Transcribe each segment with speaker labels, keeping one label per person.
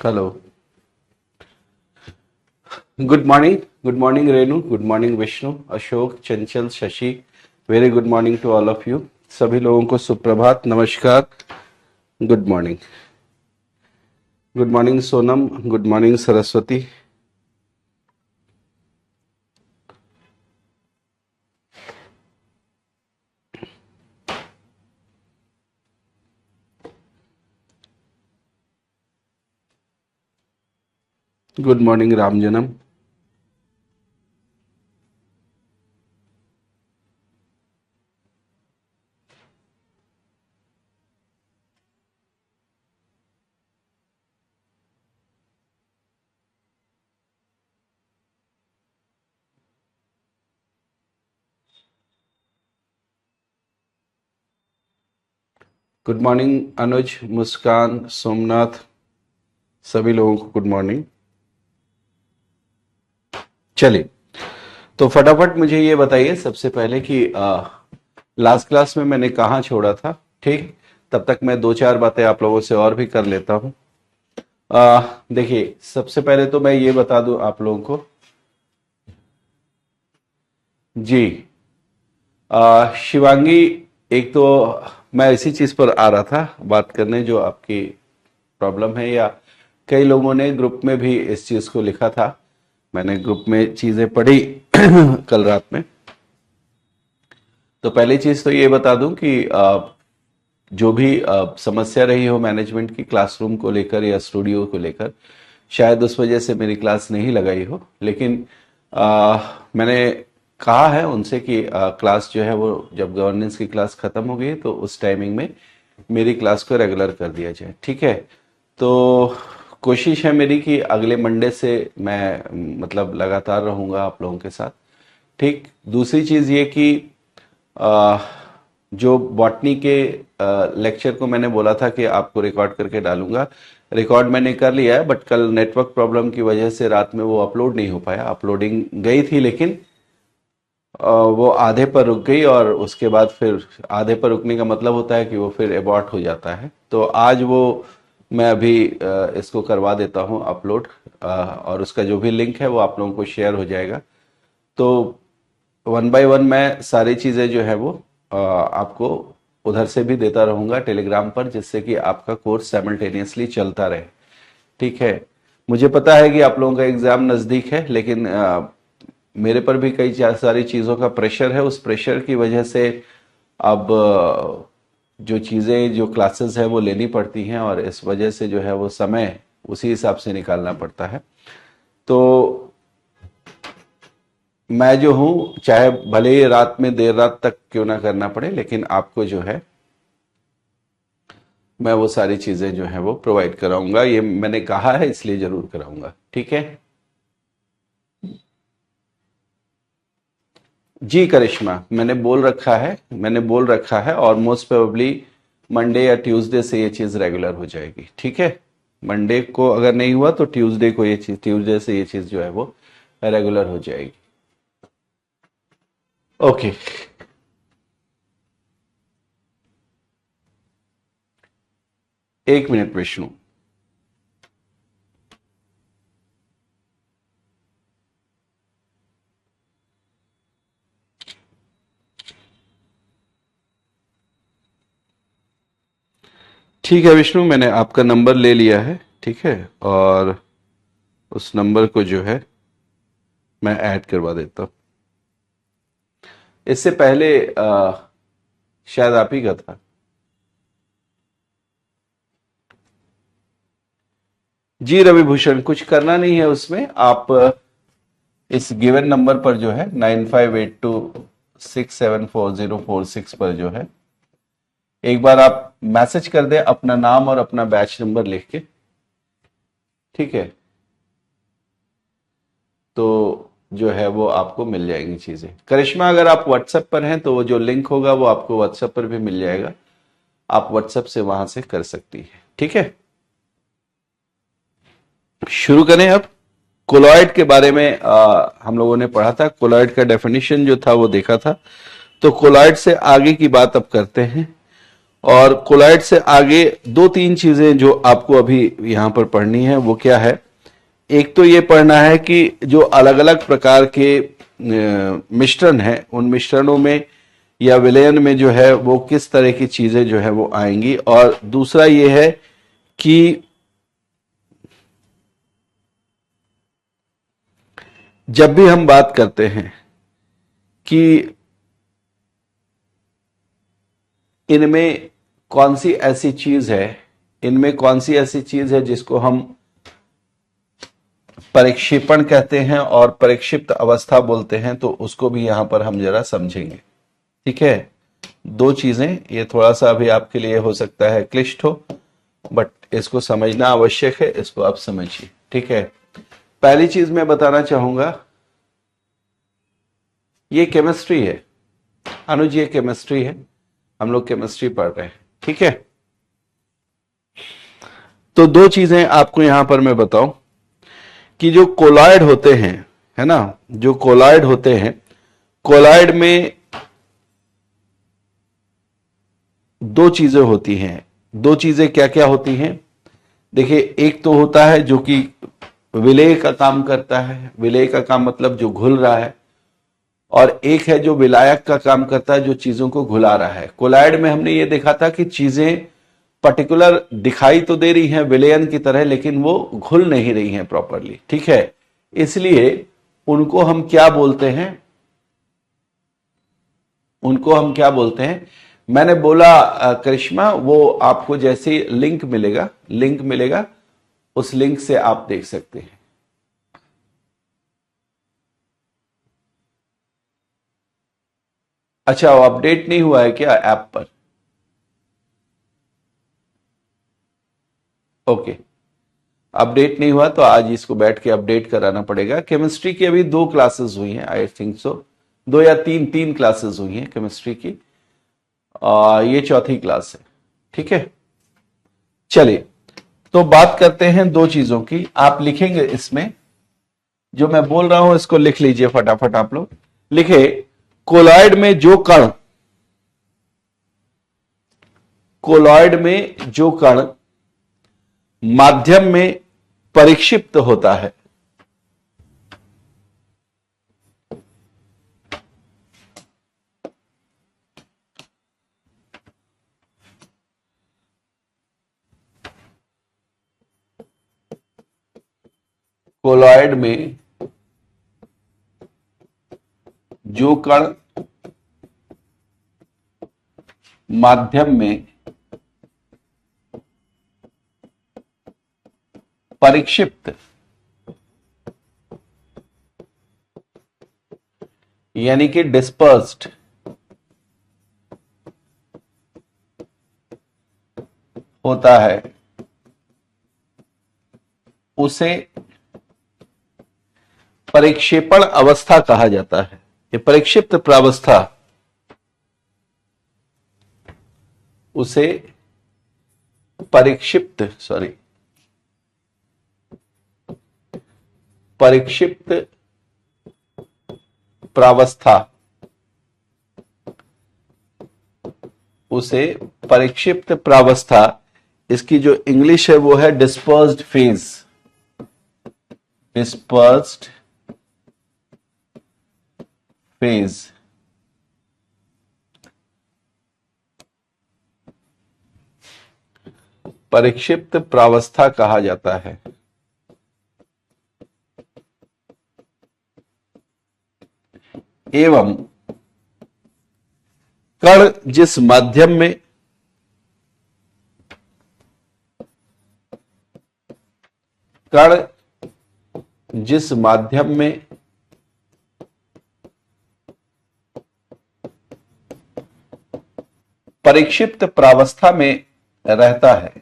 Speaker 1: Hello. Good morning Renu, good morning Vishnu, Ashok, Chanchal, Shashi. Very good morning to all of you. सभी लोगों को सुप्रभात, नमस्कार, good morning. Good morning Sonam, good morning Saraswati. Good morning Ramjanam. Good morning Anuj, Muskan, Somnath, सभी लोगों को गुड मॉर्निंग। चलिए, तो फटाफट मुझे ये बताइए सबसे पहले कि लास्ट क्लास में मैंने कहाँ छोड़ा था। ठीक, तब तक मैं दो चार बातें आप लोगों से और भी कर लेता हूँ। देखिए, सबसे पहले तो मैं ये बता दूं आप लोगों को जी। शिवांगी, एक तो मैं इसी चीज पर आ रहा था बात करने, जो आपकी प्रॉब्लम है, या कई लोगों ने ग्रुप में भी इस चीज को लिखा था। मैंने ग्रुप में चीजें पढ़ी कल रात में। तो पहली चीज तो ये बता दूं कि जो भी समस्या रही हो मैनेजमेंट की क्लासरूम को लेकर या स्टूडियो को लेकर, शायद उस वजह से मेरी क्लास नहीं लगाई हो, लेकिन मैंने कहा है उनसे कि क्लास जो है वो जब गवर्नेंस की क्लास खत्म हो गई तो उस टाइमिंग में मेरी क्लास को रेगुलर कर दिया जाए। ठीक है, तो कोशिश है मेरी कि अगले मंडे से मैं मतलब लगातार रहूंगा आप लोगों के साथ। ठीक, दूसरी चीज ये कि अ, जो बॉटनी के लेक्चर को मैंने बोला था कि आपको रिकॉर्ड करके डालूंगा, रिकॉर्ड मैंने कर लिया है, बट कल नेटवर्क प्रॉब्लम की वजह से रात में वो अपलोड नहीं हो पाया। अपलोडिंग गई थी, लेकिन वो आधे पर रुक गई, और उसके बाद फिर आधे पर रुकने का मतलब होता है कि वो फिर एबॉर्ट हो जाता है। तो आज वो मैं अभी इसको करवा देता हूँ अपलोड, और उसका जो भी लिंक है वो आप लोगों को शेयर हो जाएगा। तो वन बाय वन मैं सारी चीजें जो है वो आपको उधर से भी देता रहूंगा टेलीग्राम पर, जिससे कि आपका कोर्स साइमल्टेनियसली चलता रहे। ठीक है, मुझे पता है कि आप लोगों का एग्जाम नजदीक है, लेकिन मेरे पर भी कई सारी चीजों का प्रेशर है। उस प्रेशर की वजह से अब जो चीजें, जो क्लासेस है वो लेनी पड़ती हैं, और इस वजह से जो है वो समय उसी हिसाब से निकालना पड़ता है। तो मैं जो हूं, चाहे भले ही रात में देर रात तक क्यों ना करना पड़े, लेकिन आपको जो है मैं वो सारी चीजें जो है वो प्रोवाइड कराऊंगा। ये मैंने कहा है, इसलिए जरूर कराऊंगा। ठीक है जी करिश्मा, मैंने बोल रखा है, और मोस्ट प्रोबेबली मंडे या ट्यूसडे से ये चीज रेगुलर हो जाएगी। ठीक है, मंडे को अगर नहीं हुआ तो ट्यूसडे से ये चीज जो है वो रेगुलर हो जाएगी। ओके, एक मिनट विष्णु। ठीक है विष्णु, मैंने आपका नंबर ले लिया है। ठीक है, और उस नंबर को जो है मैं ऐड करवा देता हूँ। इससे पहले शायद आप ही का था। जी रवि भूषण, कुछ करना नहीं है उसमें। आप इस गिवन नंबर पर जो है 9582674046 पर जो है एक बार आप मैसेज कर दें अपना नाम और अपना बैच नंबर लिख के। ठीक है, तो जो है वो आपको मिल जाएंगी चीजें। करिश्मा, अगर आप व्हाट्सएप पर हैं तो वो जो लिंक होगा वो आपको व्हाट्सएप पर भी मिल जाएगा, आप व्हाट्सएप से वहां से कर सकती है। ठीक है, शुरू करें अब। कोलॉइड के बारे में हम लोगों ने पढ़ा था, कोलॉइड का डेफिनेशन जो था वो देखा था। तो कोलॉइड से आगे की बात अब करते हैं। और कोलॉइड से आगे दो तीन चीजें जो आपको अभी यहां पर पढ़नी है वो क्या है। एक तो ये पढ़ना है कि जो अलग अलग प्रकार के मिश्रण है उन मिश्रणों में या विलयन में जो है वो किस तरह की चीजें जो है वो आएंगी। और दूसरा ये है कि जब भी हम बात करते हैं कि इनमें कौन सी ऐसी चीज है, इनमें कौन सी ऐसी चीज है जिसको हम परिक्षेपण कहते हैं और परिक्षिप्त अवस्था बोलते हैं, तो उसको भी यहां पर हम जरा समझेंगे। ठीक है, दो चीजें, ये थोड़ा सा अभी आपके लिए हो सकता है क्लिष्ट हो, बट इसको समझना आवश्यक है, इसको आप समझिए। ठीक है, पहली चीज मैं बताना चाहूंगा, ये केमिस्ट्री है अनुज, ये केमिस्ट्री है, हम लोग केमिस्ट्री पढ़ रहे हैं। ठीक है, तो दो चीजें आपको यहां पर मैं बताऊं कि जो कोलॉइड होते हैं, है ना, जो कोलॉइड होते हैं, कोलॉइड में दो चीजें होती हैं। दो चीजें क्या क्या होती हैं? देखिए, एक तो होता है जो कि विलेय का काम करता है, विलेय का काम मतलब जो घुल रहा है, और एक है जो विलायक का काम करता है, जो चीजों को घुला रहा है। कोलॉइड में हमने ये देखा था कि चीजें पर्टिकुलर दिखाई तो दे रही हैं विलयन की तरह, लेकिन वो घुल नहीं रही हैं प्रॉपरली। ठीक है, इसलिए उनको हम क्या बोलते हैं, उनको हम क्या बोलते हैं? मैंने बोला करिश्मा, वो आपको जैसे लिंक मिलेगा, लिंक मिलेगा, उस लिंक से आप देख सकते हैं। अच्छा, वो अपडेट नहीं हुआ है क्या ऐप पर? ओके, अपडेट नहीं हुआ तो आज इसको बैठ के अपडेट कराना पड़ेगा। केमिस्ट्री की अभी दो क्लासेस हुई हैं, आई थिंक सो, दो या तीन तीन क्लासेस हुई हैं केमिस्ट्री की, ये चौथी क्लास है। ठीक है, चलिए, तो बात करते हैं दो चीजों की। आप लिखेंगे इसमें, जो मैं बोल रहा हूं इसको लिख लीजिए फटाफट। आप लोग लिखे, कोलॉइड में जो कण, कोलॉइड में जो कण माध्यम में परिक्षिप्त होता है, कोलॉइड में जो कण माध्यम में परिक्षिप्त, यानी कि डिस्पर्स्ड होता है, उसे परिक्षेपण अवस्था कहा जाता है। ये परिक्षिप्त प्रावस्था, उसे परिक्षिप्त प्रावस्था, उसे परिक्षिप्त प्रावस्था, इसकी जो इंग्लिश है वो है डिस्पर्स्ड फेज, डिस्पर्स्ड फेज, परिक्षिप्त प्रावस्था कहा जाता है। एवं कण जिस माध्यम में, कण जिस माध्यम में परिक्षिप्त प्रावस्था में रहता है,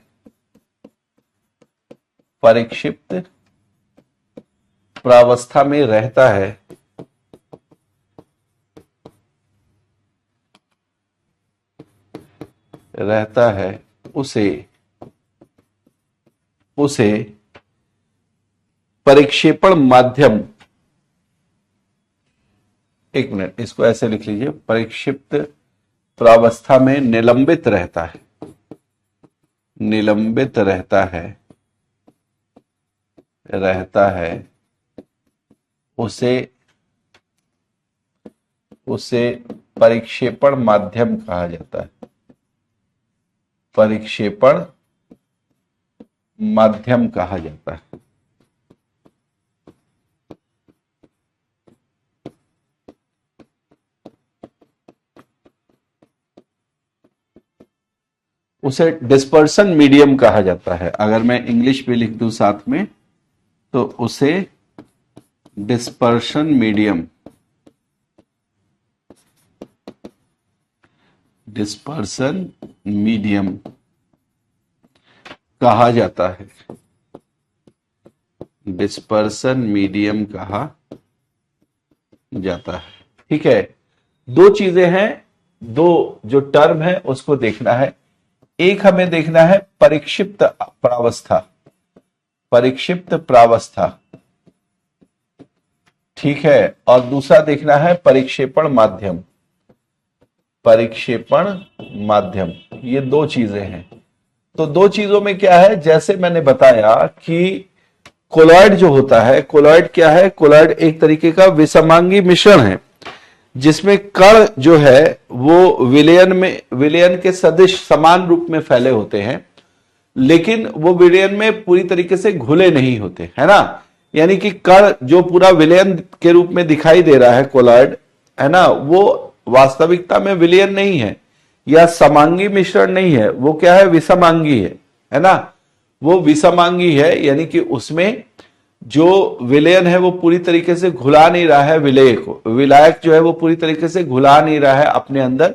Speaker 1: परिक्षिप्त प्रावस्था में रहता है, उसे परिक्षेपण माध्यम, एक मिनट, इसको ऐसे लिख लीजिए, परिक्षिप्त प्रावस्था में निलंबित रहता है। निलंबित रहता है उसे उसे परिक्षेपण माध्यम कहा जाता है। परिक्षेपण माध्यम कहा जाता है। उसे डिस्पर्सन मीडियम कहा जाता है। अगर मैं इंग्लिश में लिख दूं साथ में तो उसे डिस्पर्शन मीडियम कहा जाता है। डिस्पर्सन मीडियम कहा जाता है। ठीक है, दो चीजें हैं, दो जो टर्म है उसको देखना है। एक हमें देखना है परिक्षिप्त प्रावस्था, परिक्षिप्त प्रावस्था, ठीक है, और दूसरा देखना है परिक्षेपण माध्यम, परिक्षेपण माध्यम। ये दो चीजें हैं। तो दो चीजों में क्या है, जैसे मैंने बताया कि कोलॉइड जो होता है, कोलॉइड क्या है, कोलॉइड एक तरीके का विषमांगी मिश्रण है जिसमें कण जो है वो विलयन के सदिश समान रूप में फैले होते हैं, लेकिन वो विलयन में पूरी तरीके से घुले नहीं होते, है ना। यानी कि कण जो पूरा विलयन के रूप में दिखाई दे रहा है कोलॉइड, है ना, वो वास्तविकता में विलयन नहीं है या समांगी मिश्रण नहीं है, वो क्या है, विषमांगी है ना। वो विषमांगी है, यानी कि उसमें जो विलयन है वो पूरी तरीके से घुला नहीं रहा है विलेय को, विलायक जो है वो पूरी तरीके से घुला नहीं रहा है अपने अंदर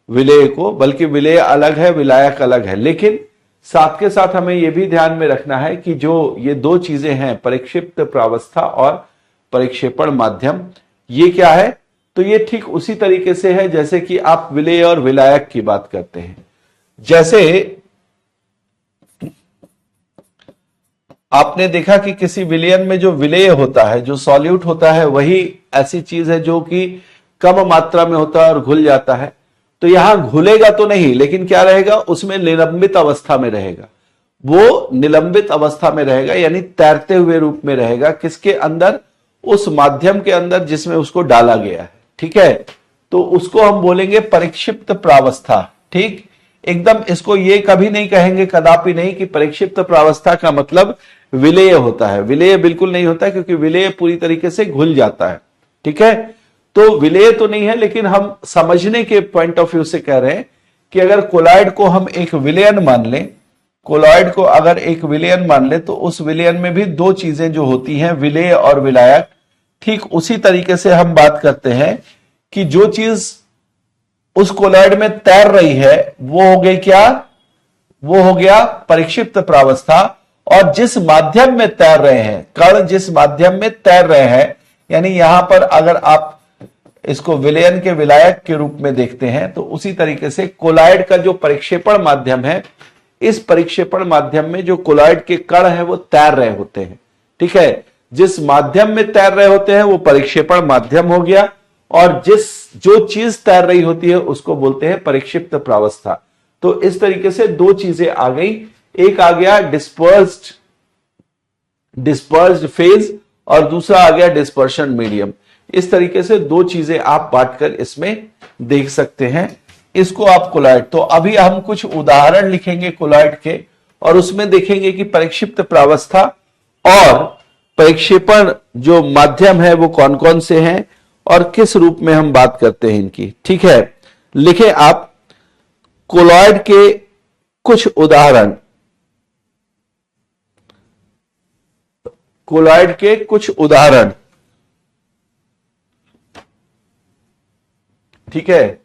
Speaker 1: विलेय को, बल्कि विलेय अलग है, विलायक अलग है। लेकिन साथ के साथ हमें यह भी ध्यान में रखना है कि जो ये दो चीजें हैं, परिक्षिप्त प्रावस्था और परिक्षेपण माध्यम, ये क्या है, तो ये ठीक उसी तरीके से है जैसे कि आप विलेय और विलायक की बात करते हैं। जैसे आपने देखा कि किसी विलयन में जो विलेय होता है, जो सॉल्यूट होता है, वही ऐसी चीज है जो कि कम मात्रा में होता है और घुल जाता है। तो यहां घुलेगा तो नहीं, लेकिन क्या रहेगा, उसमें निलंबित अवस्था में रहेगा, वो निलंबित अवस्था में रहेगा, यानी तैरते हुए रूप में रहेगा, किसके अंदर, उस माध्यम के अंदर जिसमें उसको डाला गया है। ठीक है, तो उसको हम बोलेंगे परिक्षिप्त प्रावस्था। ठीक, एकदम इसको ये कभी नहीं कहेंगे, कदापि नहीं, कि परिक्षिप्त प्रावस्था का मतलब विलेय होता है। विलेय बिल्कुल नहीं होता है, क्योंकि विलेय पूरी तरीके से घुल जाता है। ठीक है, तो विलेय तो नहीं है, लेकिन हम समझने के पॉइंट ऑफ व्यू से कह रहे हैं कि अगर कोलॉइड को हम एक विलयन मान लें, कोलॉइड को अगर एक विलयन मान ले, तो उस विलयन में भी दो चीजें जो होती हैं, विलेय और विलायक, ठीक उसी तरीके से हम बात करते हैं कि जो चीज उस कोलॉइड में तैर रही है वो हो गई क्या, वो हो गया परिक्षिप्त प्रावस्था। और जिस माध्यम में तैर रहे हैं, कण जिस माध्यम में तैर रहे हैं, यानी यहां पर अगर आप इसको विलयन के विलायक के रूप में देखते हैं, तो उसी तरीके से कोलॉइड का जो परिक्षेपण माध्यम है, इस परिक्षेपण माध्यम में जो कोलॉइड के कण है वो तैर रहे होते हैं। ठीक है, जिस माध्यम में तैर रहे होते हैं वो परिक्षेपण माध्यम हो गया, और जो चीज तैर रही होती है उसको बोलते हैं परिक्षिप्त प्रावस्था। तो इस तरीके से दो चीजें आ गई, एक आ गया डिस्पर्स्ड फेज, और दूसरा आ गया डिस्पर्शन मीडियम। इस तरीके से दो चीजें आप बांटकर इसमें देख सकते हैं। इसको आप कोलॉइड, तो अभी हम कुछ उदाहरण लिखेंगे कोलॉइड के, और उसमें देखेंगे कि परिक्षिप्त प्रावस्था और परिक्षेपण जो माध्यम है वो कौन कौन से हैं और किस रूप में हम बात करते हैं इनकी। ठीक है, लिखे आप कोलॉइड के कुछ उदाहरण, कोलॉइड के कुछ उदाहरण। ठीक है,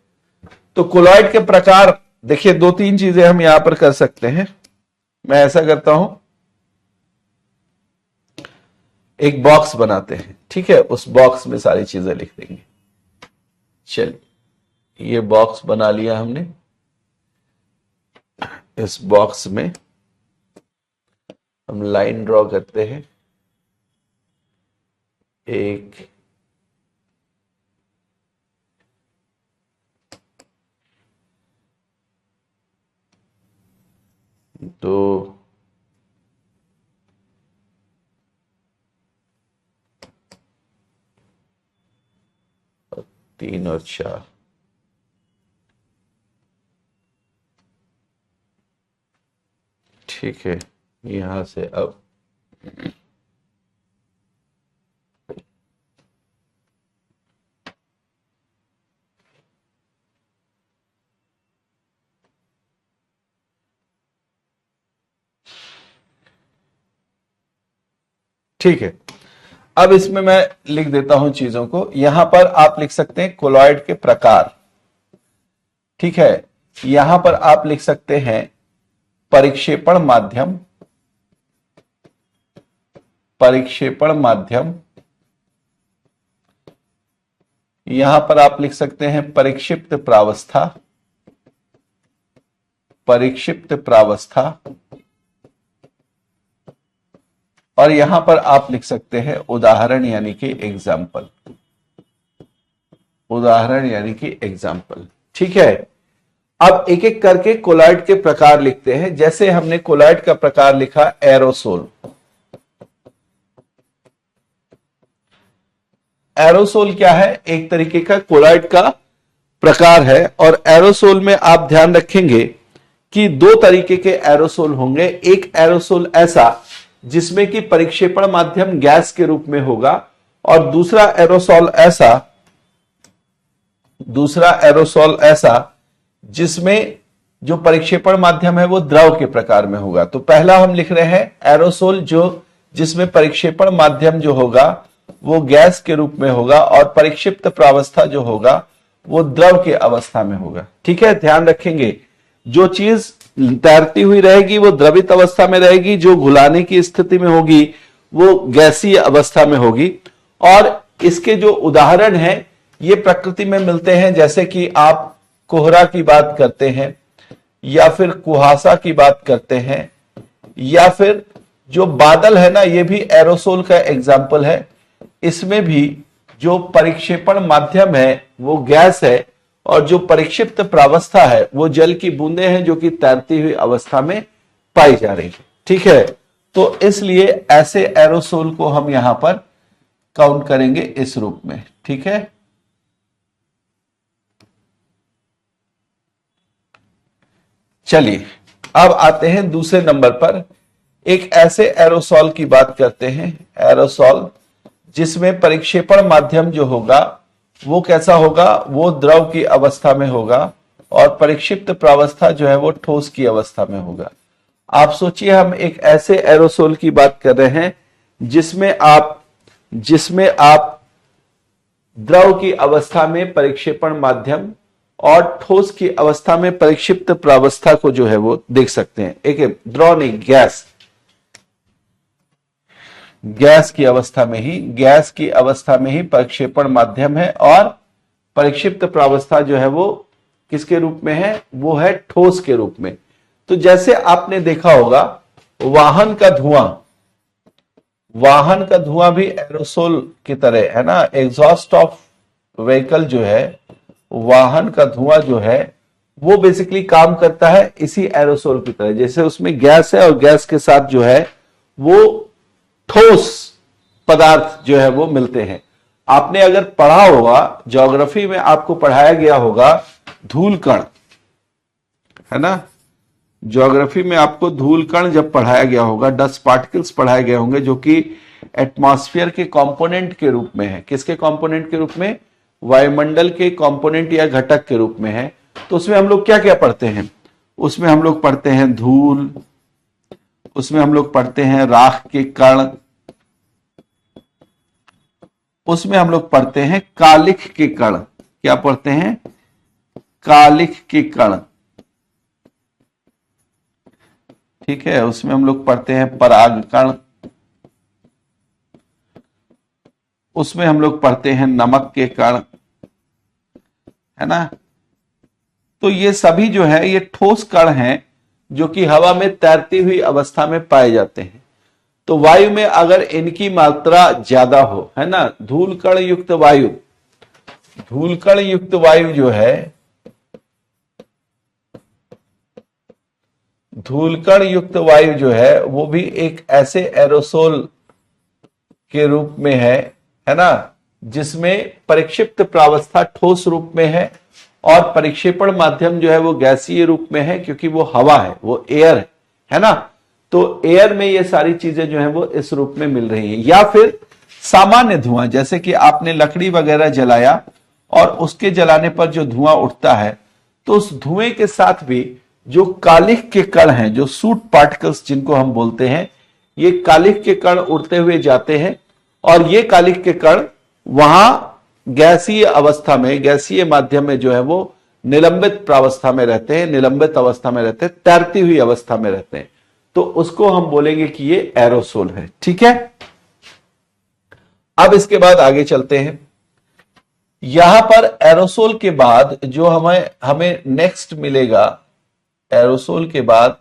Speaker 1: तो कोलॉइड के प्रकार देखिए, दो तीन चीजें हम यहां पर कर सकते हैं। मैं ऐसा करता हूं, एक बॉक्स बनाते हैं, ठीक है, उस बॉक्स में सारी चीजें लिख देंगे। चलिए, ये बॉक्स बना लिया हमने। इस बॉक्स में हम लाइन ड्रॉ करते हैं, एक, तो 3 और 4, ठीक है। यहां से अब ठीक है। अब इसमें मैं लिख देता हूं चीजों को। यहां पर आप लिख सकते हैं कोलॉइड के प्रकार, ठीक है। यहां पर आप लिख सकते हैं परिक्षेपण माध्यम, परिक्षेपण माध्यम। यहां पर आप लिख सकते हैं परिक्षिप्त प्रावस्था, परिक्षिप्त प्रावस्था। और यहां पर आप लिख सकते हैं उदाहरण यानी कि एग्जाम्पल, उदाहरण यानी कि एग्जाम्पल, ठीक है। अब एक एक करके कोलॉइड के प्रकार लिखते हैं। जैसे हमने कोलॉइड का प्रकार लिखा एरोसोल। एरोसोल क्या है? एक तरीके का कोलॉइड का प्रकार है। और एरोसोल में आप ध्यान रखेंगे कि दो तरीके के एरोसोल होंगे। एक एरोसोल ऐसा जिसमें कि परिक्षेपण माध्यम गैस के रूप में होगा, और दूसरा एरोसोल ऐसा, दूसरा एरोसोल ऐसा जिसमें जो परिक्षेपण माध्यम है वो द्रव के प्रकार में होगा। तो पहला हम लिख रहे हैं एरोसोल जो जिसमें परिक्षेपण माध्यम जो होगा वो गैस के रूप में होगा, और परिक्षिप्त प्रावस्था जो होगा वो द्रव के अवस्था में होगा, ठीक है। ध्यान रखेंगे जो चीज तैरती हुई रहेगी वो द्रवित अवस्था में रहेगी, जो घुलाने की स्थिति में होगी वो गैसीय अवस्था में होगी। और इसके जो उदाहरण हैं ये प्रकृति में मिलते हैं, जैसे कि आप कोहरा की बात करते हैं, या फिर कुहासा की बात करते हैं, या फिर जो बादल है ना, ये भी एरोसोल का एग्जाम्पल है। इसमें भी जो परिक्षेपण माध्यम है वो गैस है, और जो परिक्षिप्त प्रावस्था है वो जल की बूंदें हैं जो कि तैरती हुई अवस्था में पाई जा रही है, ठीक है। तो इसलिए ऐसे एरोसोल को हम यहां पर काउंट करेंगे इस रूप में, ठीक है। चलिए अब आते हैं दूसरे नंबर पर। एक ऐसे एरोसोल की बात करते हैं, एरोसोल जिसमें परिक्षेपण माध्यम जो होगा वो कैसा होगा? वो द्रव की अवस्था में होगा, और परिक्षिप्त प्रावस्था जो है वो ठोस की अवस्था में होगा। आप सोचिए हम एक ऐसे एरोसोल की बात कर रहे हैं जिसमें आप द्रव की अवस्था में परिक्षेपण माध्यम और ठोस की अवस्था में परिक्षिप्त प्रावस्था को जो है वो देख सकते हैं। एक द्रव नहीं, गैस, गैस की अवस्था में ही, गैस की अवस्था में ही परिक्षेपण माध्यम है, और परिक्षिप्त प्रावस्था जो है वो किसके रूप में है? वो है ठोस के रूप में। तो जैसे आपने देखा होगा वाहन का धुआं, वाहन का धुआं भी एरोसोल की तरह है ना। एग्जॉस्ट ऑफ व्हीकल जो है, वाहन का धुआं जो है वो बेसिकली काम करता है इसी एरोसोल की तरह। जैसे उसमें गैस है और गैस के साथ जो है वो ठोस पदार्थ जो है वो मिलते हैं। आपने अगर पढ़ा होगा, ज्योग्राफी में आपको पढ़ाया गया होगा धूल कण, है ना। ज्योग्राफी में आपको धूल कण जब पढ़ाया गया होगा, डस्ट पार्टिकल्स पढ़ाए गए होंगे, जो कि एटमॉस्फेयर के कंपोनेंट के रूप में है। किसके कंपोनेंट के रूप में? वायुमंडल के कंपोनेंट या घटक के रूप में है। तो उसमें हम लोग क्या क्या पढ़ते हैं? उसमें हम लोग पढ़ते हैं धूल, उसमें हम लोग पढ़ते हैं राख के कण, उसमें हम लोग पढ़ते हैं कालिख के कण। क्या पढ़ते हैं? कालिख के कण, ठीक है। उसमें हम लोग पढ़ते हैं पराग कण, उसमें हम लोग पढ़ते हैं नमक के कण, है ना। तो ये सभी जो है ये ठोस कण हैं जो कि हवा में तैरती हुई अवस्था में पाए जाते हैं। तो वायु में अगर इनकी मात्रा ज्यादा हो, है ना, धूल कण युक्त वायु, धूल कण युक्त वायु जो है धूलकण युक्त वायु जो है वो भी एक ऐसे एरोसोल के रूप में है ना, जिसमें परिक्षिप्त प्रावस्था ठोस रूप में है और परिक्षेपण माध्यम जो है वो गैसीय रूप में है, क्योंकि वो हवा है, वो एयर है ना। तो एयर में ये सारी चीजें जो है वो इस रूप में मिल रही हैं। या फिर सामान्य धुआं, जैसे कि आपने लकड़ी वगैरह जलाया और उसके जलाने पर जो धुआं उठता है, तो उस धुएं के साथ भी जो कालिख के कण हैं, जो सूट पार्टिकल्स जिनको हम बोलते हैं, ये कालिख के कण उड़ते हुए जाते हैं और ये कालिख के कण वहां गैसीय अवस्था में, गैसीय माध्यम में जो है वो निलंबित प्रावस्था में रहते हैं, निलंबित अवस्था में रहते हैं, तैरती हुई अवस्था में रहते हैं। तो उसको हम बोलेंगे कि ये एरोसोल है। ठीक है, अब इसके बाद आगे चलते हैं। यहां पर एरोसोल के बाद जो हमें नेक्स्ट मिलेगा, एरोसोल के बाद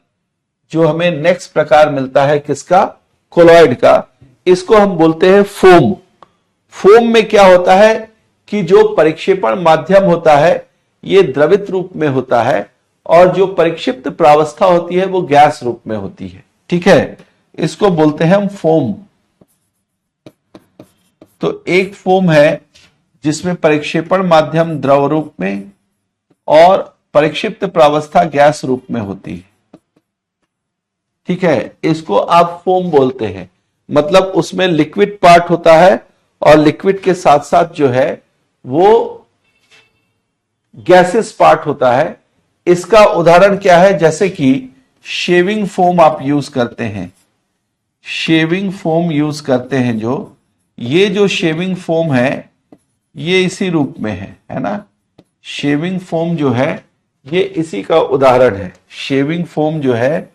Speaker 1: जो हमें नेक्स्ट प्रकार मिलता है किसका, कोलॉइड का, इसको हम बोलते हैं फोम। फोम में क्या होता है कि जो परिक्षेपण माध्यम होता है ये द्रवित रूप में होता है और जो परिक्षिप्त प्रावस्था होती है वो गैस रूप में होती है। ठीक है, इसको बोलते हैं हम फोम। तो एक फोम है जिसमें परिक्षेपण माध्यम द्रव रूप में और परिक्षिप्त प्रावस्था गैस रूप में होती है। ठीक है, इसको आप फोम बोलते हैं। मतलब उसमें लिक्विड पार्ट होता है और लिक्विड के साथ साथ जो है वो गैसेस पार्ट होता है। इसका उदाहरण क्या है, जैसे कि शेविंग फोम आप यूज करते हैं, शेविंग फोम यूज करते हैं, जो ये जो शेविंग फोम है ये इसी रूप में है ना। शेविंग फोम जो है ये इसी का उदाहरण है, शेविंग फोम जो है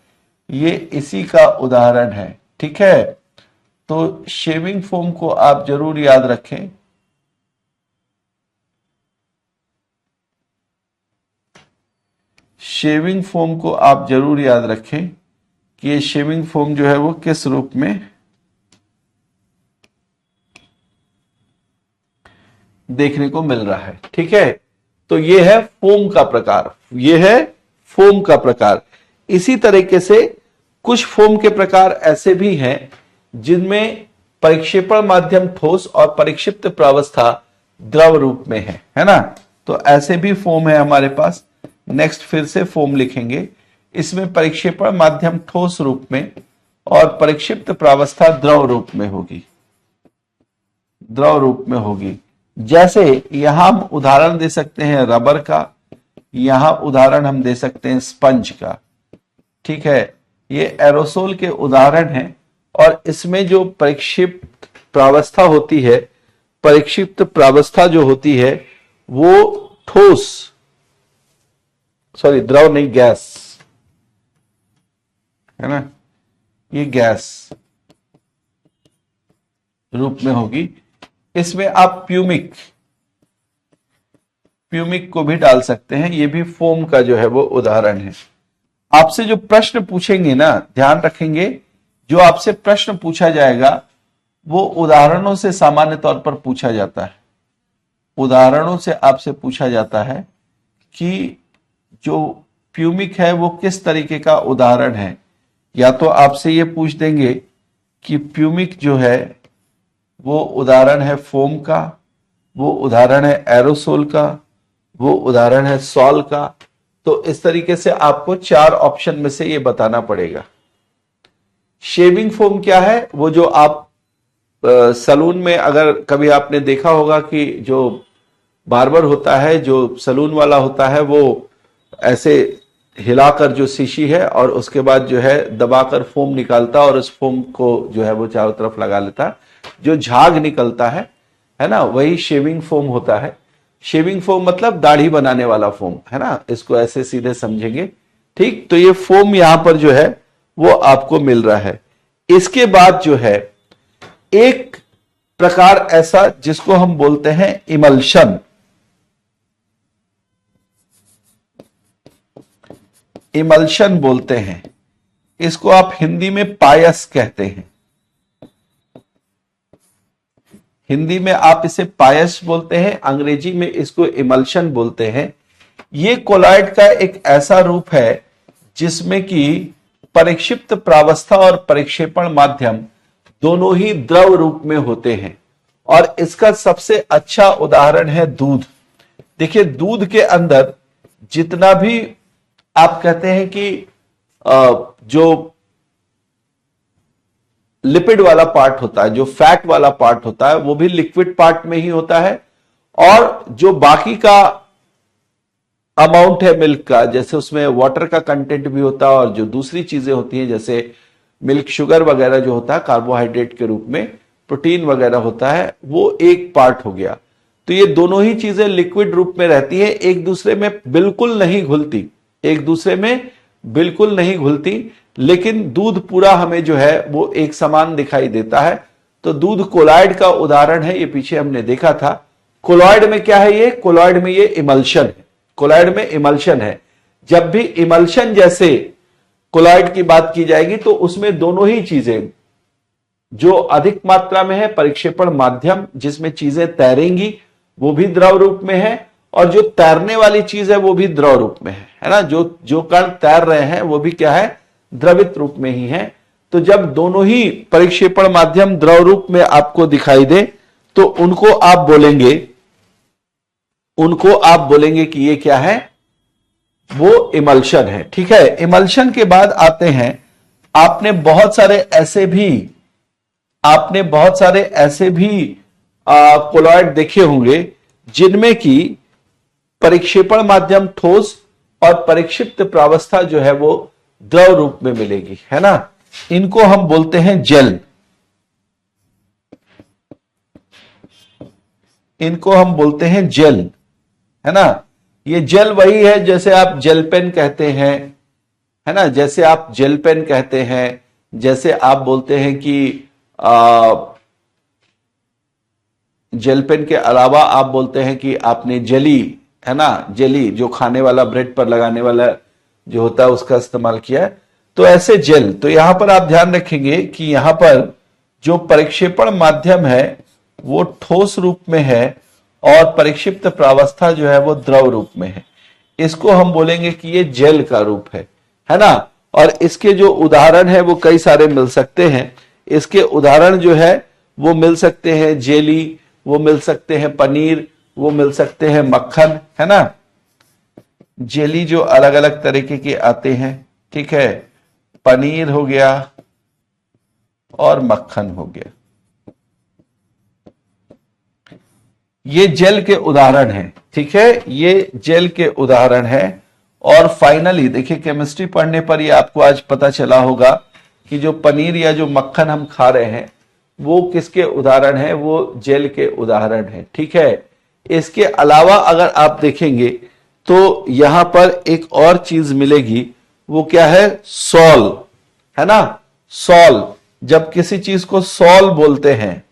Speaker 1: ये इसी का उदाहरण है। ठीक है, तो शेविंग फोम को आप जरूर याद रखें। शेविंग फोम को आप जरूर याद रखें कि ये शेविंग फोम जो है वो किस रूप में देखने को मिल रहा है। ठीक है, तो ये है फोम का प्रकार, ये है फोम का प्रकार। इसी तरीके से कुछ फोम के प्रकार ऐसे भी हैं जिनमें परिक्षेपण माध्यम ठोस और परिक्षिप्त प्रावस्था द्रव रूप में है ना। तो ऐसे भी फोम है हमारे पास। नेक्स्ट फिर से फोम लिखेंगे, इसमें परिक्षेपण माध्यम ठोस रूप में और परिक्षिप्त प्रावस्था द्रव रूप में होगी, द्रव रूप में होगी। जैसे यहां हम उदाहरण दे सकते हैं रबर का, यहां उदाहरण हम दे सकते हैं स्पंज का। ठीक है, ये एरोसोल के उदाहरण हैं और इसमें जो परिक्षिप्त प्रावस्था होती है, परिक्षिप्त प्रावस्था जो होती है वो ठोस, सॉरी द्रव नहीं, गैस है ना, ये गैस रूप में होगी। इसमें आप प्यूमिक को भी डाल सकते हैं, ये भी फोम का जो है वो उदाहरण है। आपसे जो प्रश्न पूछेंगे ना, ध्यान रखेंगे, जो आपसे प्रश्न पूछा जाएगा वो उदाहरणों से सामान्य तौर पर पूछा जाता है। उदाहरणों से आपसे पूछा जाता है कि जो प्यूमिक है वो किस तरीके का उदाहरण है। या तो आपसे ये पूछ देंगे कि प्यूमिक जो है वो उदाहरण है फोम का, वो उदाहरण है एरोसोल का, वो उदाहरण है सॉल का। तो इस तरीके से आपको चार ऑप्शन में से ये बताना पड़ेगा। शेविंग फोम क्या है, वो जो आप सलून में अगर कभी आपने देखा होगा कि जो बार्बर होता है, जो सलून वाला होता है, वो ऐसे हिलाकर जो शीशी है और उसके बाद जो है दबाकर फोम निकालता और उस फोम को जो है वो चारों तरफ लगा लेता है, जो झाग निकलता है ना, वही शेविंग फोम होता है। शेविंग फोम मतलब दाढ़ी बनाने वाला फोम है ना, इसको ऐसे सीधे समझेंगे। ठीक, तो ये फोम यहां पर जो है वो आपको मिल रहा है। इसके बाद जो है एक प्रकार ऐसा जिसको हम बोलते हैं इमल्शन। इमल्शन बोलते हैं, इसको आप हिंदी में पायस कहते हैं। हिंदी में आप इसे पायस बोलते हैं, अंग्रेजी में इसको इमल्शन बोलते हैं। ये कोलॉइड का एक ऐसा रूप है जिसमें कि परिक्षिप्त प्रावस्था और परिक्षेपण माध्यम दोनों ही द्रव रूप में होते हैं। और इसका सबसे अच्छा उदाहरण है दूध। देखिए, दूध के अंदर जितना भी आप कहते हैं कि जो लिपिड वाला पार्ट होता है, जो फैट वाला पार्ट होता है, वो भी लिक्विड पार्ट में ही होता है। और जो बाकी का अमाउंट है मिल्क का, जैसे उसमें वाटर का कंटेंट भी होता है और जो दूसरी चीजें होती हैं जैसे मिल्क शुगर वगैरह जो होता है कार्बोहाइड्रेट के रूप में, प्रोटीन वगैरह होता है, वो एक पार्ट हो गया। तो ये दोनों ही चीजें लिक्विड रूप में रहती है, एक दूसरे में बिल्कुल नहीं घुलती, एक दूसरे में बिल्कुल नहीं घुलती। लेकिन दूध पूरा हमें जो है वो एक समान दिखाई देता है। तो दूध कोलॉइड का उदाहरण है, ये पीछे हमने देखा था। कोलॉइड में क्या है? ये कोलॉइड में ये इमल्शन है, कोलॉइड में इमल्शन है। जब भी इमल्शन जैसे कोलॉइड की बात की जाएगी तो उसमें दोनों ही चीजें, जो अधिक मात्रा में है परिक्षेपण माध्यम जिसमें चीजें तैरेंगी वो भी द्रव रूप में है, और जो तैरने वाली चीज है वो भी द्रव रूप में है ना। जो कण तैर रहे हैं वो भी क्या है? द्रवित रूप में ही है। तो जब दोनों ही परिक्षेपण माध्यम द्रव रूप में आपको दिखाई दे तो उनको आप बोलेंगे कि ये क्या है? वो इमल्शन है। ठीक है, इमल्शन के बाद आते हैं, आपने बहुत सारे ऐसे भी कोलॉइड देखे होंगे जिनमें कि परिक्षेपण माध्यम ठोस और परिक्षिप्त प्रावस्था जो है वो द्रव रूप में मिलेगी, है ना। इनको हम बोलते हैं जेल। इनको हम बोलते हैं जेल, है ना। ये जेल वही है जैसे आप जेल पेन कहते हैं, है ना, जैसे आप जेल पेन कहते हैं, जैसे आप बोलते हैं कि जेल पेन के अलावा आप बोलते हैं कि आपने जेली, है ना, जेली जो खाने वाला, ब्रेड पर लगाने वाला जो होता है उसका इस्तेमाल किया है। तो ऐसे जेल, तो यहां पर आप ध्यान रखेंगे कि यहां पर जो परिक्षेपण माध्यम है वो ठोस रूप में है और परिक्षिप्त प्रावस्था जो है वो द्रव रूप में है। इसको हम बोलेंगे कि ये जेल का रूप है ना। और इसके जो उदाहरण है वो कई सारे मिल सकते हैं। इसके उदाहरण जो है वो मिल सकते हैं जेली, वो मिल सकते हैं पनीर, वो मिल सकते हैं मक्खन, है ना। जेली जो अलग अलग तरीके के आते हैं, ठीक है, पनीर हो गया और मक्खन हो गया, ये जेल के उदाहरण हैं। ठीक है, ये जेल के उदाहरण है। और फाइनली देखिए, केमिस्ट्री पढ़ने पर ये आपको आज पता चला होगा कि जो पनीर या जो मक्खन हम खा रहे हैं वो किसके उदाहरण है? वो जेल के उदाहरण है। ठीक है, इसके अलावा अगर आप देखेंगे तो यहां पर एक और चीज मिलेगी, वो क्या है? सॉल, है ना। सॉल, जब किसी चीज को सॉल बोलते हैं,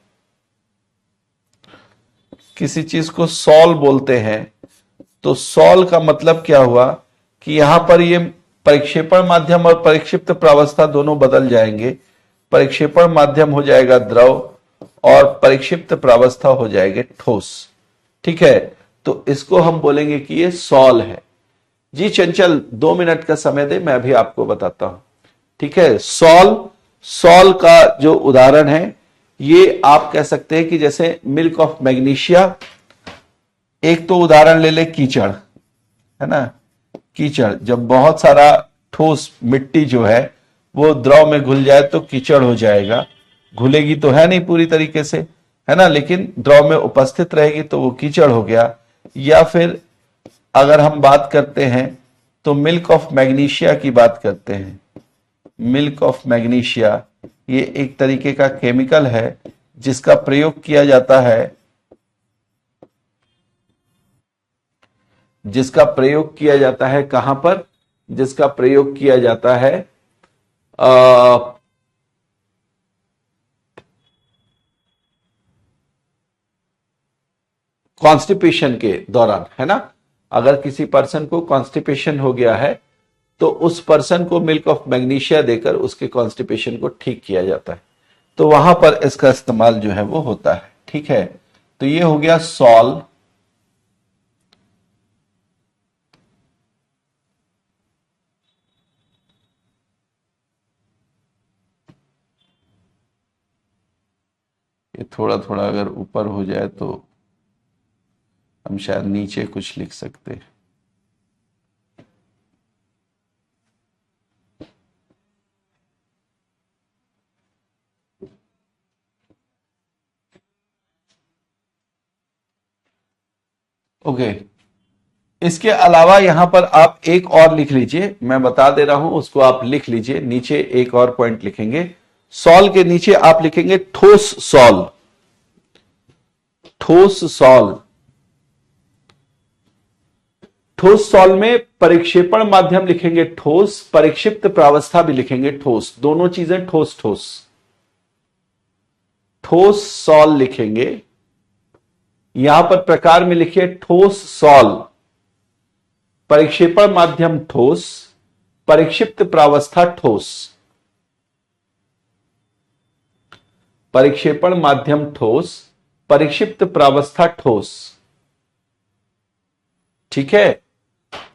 Speaker 1: किसी चीज को सॉल बोलते हैं, तो सॉल का मतलब क्या हुआ कि यहां पर ये परिक्षेपण माध्यम और परिक्षिप्त प्रावस्था दोनों बदल जाएंगे। परिक्षेपण माध्यम हो जाएगा द्रव और परिक्षिप्त प्रावस्था हो जाएगा ठोस। ठीक है, तो इसको हम बोलेंगे कि ये सॉल है। जी चंचल, 2 मिनट का समय दे, मैं अभी आपको बताता हूं। ठीक है, सॉल का जो उदाहरण है ये आप कह सकते हैं कि जैसे मिल्क ऑफ मैग्नीशिया। एक तो उदाहरण ले ले कीचड़, है ना। कीचड़, जब बहुत सारा ठोस मिट्टी जो है वो द्रव में घुल जाए तो कीचड़ हो जाएगा। घुलेगी तो है नहीं पूरी तरीके से, है ना, लेकिन द्रव में उपस्थित रहेगी तो वो कीचड़ हो गया। या फिर अगर हम बात करते हैं तो मिल्क ऑफ मैग्नीशिया की बात करते हैं। मिल्क ऑफ मैग्नीशिया ये एक तरीके का केमिकल है जिसका प्रयोग किया जाता है, कहां पर? जिसका प्रयोग किया जाता है कॉन्स्टिपेशन के दौरान, है ना। अगर किसी पर्सन को कॉन्स्टिपेशन हो गया है तो उस पर्सन को मिल्क ऑफ मैग्नीशिया देकर उसके कॉन्स्टिपेशन को ठीक किया जाता है। तो वहां पर इसका इस्तेमाल जो है वो होता है। ठीक है, तो ये हो गया सॉल। थोड़ा थोड़ा अगर ऊपर हो जाए तो हम शायद नीचे कुछ लिख सकते हैं। ओके, इसके अलावा यहां पर आप एक और लिख लीजिए, मैं बता दे रहा हूं, उसको आप लिख लीजिए। नीचे एक और पॉइंट लिखेंगे, सॉल के नीचे आप लिखेंगे ठोस सॉल। ठोस सॉल, ठोस सॉल में परिक्षेपण माध्यम लिखेंगे ठोस, परिक्षिप्त प्रावस्था भी लिखेंगे ठोस, दोनों चीजें ठोस ठोस। ठोस सॉल लिखेंगे, यहां पर प्रकार में लिखिए ठोस सॉल, परिक्षेपण माध्यम ठोस, परिक्षिप्त प्रावस्था ठोस। परिक्षेपण माध्यम ठोस, परिक्षिप्त प्रावस्था ठोस, ठीक है।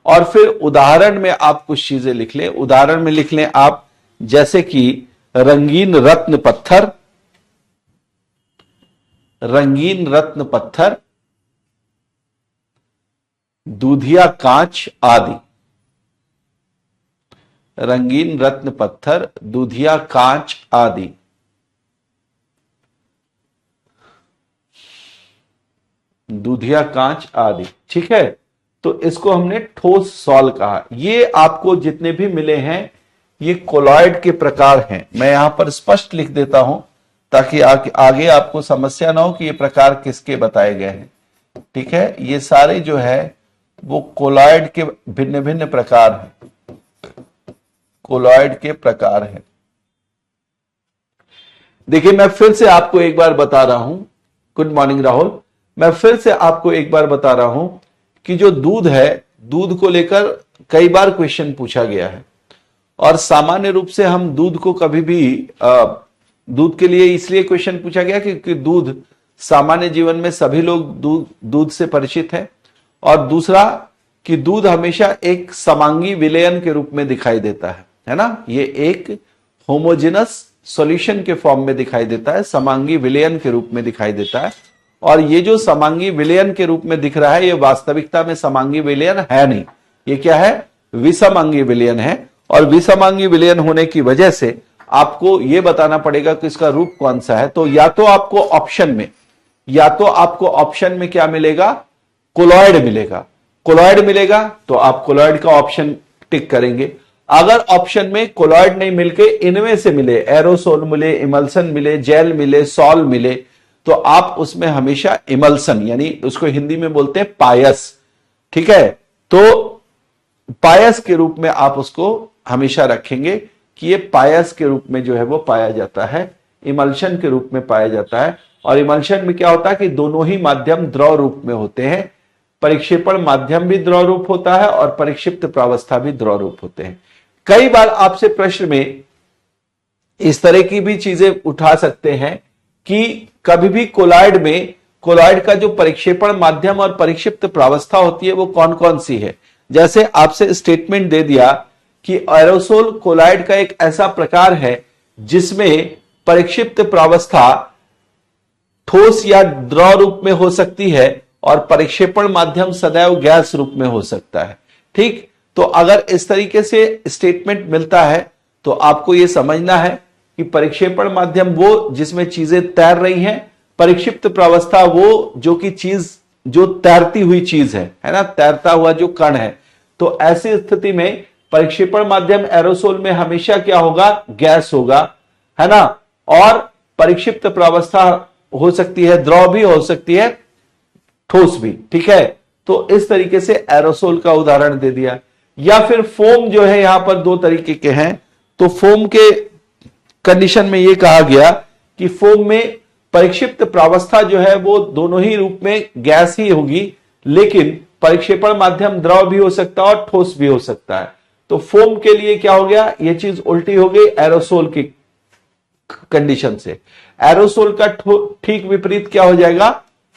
Speaker 1: और फिर उदाहरण में आप कुछ चीजें लिख लें। उदाहरण में लिख लें आप, जैसे कि रंगीन रत्न पत्थर, रंगीन रत्न पत्थर, दूधिया कांच आदि। रंगीन रत्न पत्थर, दूधिया कांच आदि। दूधिया कांच आदि, ठीक है। तो इसको हमने ठोस सॉल कहा। ये आपको जितने भी मिले हैं ये कोलॉइड के प्रकार हैं। मैं यहां पर स्पष्ट लिख देता हूं ताकि आगे आपको समस्या ना हो कि ये प्रकार किसके बताए गए हैं, ठीक है। ये सारे जो है वो कोलॉइड के भिन्न भिन्न प्रकार हैं, कोलॉइड के प्रकार हैं। देखिए मैं फिर से आपको एक बार बता रहा हूं, गुड मॉर्निंग राहुल, मैं फिर से आपको एक बार बता रहा हूं कि जो दूध है, दूध को लेकर कई बार क्वेश्चन पूछा गया है और सामान्य रूप से हम दूध को कभी भी दूध के लिए इसलिए क्वेश्चन पूछा गया क्योंकि दूध सामान्य जीवन में सभी लोग दूध से परिचित हैं, और दूसरा कि दूध हमेशा एक समांगी विलयन के रूप में दिखाई देता है ना। ये एक होमोजेनस सॉल्यूशन के फॉर्म में दिखाई देता है, समांगी विलयन के रूप में दिखाई देता है। और ये जो समांगी विलयन के रूप में दिख रहा है ये वास्तविकता में समांगी विलयन है नहीं, ये क्या है, विसमांगी विलयन है। और विसमांगी विलयन होने की वजह से आपको ये बताना पड़ेगा कि इसका रूप कौन सा है। तो या तो आपको ऑप्शन में क्या मिलेगा, कोलॉइड मिलेगा। कोलॉइड मिलेगा तो आप कोलॉइड का ऑप्शन टिक करेंगे। अगर ऑप्शन में कोलॉइड नहीं मिलके इनमें से मिले, एरोसोल मिले, इमल्सन मिले, जेल मिले, सॉल मिले, तो आप उसमें हमेशा इमल्सन, यानी उसको हिंदी में बोलते हैं पायस, ठीक है। तो पायस के रूप में आप उसको हमेशा रखेंगे कि ये पायस के रूप में जो है वो पाया जाता है, इमल्शन के रूप में पाया जाता है। और इमल्शन में क्या होता है कि दोनों ही माध्यम द्रव रूप में होते हैं, परिक्षेपण माध्यम भी द्रव रूप होता है और परिक्षिप्त प्रावस्था भी द्रव रूप होते हैं। कई बार आपसे प्रश्न में इस तरह की भी चीजें उठा सकते हैं कि कभी भी कोलॉइड में, कोलॉइड का जो परिक्षेपण माध्यम और परिक्षिप्त प्रावस्था होती है वो कौन कौन सी है। जैसे आपसे स्टेटमेंट दे दिया कि एरोसोल कोलॉइड का एक ऐसा प्रकार है जिसमें परिक्षिप्त प्रावस्था ठोस या द्रव रूप में हो सकती है और परिक्षेपण माध्यम सदैव गैस रूप में हो सकता है, ठीक। तो अगर इस तरीके से स्टेटमेंट मिलता है तो आपको यह समझना है कि परिक्षेपण माध्यम वो जिसमें चीजें तैर रही हैं, परिक्षिप्त प्रावस्था वो जो कि चीज जो तैरती हुई चीज है ना, तैरता हुआ जो कण है। तो ऐसी स्थिति में परिक्षेपण माध्यम एरोसोल में हमेशा क्या होगा, गैस होगा, है ना। और परिक्षिप्त प्रावस्था हो सकती है द्रव भी, हो सकती है ठोस भी, ठीक है। तो इस तरीके से एरोसोल का उदाहरण दे दिया। या फिर फोम जो है, यहां पर दो तरीके के हैं। तो फोम के कंडीशन में यह कहा गया कि फोम में परिक्षिप्त प्रावस्था जो है वो दोनों ही रूप में गैस ही होगी, लेकिन परिक्षेपण माध्यम द्रव भी हो सकता है और ठोस भी हो सकता है। तो फोम के लिए क्या हो गया, यह चीज उल्टी हो गई एरोसोल की कंडीशन से। एरोसोल का ठीक विपरीत क्या हो जाएगा,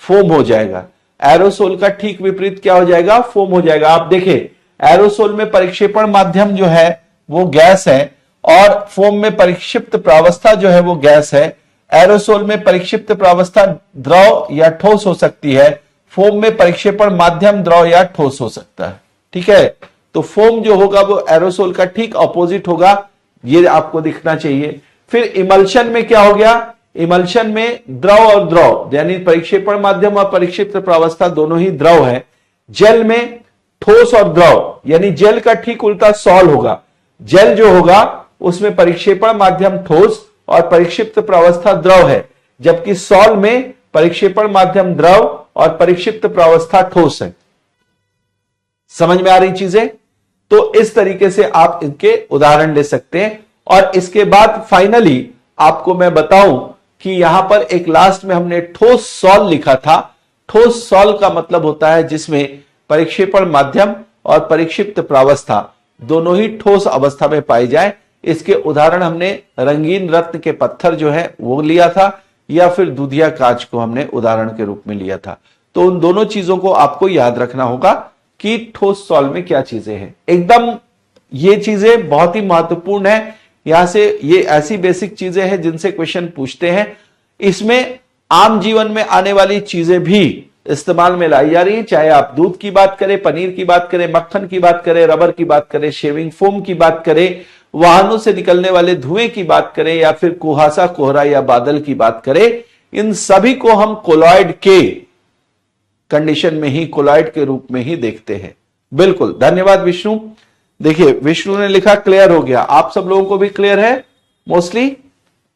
Speaker 1: फोम हो जाएगा। एरोसोल का ठीक विपरीत क्या हो जाएगा, फोम हो जाएगा। आप देखें एरोसोल में परिक्षेपण माध्यम जो है वो गैस है और फोम में परिक्षिप्त प्रावस्था जो है वो गैस है, एरोसोल में परिक्षिप्त प्रावस्था द्रव या ठोस हो सकती है, फोम में परिक्षेपण माध्यम द्रव या ठोस हो सकता है। ठीक है, तो फोम जो होगा वो एरोसोल का ठीक ऑपोजिट होगा, ये आपको दिखना चाहिए। फिर इमल्शन में क्या हो गया, इमल्शन में द्रव और द्रव यानी परिक्षेपण माध्यम और परिक्षिप्त प्रावस्था दोनों ही द्रव है। जेल में ठोस और द्रव यानी जेल का ठीक उल्टा सॉल होगा। जेल जो होगा उसमें परिक्षेपण माध्यम ठोस और परिक्षिप्त प्रावस्था द्रव है, जबकि सॉल में परिक्षेपण माध्यम द्रव और परिक्षिप्त प्रावस्था ठोस है। समझ में आ रही चीजें? तो इस तरीके से आप इनके उदाहरण ले सकते हैं। और इसके बाद फाइनली आपको मैं बताऊं कि यहां पर एक लास्ट में हमने ठोस सॉल लिखा था। ठोस सॉल का मतलब होता है जिसमें परिक्षेपण माध्यम और परिक्षिप्त प्रावस्था दोनों ही ठोस अवस्था में पाई जाए। इसके उदाहरण हमने रंगीन रत्न के पत्थर जो है वो लिया था, या फिर दूधिया कांच को हमने उदाहरण के रूप में लिया था। तो उन दोनों चीजों को आपको याद रखना होगा कि ठोस सॉल में क्या चीजें हैं। एकदम ये चीजें बहुत ही महत्वपूर्ण है। यहां से ये ऐसी बेसिक चीजें हैं जिनसे क्वेश्चन पूछते हैं। इसमें आम जीवन में आने वाली चीजें भी इस्तेमाल में लाई जा रही है, चाहे आप दूध की बात करें, पनीर की बात करें, मक्खन की बात करें, रबर की बात करें, शेविंग फोम की बात करें, वाहनों से निकलने वाले धुएं की बात करें, या फिर कुहासा, कोहरा या बादल की बात करें। इन सभी को हम कोलॉइड के कंडीशन में ही, कोलॉइड के रूप में ही देखते हैं। बिल्कुल, धन्यवाद विष्णु। देखिए विष्णु ने लिखा क्लियर हो गया। आप सब लोगों को भी क्लियर है मोस्टली?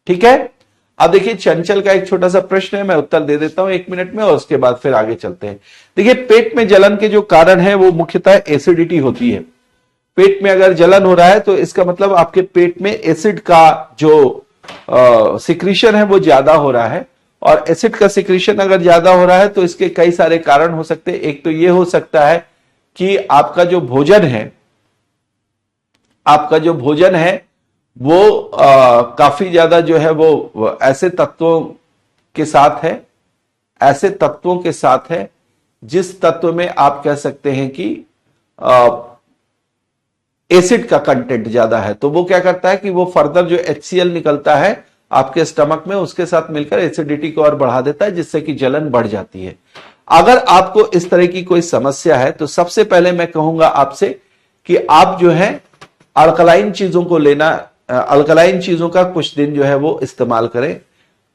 Speaker 1: ठीक है। अब देखिए चंचल का एक छोटा सा प्रश्न है, मैं उत्तर दे देता हूं 1 मिनट में और उसके बाद फिर आगे चलते हैं। देखिए पेट में जलन के जो कारण है वो मुख्यतः एसिडिटी होती है। पेट में अगर जलन हो रहा है तो इसका मतलब आपके पेट में एसिड का जो सिक्रीशन है वो ज्यादा हो रहा है। और एसिड का सिक्रीशन अगर ज्यादा हो रहा है तो इसके कई सारे कारण हो सकते हैं। एक तो ये हो सकता है कि आपका जो भोजन है वो काफी ज्यादा जो है वो ऐसे तत्वों के साथ है जिस तत्व में आप कह सकते हैं कि एसिड का कंटेंट ज्यादा है। तो वो क्या करता है कि वो फर्दर जो HCl निकलता है आपके स्टमक में, उसके साथ मिलकर एसिडिटी को और बढ़ा देता है, जिससे कि जलन बढ़ जाती है। अगर आपको इस तरह की कोई समस्या है तो सबसे पहले मैं कहूंगा आपसे कि आप जो है अल्कलाइन चीजों को लेना, अल्कलाइन चीजों का कुछ दिन जो है वो इस्तेमाल करें,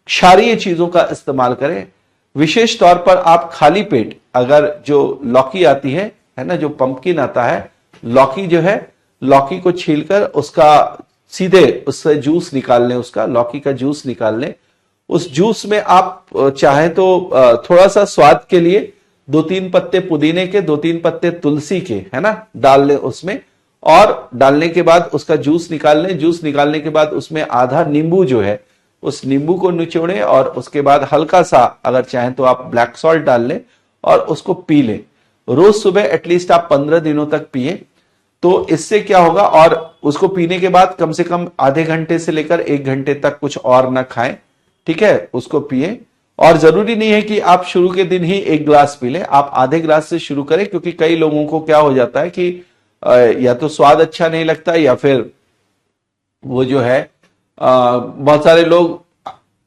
Speaker 1: क्षारीय चीजों का इस्तेमाल करें। विशेष तौर पर आप खाली पेट अगर जो लौकी आती है ना, जो पंपकिन आता है, लौकी जो है, लौकी को छीलकर उसका सीधे उससे जूस निकाल लें, उसका लौकी का जूस निकाल लें। उस जूस में आप चाहे तो थोड़ा सा स्वाद के लिए 2-3 पत्ते पुदीने के, 2-3 पत्ते तुलसी के, है ना, डाल लें उसमें। और डालने के बाद उसका जूस निकाल लें। जूस निकालने के बाद उसमें आधा नींबू जो है उस नींबू को निचोड़ें और उसके बाद हल्का सा अगर चाहें तो आप ब्लैक सॉल्ट डाल लें और उसको पी लें। रोज सुबह एटलीस्ट आप 15 दिनों तक पिए। तो इससे क्या होगा, और उसको पीने के बाद कम से कम आधे घंटे से लेकर 1 घंटे तक कुछ और ना खाएं। ठीक है, उसको पिए। और जरूरी नहीं है कि आप शुरू के दिन ही 1 गिलास पी लें, आप आधे गिलास से शुरू करें। क्योंकि कई लोगों को क्या हो जाता है कि या तो स्वाद अच्छा नहीं लगता, या फिर वो जो है बहुत सारे लोग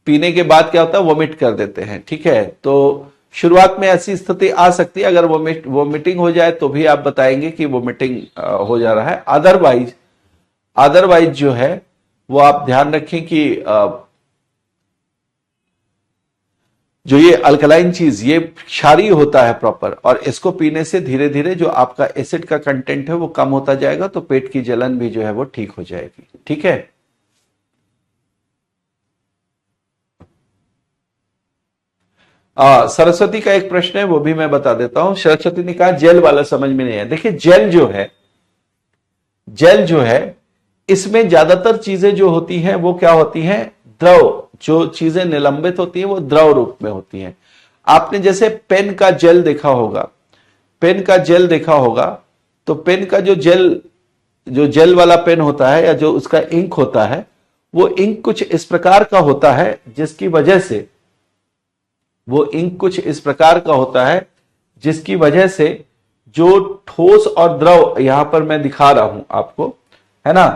Speaker 1: पीने के बाद क्या होता है, वोमिट कर देते हैं। ठीक है, तो शुरुआत में ऐसी स्थिति आ सकती है। अगर वोमिटिंग हो जाए तो भी आप बताएंगे कि वोमिटिंग हो जा रहा है। अदरवाइज जो है वो आप ध्यान रखें कि जो ये अल्कलाइन चीज, ये क्षारीय होता है प्रॉपर, और इसको पीने से धीरे धीरे जो आपका एसिड का कंटेंट है वो कम होता जाएगा, तो पेट की जलन भी जो है वो ठीक हो जाएगी। ठीक है। सरस्वती का एक प्रश्न है, वो भी मैं बता देता हूं। सरस्वती ने कहा जेल वाला समझ में नहीं है। देखिए जेल जो है इसमें ज्यादातर चीजें जो होती हैं वो क्या होती हैं, द्रव। जो चीजें निलंबित होती हैं वो द्रव रूप में होती हैं। आपने जैसे पेन का जेल देखा होगा, तो पेन का जो जेल वाला पेन होता है, या जो उसका इंक होता है, वो इंक कुछ इस प्रकार का होता है जिसकी वजह से जो ठोस और द्रव, यहां पर मैं दिखा रहा हूं आपको, है ना,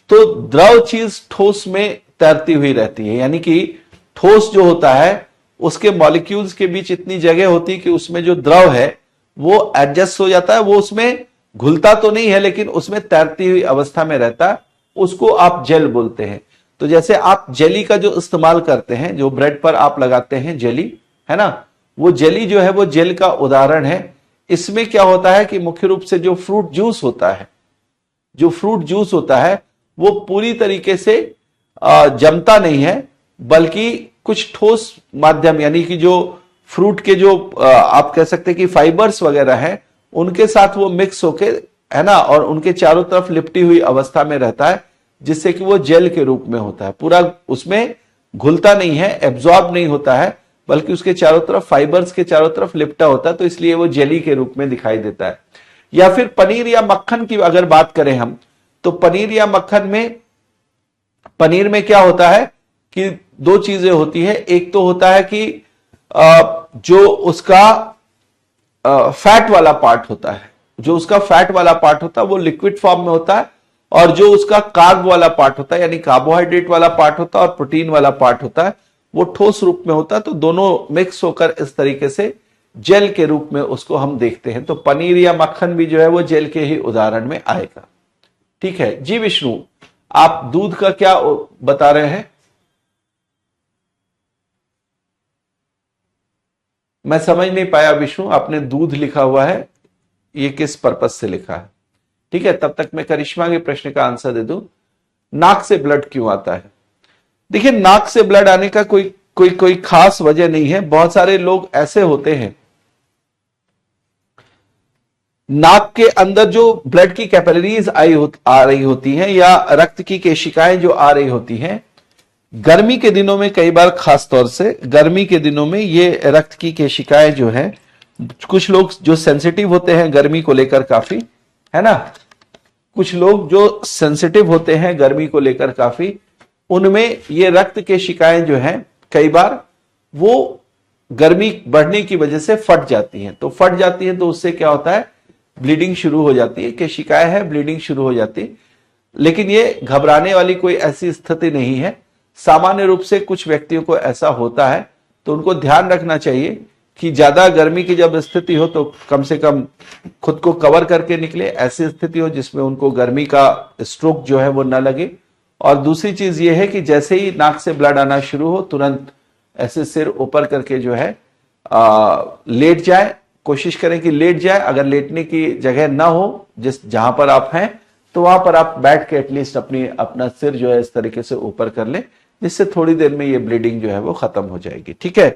Speaker 1: तो द्रव चीज ठोस में तैरती हुई रहती है। यानी कि ठोस जो होता है उसके मॉलिक्यूल्स के बीच इतनी जगह होती है कि उसमें जो द्रव है वो एडजस्ट हो जाता है, वो उसमें घुलता तो नहीं है लेकिन उसमें तैरती हुई अवस्था में रहता है, उसको आप जेल बोलते हैं। तो जैसे आप जेली का जो इस्तेमाल करते हैं, जो ब्रेड पर आप लगाते हैं जेली, है ना, वो जेली जो है वो जेल का उदाहरण है। इसमें क्या होता है कि मुख्य रूप से जो फ्रूट जूस होता है, जो फ्रूट जूस होता है वो पूरी तरीके से जमता नहीं है, बल्कि कुछ ठोस माध्यम यानी कि जो फ्रूट के जो आप कह सकते हैं कि फाइबर्स वगैरह है उनके साथ वो मिक्स होके, है ना, और उनके चारों तरफ लिपटी हुई अवस्था में रहता है, जिससे कि वो जेल के रूप में होता है। पूरा उसमें घुलता नहीं है, एब्जॉर्ब नहीं होता है, बल्कि उसके चारों तरफ फाइबर्स के चारों तरफ लिपटा होता है, तो इसलिए वो जेली के रूप में दिखाई देता है। या फिर पनीर या मक्खन की अगर बात करें हम, तो पनीर या मक्खन में, पनीर में क्या होता है कि दो चीजें होती है। एक तो होता है कि जो उसका फैट वाला पार्ट होता है, जो उसका फैट वाला पार्ट होता है वो लिक्विड फॉर्म में होता है, और जो उसका कार्ब वाला पार्ट होता है यानी कार्बोहाइड्रेट वाला पार्ट होता है और प्रोटीन वाला पार्ट होता है वो ठोस रूप में होता है। तो दोनों मिक्स होकर इस तरीके से जेल के रूप में उसको हम देखते हैं। तो पनीर या मक्खन भी जो है वो जेल के ही उदाहरण में आएगा। ठीक है जी विष्णु, आप दूध का क्या बता रहे हैं? मैं समझ नहीं पाया विष्णु, आपने दूध लिखा हुआ है, ये किस पर्पज से लिखा है? ठीक है, तब तक मैं करिश्मा के प्रश्न का आंसर दे दूं। नाक से ब्लड क्यों आता है? देखिए, नाक से ब्लड आने का कोई कोई कोई खास वजह नहीं है। बहुत सारे लोग ऐसे होते हैं, नाक के अंदर जो ब्लड की कैपिलरीज आ रही होती हैं या रक्त की केशिकाएं जो आ रही होती हैं, गर्मी के दिनों में कई बार, खास तौर से गर्मी के दिनों में ये रक्त की केशिकाएं जो है, कुछ लोग जो सेंसिटिव होते हैं गर्मी को लेकर काफी, है ना, कुछ लोग जो सेंसिटिव होते हैं गर्मी को लेकर काफी, उनमें ये रक्त केशिकाएं जो हैं कई बार वो गर्मी बढ़ने की वजह से फट जाती हैं। तो फट जाती हैं तो उससे क्या होता है, ब्लीडिंग शुरू हो जाती है, केशिकाएं है, ब्लीडिंग शुरू हो जाती है। लेकिन ये घबराने वाली कोई ऐसी स्थिति नहीं है। सामान्य रूप से कुछ व्यक्तियों को ऐसा होता है, तो उनको ध्यान रखना चाहिए कि ज्यादा गर्मी की जब स्थिति हो तो कम से कम खुद को कवर करके निकले, ऐसी स्थिति हो जिसमें उनको गर्मी का स्ट्रोक जो है वो न लगे। और दूसरी चीज ये है कि जैसे ही नाक से ब्लड आना शुरू हो तुरंत ऐसे सिर ऊपर करके जो है लेट जाए, कोशिश करें कि लेट जाए। अगर लेटने की जगह ना हो जिस जहां पर आप हैं, तो वहां पर आप बैठ के एटलीस्ट अपना सिर जो है इस तरीके से ऊपर कर लें, जिससे थोड़ी देर में ये ब्लीडिंग जो है वो खत्म हो जाएगी। ठीक है,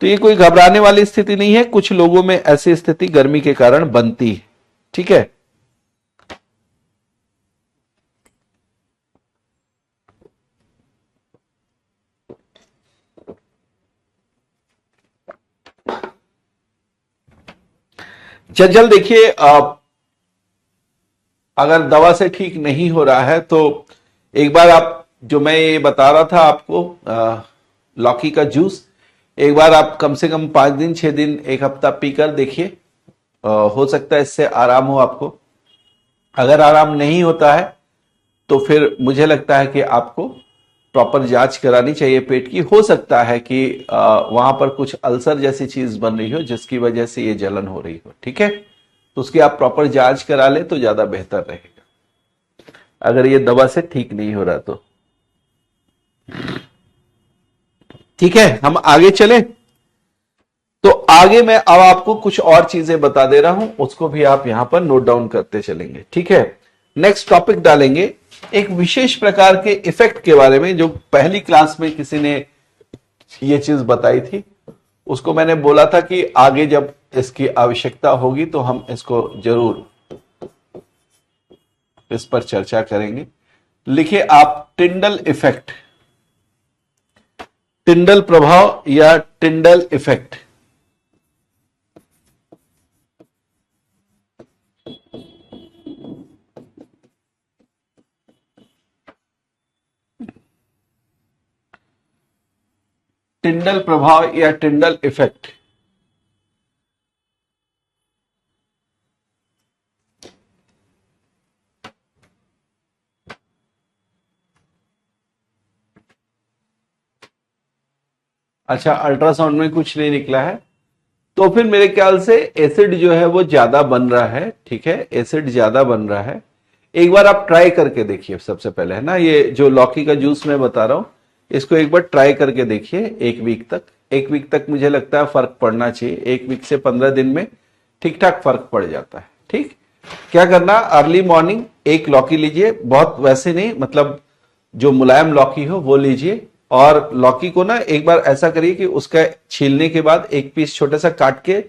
Speaker 1: तो ये कोई घबराने वाली स्थिति नहीं है, कुछ लोगों में ऐसी स्थिति गर्मी के कारण बनती है। ठीक है, जल देखिए, अगर दवा से ठीक नहीं हो रहा है तो एक बार आप, जो मैं ये बता रहा था आपको, लौकी का जूस, एक बार आप कम से कम 5 दिन 6 दिन एक हफ्ता पीकर देखिए, हो सकता है इससे आराम हो आपको। अगर आराम नहीं होता है तो फिर मुझे लगता है कि आपको प्रॉपर जांच करानी चाहिए पेट की। हो सकता है कि वहां पर कुछ अल्सर जैसी चीज बन रही हो जिसकी वजह से ये जलन हो रही हो। ठीक है, तो उसकी आप प्रॉपर जांच करा ले तो ज्यादा बेहतर रहेगा, अगर ये दवा से ठीक नहीं हो रहा तो। ठीक है, हम आगे चले। तो आगे मैं अब आपको कुछ और चीजें बता दे रहा हूं, उसको भी आप यहां पर नोट डाउन करते चलेंगे। ठीक है, नेक्स्ट टॉपिक डालेंगे एक विशेष प्रकार के इफेक्ट के बारे में, जो पहली क्लास में किसी ने ये चीज बताई थी। उसको मैंने बोला था कि आगे जब इसकी आवश्यकता होगी तो हम इसको जरूर इस पर चर्चा करेंगे। लिखिए आप, टिंडल इफेक्ट, टिंडल प्रभाव या टिंडल इफेक्ट। टिंडल प्रभाव या टिंडल इफेक्ट। अच्छा, अल्ट्रासाउंड में कुछ नहीं निकला है, तो फिर मेरे ख्याल से एसिड जो है वो ज्यादा बन रहा है। ठीक है, एसिड ज्यादा बन रहा है। एक बार आप ट्राई करके देखिए सबसे पहले, है ना, ये जो लौकी का जूस मैं बता रहा हूं, इसको एक बार ट्राई करके देखिए 1 वीक तक। 1 वीक तक मुझे लगता है फर्क पड़ना चाहिए। 1 वीक से 15 दिन में ठीक ठाक फर्क पड़ जाता है। ठीक, क्या करना, अर्ली मॉर्निंग एक लौकी लीजिए, बहुत वैसे नहीं, मतलब जो मुलायम लौकी हो वो लीजिए। और लौकी को ना एक बार ऐसा करिए कि उसका छीलने के बाद एक पीस छोटा सा काट के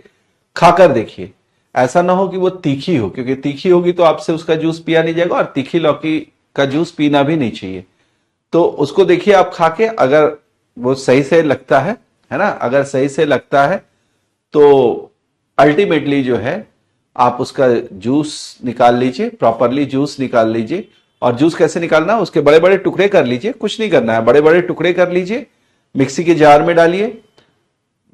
Speaker 1: खाकर देखिए। ऐसा ना हो कि वो तीखी हो, क्योंकि तीखी होगी तो आपसे उसका जूस पिया नहीं जाएगा, और तीखी लौकी का जूस पीना भी नहीं चाहिए। तो उसको देखिए आप खा के, अगर वो सही से लगता है ना, अगर सही से लगता है तो अल्टीमेटली जो है आप उसका जूस निकाल लीजिए, प्रॉपरली जूस निकाल लीजिए। और जूस कैसे निकालना, उसके बड़े बड़े टुकड़े कर लीजिए, कुछ नहीं करना है, बड़े बड़े टुकड़े कर लीजिए, मिक्सी के जार में डालिए,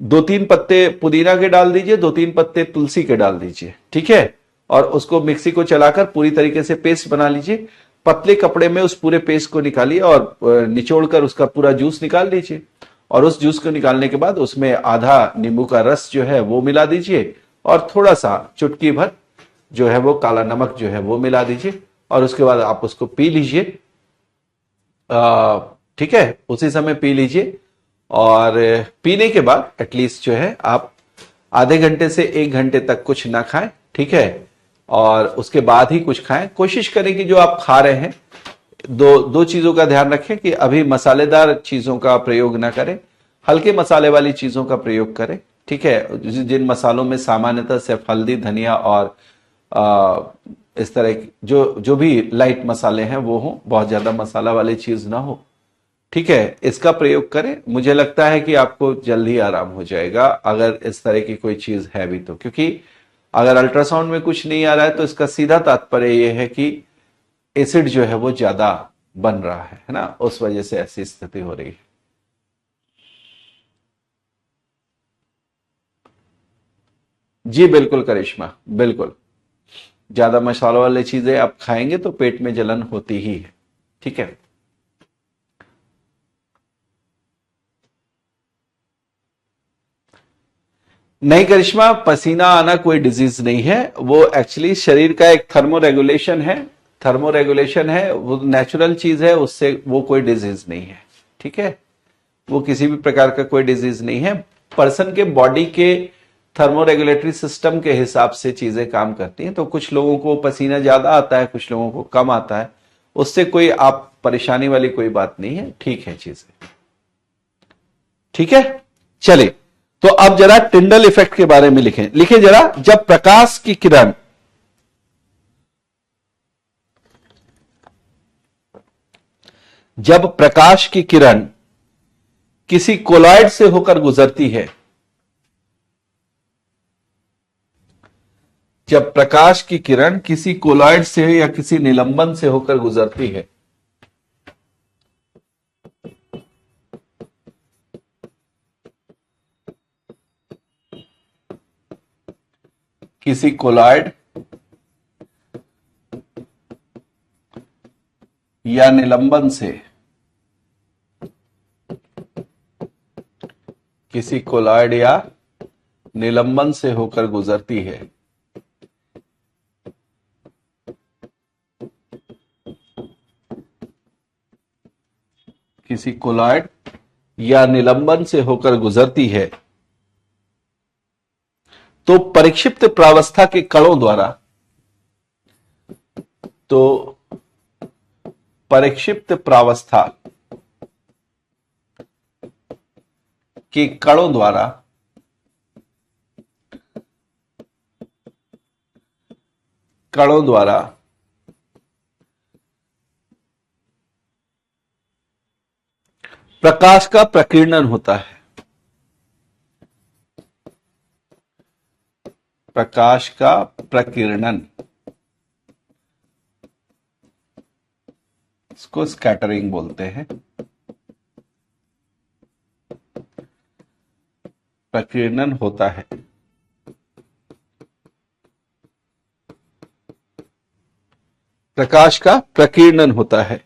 Speaker 1: 2-3 पत्ते पुदीना के डाल दीजिए, 2-3 पत्ते तुलसी के डाल दीजिए। ठीक है, और उसको मिक्सी को चलाकर पूरी तरीके से पेस्ट बना लीजिए। पतले कपड़े में उस पूरे पेस्ट को निकालिए और निचोड़कर उसका पूरा जूस निकाल लीजिए। और उस जूस को निकालने के बाद उसमें आधा नींबू का रस जो है वो मिला दीजिए, और थोड़ा सा चुटकी भर जो है वो काला नमक जो है वो मिला दीजिए, और उसके बाद आप उसको पी लीजिए। ठीक है, उसी समय पी लीजिए। और पीने के बाद एटलीस्ट जो है आप आधे घंटे से 1 घंटे तक कुछ ना खाएं। ठीक है, और उसके बाद ही कुछ खाएं। कोशिश करें कि जो आप खा रहे हैं, दो दो चीजों का ध्यान रखें कि अभी मसालेदार चीजों का प्रयोग ना करें, हल्के मसाले वाली चीजों का प्रयोग करें। ठीक है, जिन मसालों में सामान्यतः सिर्फ हल्दी, धनिया और इस तरह की जो जो भी लाइट मसाले हैं वो हो, बहुत ज्यादा मसाला वाली चीज ना हो। ठीक है, इसका प्रयोग करें। मुझे लगता है कि आपको जल्दी आराम हो जाएगा अगर इस तरह की कोई चीज है भी तो, क्योंकि अगर अल्ट्रासाउंड में कुछ नहीं आ रहा है तो इसका सीधा तात्पर्य यह है कि एसिड जो है वो ज्यादा बन रहा है ना, उस वजह से ऐसी स्थिति हो रही है। जी बिल्कुल करिश्मा, बिल्कुल। ज्यादा मसाला वाली चीजें आप खाएंगे तो पेट में जलन होती ही है। ठीक है, नहीं करिश्मा, पसीना आना कोई डिजीज नहीं है, वो एक्चुअली शरीर का एक थर्मो रेगुलेशन है। थर्मो रेगुलेशन है, वो नेचुरल चीज है, उससे वो कोई डिजीज नहीं है। ठीक है, वो किसी भी प्रकार का कोई डिजीज नहीं है। पर्सन के बॉडी के थर्मो रेगुलेटरी सिस्टम के हिसाब से चीजें काम करती हैं। तो कुछ लोगों को पसीना ज्यादा आता है, कुछ लोगों को कम आता है, उससे कोई आप परेशानी वाली कोई बात नहीं है। ठीक है चीजें, ठीक है। चले, तो अब जरा टिंडल इफेक्ट के बारे में लिखें। लिखें जरा, जब प्रकाश की किरण जब प्रकाश की किरण किसी कोलॉइड से होकर गुजरती है, जब प्रकाश की किरण किसी कोलॉइड से या किसी निलंबन से होकर गुजरती है, किसी कोलॉइड या निलंबन से, किसी कोलॉइड या निलंबन से होकर गुजरती है, किसी कोलॉइड या निलंबन से होकर गुजरती है, तो परिक्षिप्त प्रावस्था के कणों द्वारा, तो परिक्षिप्त प्रावस्था के कणों द्वारा कणों द्वारा प्रकाश का प्रकीर्णन होता है। प्रकाश का प्रकीर्णन, इसको स्कैटरिंग बोलते हैं। प्रकीर्णन होता है। प्रकाश का प्रकीर्णन होता है,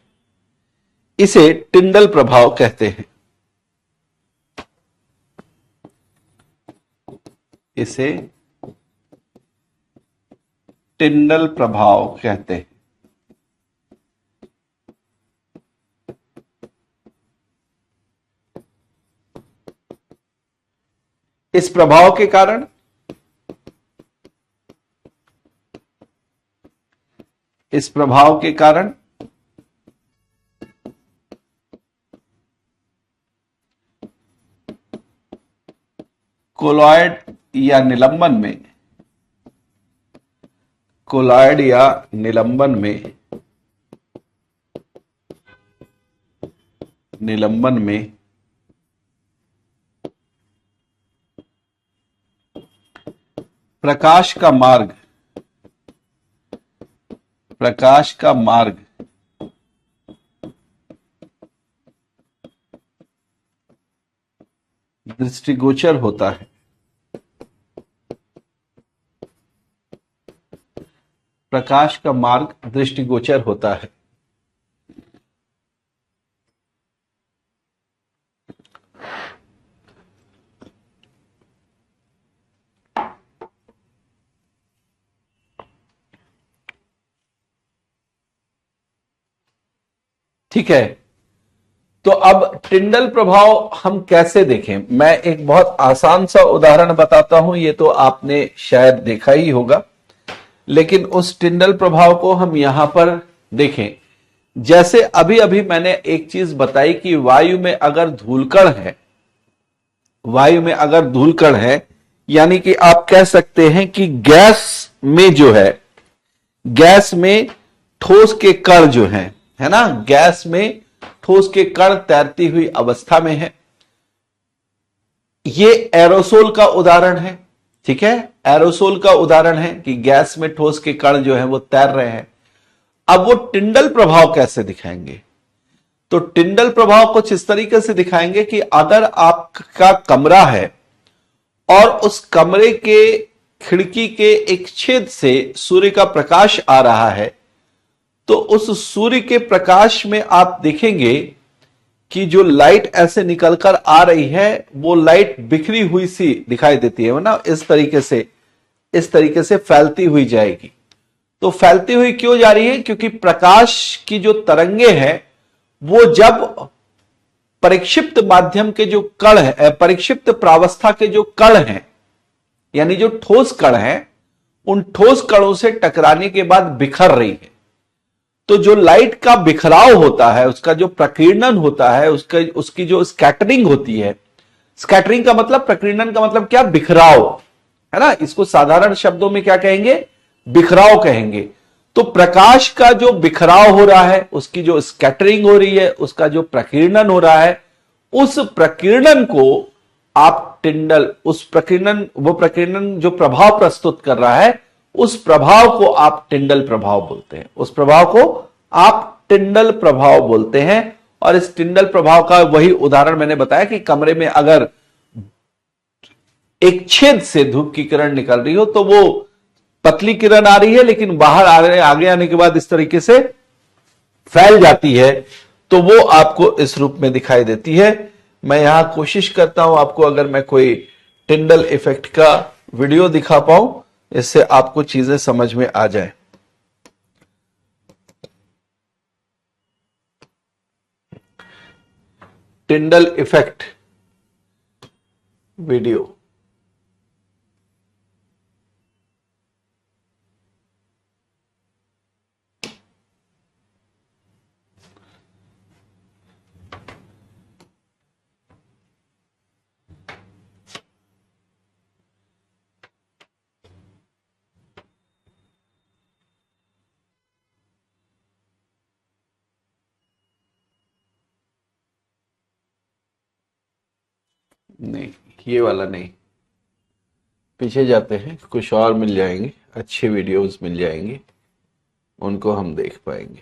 Speaker 1: इसे टिंडल प्रभाव कहते हैं। इसे टिंडल प्रभाव कहते हैं। इस प्रभाव के कारण कोलॉइड या निलंबन में प्रकाश का मार्ग दृष्टिगोचर होता है। प्रकाश का मार्ग दृष्टिगोचर होता है। ठीक है, तो अब टिंडल प्रभाव हम कैसे देखें? मैं एक बहुत आसान सा उदाहरण बताता हूं, ये तो आपने शायद देखा ही होगा, लेकिन उस टिंडल प्रभाव को हम यहां पर देखें। जैसे अभी अभी मैंने एक चीज बताई कि वायु में अगर धूलकण है, यानी कि आप कह सकते हैं कि गैस में ठोस के कण जो है ना, गैस में ठोस के कण तैरती हुई अवस्था में है। ये एरोसोल का उदाहरण है। ठीक है, एरोसोल का उदाहरण है कि गैस में ठोस के कण जो है वो तैर रहे हैं। अब वो टिंडल प्रभाव कैसे दिखाएंगे? तो टिंडल प्रभाव कुछ इस तरीके से दिखाएंगे कि अगर आपका कमरा है और उस कमरे के खिड़की के एक छेद से सूर्य का प्रकाश आ रहा है, तो उस सूर्य के प्रकाश में आप देखेंगे कि जो लाइट ऐसे निकलकर आ रही है वो लाइट बिखरी हुई सी दिखाई देती है ना, इस तरीके से फैलती हुई जाएगी। तो फैलती हुई क्यों जा रही है? क्योंकि प्रकाश की जो तरंगे हैं वो जब परिक्षिप्त माध्यम के जो कण है, परिक्षिप्त प्रावस्था के जो कण हैं, यानी जो ठोस कण हैं, उन ठोस कणों से टकराने के बाद बिखर रही है। तो जो लाइट का बिखराव होता है, उसका जो प्रकीर्णन होता है, उसकी जो स्कैटरिंग होती है, स्कैटरिंग का मतलब, प्रकीर्णन का मतलब क्या? बिखराव, है ना। इसको साधारण शब्दों में क्या कहेंगे? बिखराव कहेंगे। तो प्रकाश का जो बिखराव हो रहा है, उसकी जो स्कैटरिंग हो रही है, उसका जो प्रकीर्णन हो रहा है, उस प्रकीर्णन को आप वो प्रकीर्णन जो प्रभाव प्रस्तुत कर रहा है, उस प्रभाव को आप टिंडल प्रभाव बोलते हैं। उस प्रभाव को आप टिंडल प्रभाव बोलते हैं। और इस टिंडल प्रभाव का वही उदाहरण मैंने बताया कि कमरे में अगर एक छेद से धूप की किरण निकल रही हो, तो वो पतली किरण आ रही है, लेकिन बाहर आगे आने के बाद इस तरीके से फैल जाती है, तो वो आपको इस रूप में दिखाई देती है। मैं यहां कोशिश करता हूं आपको, अगर मैं कोई टिंडल इफेक्ट का वीडियो दिखा पाऊं, इससे आपको चीजें समझ में आ जाए। Tyndall effect video. नहीं, ये वाला नहीं, पीछे जाते हैं, कुछ और मिल जाएंगे, अच्छे वीडियोस मिल जाएंगे, उनको हम देख पाएंगे।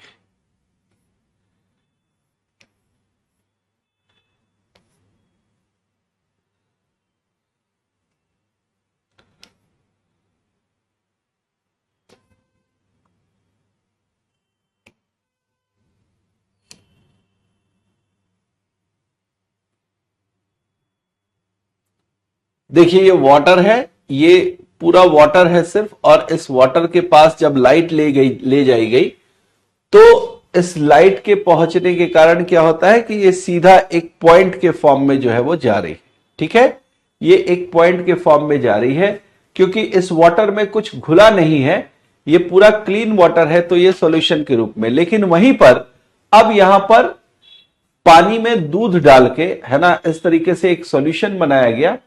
Speaker 1: देखिए, ये वाटर है ये पूरा वाटर है सिर्फ, और इस वाटर के पास जब लाइट ले जाई गई, तो इस लाइट के पहुंचने के कारण क्या होता है कि ये सीधा एक पॉइंट के फॉर्म में जो है वो जा रही है। ठीक है, ये एक पॉइंट के फॉर्म में जा रही है, क्योंकि इस वाटर में कुछ घुला नहीं है, ये पूरा क्लीन वाटर है, तो ये सॉल्यूशन के रूप में। लेकिन वहीं पर अब यहां पर पानी में दूध डाल के, है ना, इस तरीके से एक सॉल्यूशन बनाया गया,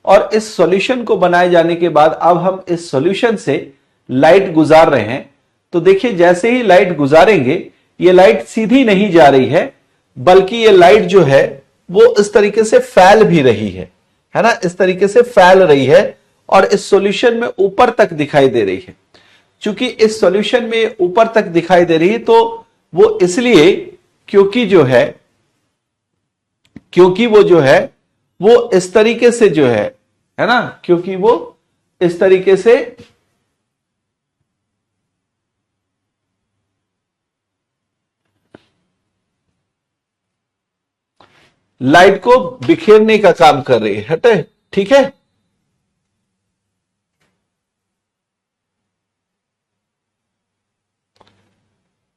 Speaker 1: और इस सॉल्यूशन को बनाए जाने के बाद अब हम इस सॉल्यूशन से लाइट गुजार रहे हैं। तो देखिए, जैसे ही लाइट गुजारेंगे, ये लाइट सीधी नहीं जा रही है, बल्कि ये लाइट जो है वो इस तरीके से फैल भी रही है ना, इस तरीके से फैल रही है, और इस सॉल्यूशन में ऊपर तक दिखाई दे रही है। चूंकि इस सॉल्यूशन में ऊपर तक दिखाई दे रही है, तो वो इसलिए क्योंकि वो जो है वो इस तरीके से जो है ना, क्योंकि वो इस तरीके से लाइट को बिखेरने का काम कर रही है। हटे, ठीक है।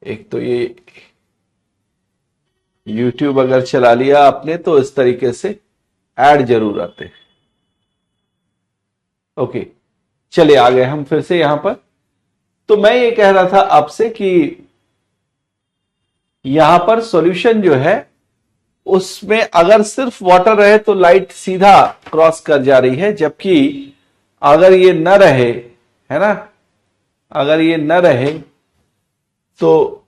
Speaker 1: एक तो ये YouTube अगर चला लिया आपने, तो इस तरीके से ऐड जरूर आते हैं। ओके, चलिए आ गए हम फिर से यहां पर। तो मैं ये कह रहा था आपसे कि यहां पर सॉल्यूशन जो है उसमें अगर सिर्फ वाटर रहे तो लाइट सीधा क्रॉस कर जा रही है, जबकि अगर ये न रहे, है ना, अगर ये न रहे तो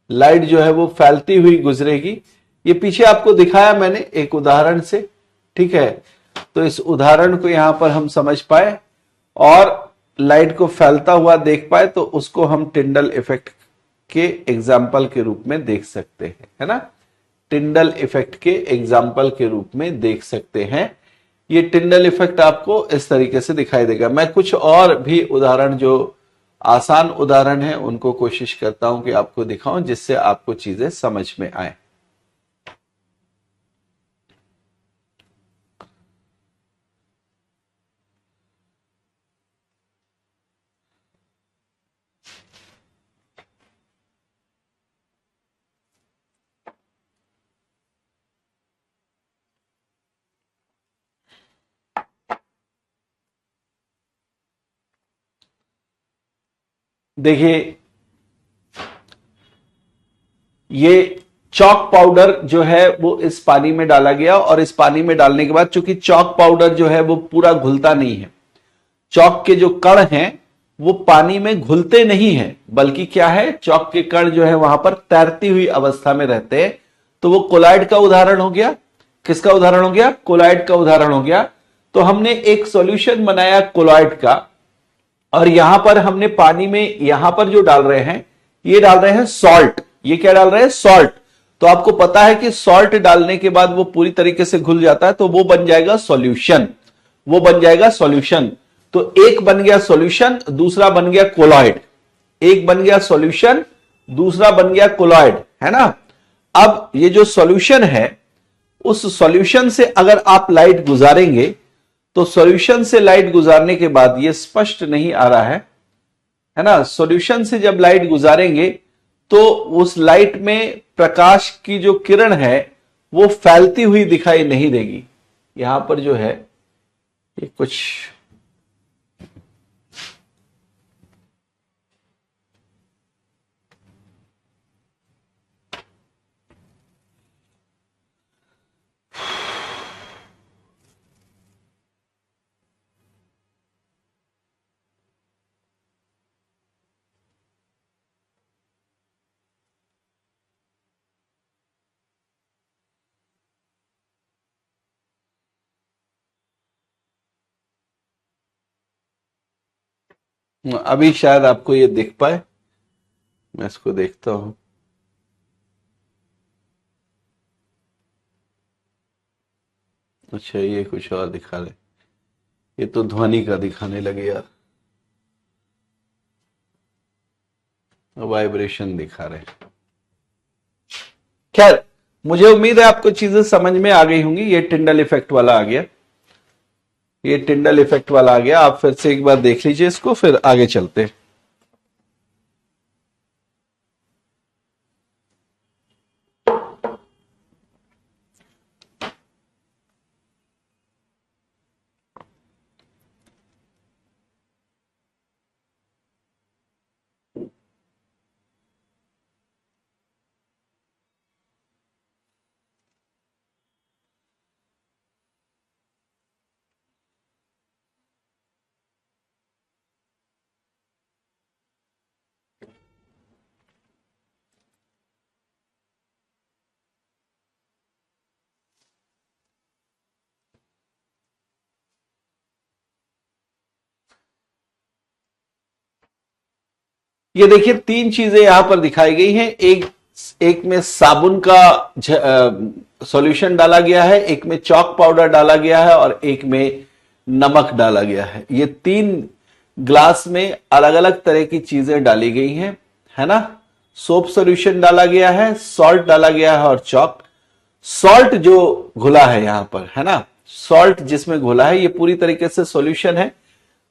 Speaker 1: लाइट जो है वो फैलती हुई गुजरेगी। ये पीछे आपको दिखाया मैंने एक उदाहरण से, ठीक है। तो इस उदाहरण को यहां पर हम समझ पाए और लाइट को फैलता हुआ देख पाए, तो उसको हम टिंडल इफेक्ट के एग्जाम्पल के रूप में देख सकते हैं, है ना, टिंडल इफेक्ट के एग्जाम्पल के रूप में देख सकते हैं। ये टिंडल इफेक्ट आपको इस तरीके से दिखाई देगा। मैं कुछ और भी उदाहरण, जो आसान उदाहरण है, उनको कोशिश करता हूं कि आपको दिखाऊं, जिससे आपको चीजें समझ में आए। देखिए, ये चॉक पाउडर जो है वो इस पानी में डाला गया, और इस पानी में डालने के बाद, चूंकि चॉक पाउडर जो है वो पूरा घुलता नहीं है, चॉक के जो कण हैं वो पानी में घुलते नहीं है, बल्कि क्या है, चॉक के कण जो है वहां पर तैरती हुई अवस्था में रहते हैं। तो वो कोलाइड का उदाहरण हो गया। किसका उदाहरण हो गया? कोलाइड का उदाहरण हो गया। तो हमने एक सॉल्यूशन बनाया कोलाइड का, और यहां पर हमने पानी में, यहां पर जो डाल रहे हैं, ये डाल रहे हैं सॉल्ट। ये क्या डाल रहे हैं? सॉल्ट। तो आपको पता है कि सॉल्ट डालने के बाद वो पूरी तरीके से घुल जाता है, तो वो बन जाएगा सॉल्यूशन, वो बन जाएगा सॉल्यूशन। तो एक बन गया सॉल्यूशन, दूसरा बन गया कोलॉइड। एक बन गया सॉल्यूशन, दूसरा बन गया कोलॉइड, है ना। अब ये जो सॉल्यूशन है, उस सॉल्यूशन से अगर आप लाइट गुजारेंगे, तो सॉल्यूशन से लाइट गुजारने के बाद, ये स्पष्ट नहीं आ रहा है ना, सॉल्यूशन से जब लाइट गुजारेंगे तो उस लाइट में प्रकाश की जो किरण है वो फैलती हुई दिखाई नहीं देगी। यहां पर जो है ये कुछ अभी शायद आपको ये दिख पाए। मैं इसको देखता हूं। अच्छा, ये कुछ और दिखा रहे, ये तो ध्वनि का दिखाने लगे यार, वाइब्रेशन दिखा रहे। खैर, मुझे उम्मीद है आपको चीजें समझ में आ गई होंगी। ये टिंडल इफेक्ट वाला आ गया, ये टिंडल इफेक्ट वाला आ गया। आप फिर से एक बार देख लीजिए इसको, फिर आगे चलते हैं। ये देखिए तीन चीजें यहां पर दिखाई गई हैं। एक एक में साबुन का सॉल्यूशन डाला गया है, एक में चॉक पाउडर डाला गया है और एक में नमक डाला गया है। ये तीन ग्लास में अलग अलग तरह की चीजें डाली गई हैं, है ना। सोप सॉल्यूशन डाला गया है, सॉल्ट डाला गया है और चॉक। सॉल्ट जो घुला है यहां पर, है ना, सॉल्ट जिसमें घुला है ये पूरी तरीके से सॉल्यूशन है।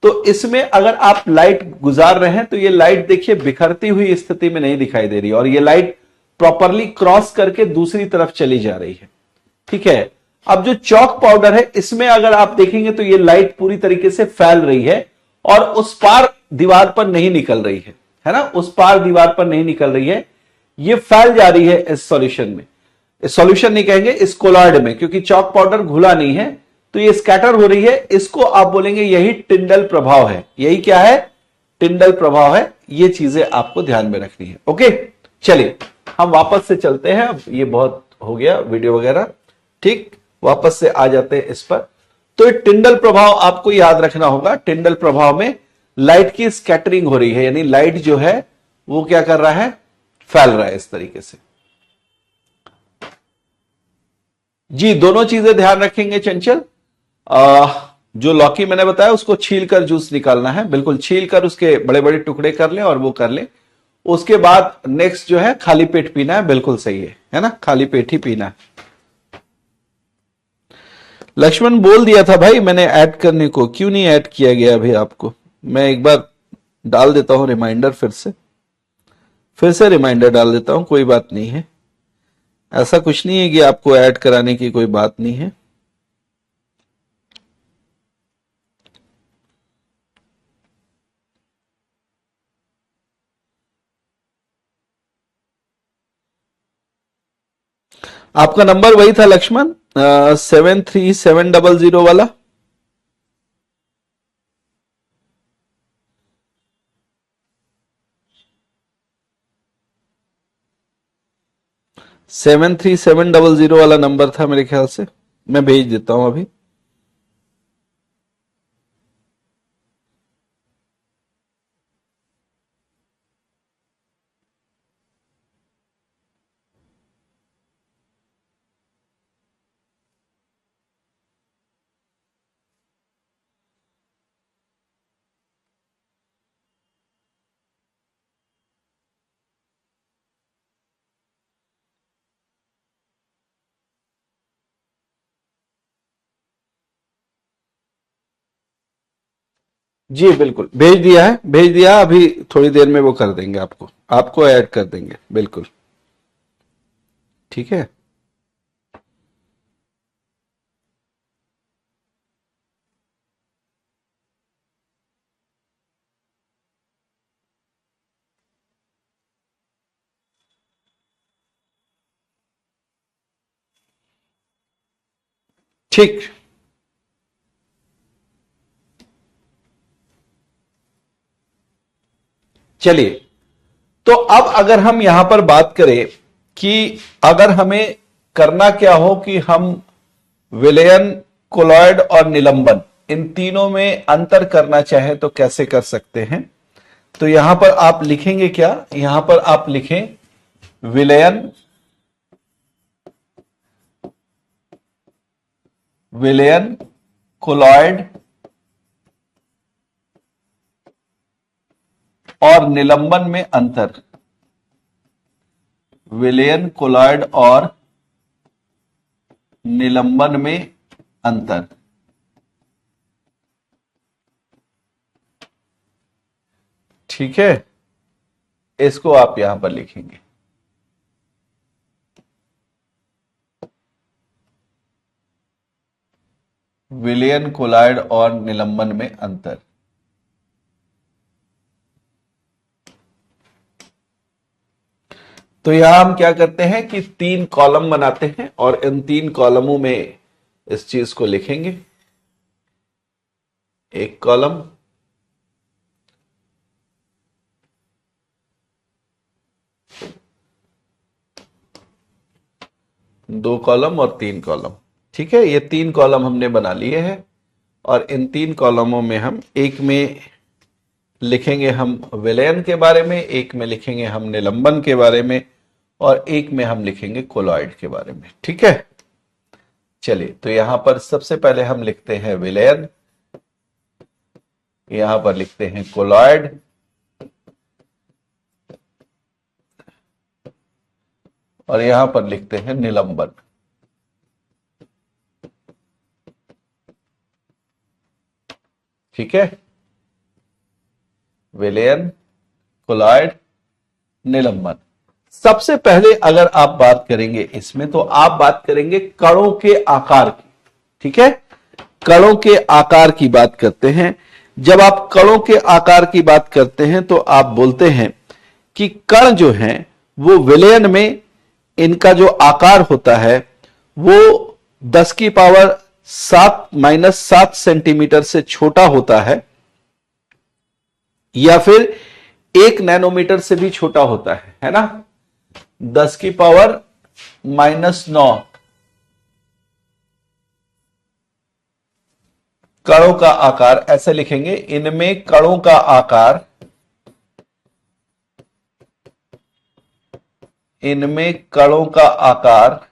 Speaker 1: तो इसमें अगर आप लाइट गुजार रहे हैं तो ये लाइट देखिए बिखरती हुई स्थिति में नहीं दिखाई दे रही और ये लाइट प्रॉपरली क्रॉस करके दूसरी तरफ चली जा रही है, ठीक है। अब जो चॉक पाउडर है इसमें अगर आप देखेंगे तो ये लाइट पूरी तरीके से फैल रही है और उस पार दीवार पर नहीं निकल रही है ना, उस पार दीवार पर नहीं निकल रही है, ये फैल जा रही है इस सॉल्यूशन में। इस सॉल्यूशन नहीं कहेंगे, इस कोलॉइड में, क्योंकि चॉक पाउडर घुला नहीं है तो ये स्कैटर हो रही है। इसको आप बोलेंगे यही टिंडल प्रभाव है। यही क्या है? टिंडल प्रभाव है। ये चीजें आपको ध्यान में रखनी है। ओके, चलिए हम वापस से चलते हैं। अब ये बहुत हो गया वीडियो वगैरह, ठीक, वापस से आ जाते हैं इस पर। तो ये टिंडल प्रभाव आपको याद रखना होगा। टिंडल प्रभाव में लाइट की स्कैटरिंग हो रही है, यानी लाइट जो है वो क्या कर रहा है? फैल रहा है इस तरीके से। जी, दोनों चीजें ध्यान रखेंगे चंचल। जो लौकी मैंने बताया उसको छील कर जूस निकालना है, बिल्कुल छील कर उसके बड़े बड़े टुकड़े कर ले और वो कर ले। उसके बाद नेक्स्ट जो है खाली पेट पीना है, बिल्कुल सही है ना, खाली पेट ही पीना है। लक्ष्मण बोल दिया था भाई मैंने ऐड करने को, क्यों नहीं ऐड किया गया अभी आपको? मैं एक बार डाल देता हूं रिमाइंडर, फिर से रिमाइंडर डाल देता हूं, कोई बात नहीं है। ऐसा कुछ नहीं है कि आपको ऐड कराने की कोई बात नहीं है। आपका नंबर वही था लक्ष्मण, 73700 वाला। 73700 वाला नंबर था मेरे ख्याल से। मैं भेज देता हूं अभी। जी बिल्कुल भेज दिया है, भेज दिया। अभी थोड़ी देर में वो कर देंगे, आपको आपको ऐड कर देंगे, बिल्कुल ठीक है। ठीक, चलिए। तो अब अगर हम यहां पर बात करें कि अगर हमें करना क्या हो कि हम विलयन, कोलॉइड और निलंबन, इन तीनों में अंतर करना चाहें तो कैसे कर सकते हैं? तो यहां पर आप लिखेंगे क्या? यहां पर आप लिखें विलयन, विलयन, कोलॉइड और निलंबन में अंतर। विलयन, कोलॉइड और निलंबन में अंतर। ठीक है, इसको आप यहां पर लिखेंगे। विलयन कोलॉइड और निलंबन में अंतर। तो यहां हम क्या करते हैं कि 3 कॉलम बनाते हैं और इन 3 कॉलमों में इस चीज को लिखेंगे। एक कॉलम, दो कॉलम और 3 कॉलम। ठीक है, ये 3 कॉलम हमने बना लिए हैं और इन 3 कॉलमों में हम एक में लिखेंगे हम विलयन के बारे में, एक में लिखेंगे हम निलंबन के बारे में और एक में हम लिखेंगे कोलॉइड के बारे में। ठीक है, चलिए तो यहां पर सबसे पहले हम लिखते हैं विलयन, यहां पर लिखते हैं कोलॉइड और यहां पर लिखते हैं निलंबन। ठीक है, विलयन, कोलॉइड, निलंबन। सबसे पहले अगर आप बात करेंगे इसमें, तो आप बात करेंगे कणों के आकार की। ठीक है, कणों के आकार की बात करते हैं। जब आप कणों के आकार की बात करते हैं तो आप बोलते हैं कि कण जो हैं वो विलयन में इनका जो आकार होता है वो 10⁻⁷ से छोटा होता है या फिर 1 नैनोमीटर से भी छोटा होता है ना। 10⁻⁹ कणों का आकार ऐसे लिखेंगे, इनमें कणों का आकार, इनमें कणों का आकार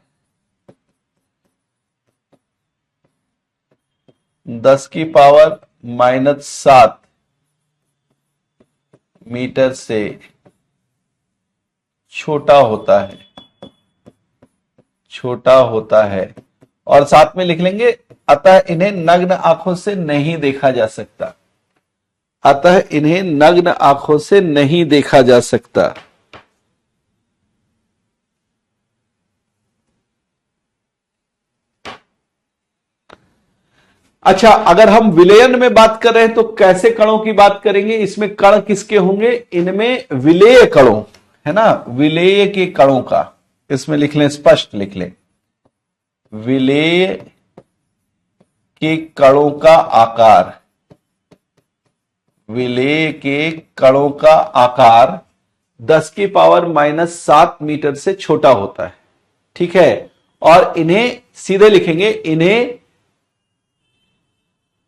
Speaker 1: 10⁻⁷ मीटर से छोटा होता है, छोटा होता है। और साथ में लिख लेंगे अतः इन्हें नग्न आंखों से नहीं देखा जा सकता, अतः इन्हें नग्न आंखों से नहीं देखा जा सकता। अच्छा, अगर हम विलयन में बात कर रहे हैं तो कैसे कणों की बात करेंगे, इसमें कण किसके होंगे, इनमें विलेय कणों, है ना, विलेय के कणों का, इसमें लिख लें, स्पष्ट लिख लें, विलेय के कणों का आकार, विलेय के कणों का आकार 10⁻⁷ मीटर से छोटा होता है। ठीक है, और इन्हें सीधे लिखेंगे, इन्हें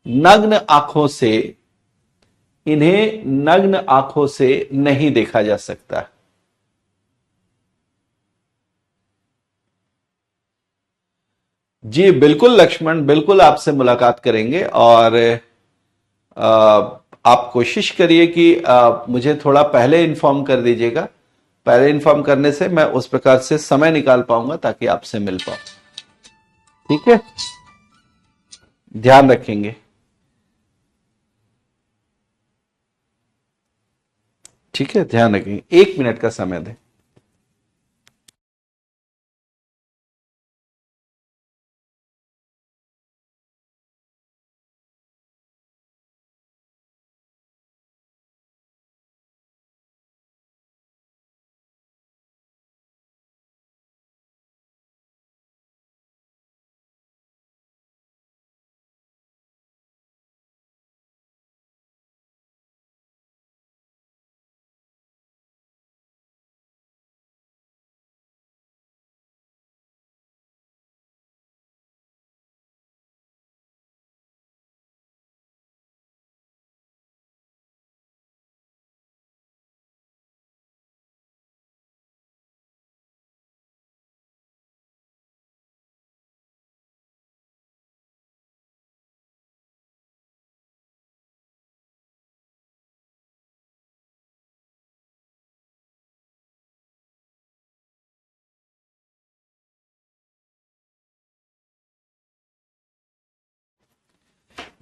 Speaker 1: नग्न आंखों से, इन्हें नग्न आंखों से नहीं देखा जा सकता। जी बिल्कुल लक्ष्मण, बिल्कुल आपसे मुलाकात करेंगे और आप कोशिश करिए कि मुझे थोड़ा पहले इन्फॉर्म कर दीजिएगा। पहले इन्फॉर्म करने से मैं उस प्रकार से समय निकाल पाऊंगा ताकि आपसे मिल पाऊं। ठीक है, ध्यान रखेंगे। ठीक है, ध्यान रखेंगे, 1 मिनट का समय दें।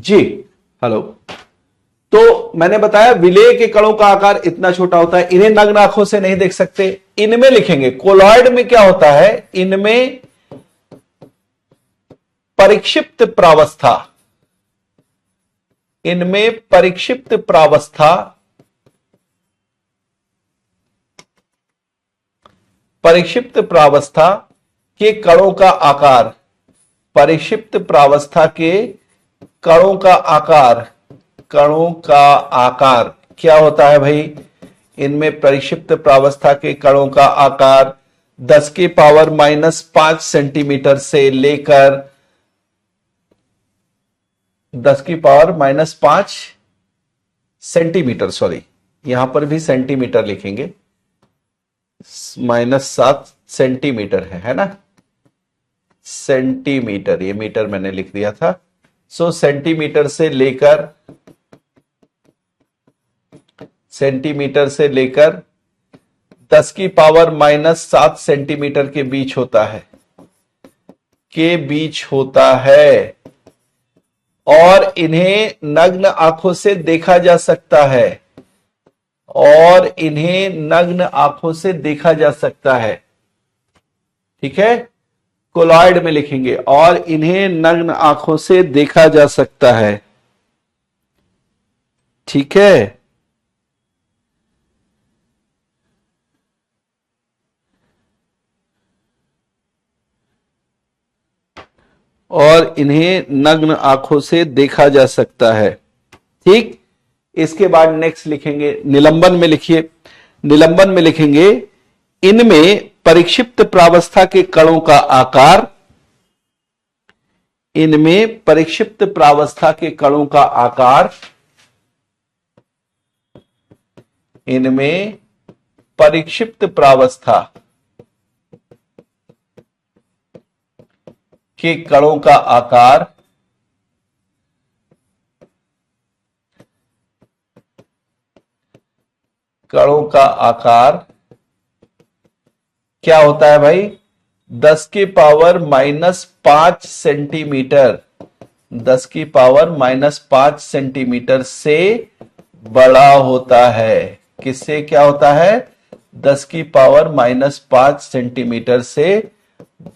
Speaker 1: जी हेलो। तो मैंने बताया विलेय के कणों का आकार इतना छोटा होता है, इन्हें नग्न आंखों से नहीं देख सकते। इनमें लिखेंगे कोलॉइड में क्या होता है, इनमें परिक्षिप्त प्रावस्था, इनमें परिक्षिप्त प्रावस्था, परिक्षिप्त प्रावस्था के कणों का आकार, परिक्षिप्त प्रावस्था के कणों का आकार, कणों का आकार क्या होता है भाई, इनमें परिक्षिप्त प्रावस्था के कणों का आकार 10 की पावर -5 सेंटीमीटर से लेकर 10 की पावर -5 सेंटीमीटर, सॉरी यहां पर भी सेंटीमीटर लिखेंगे, -7 सेंटीमीटर है ना, सेंटीमीटर, ये मीटर मैंने लिख दिया था। सो सेंटीमीटर से लेकर 10 की पावर -7 सेंटीमीटर के बीच होता है, के बीच होता है, और इन्हें नग्न आंखों से देखा जा सकता है, और इन्हें नग्न आंखों से देखा जा सकता है। ठीक है, कोलॉइड में लिखेंगे और इन्हें नग्न आंखों से देखा जा सकता है। ठीक है, और इन्हें नग्न आंखों से देखा जा सकता है। ठीक, इसके बाद नेक्स्ट लिखेंगे निलंबन में, लिखिए निलंबन में लिखेंगे इनमें परिक्षिप्त प्रावस्था के कणों का आकार, इनमें परिक्षिप्त प्रावस्था के कणों का आकार, इनमें परिक्षिप्त प्रावस्था के कणों का आकार क्या होता है भाई, 10 की पावर -5 सेंटीमीटर, 10 की पावर -5 सेंटीमीटर से बड़ा होता है। किससे क्या होता है, 10 की पावर -5 सेंटीमीटर से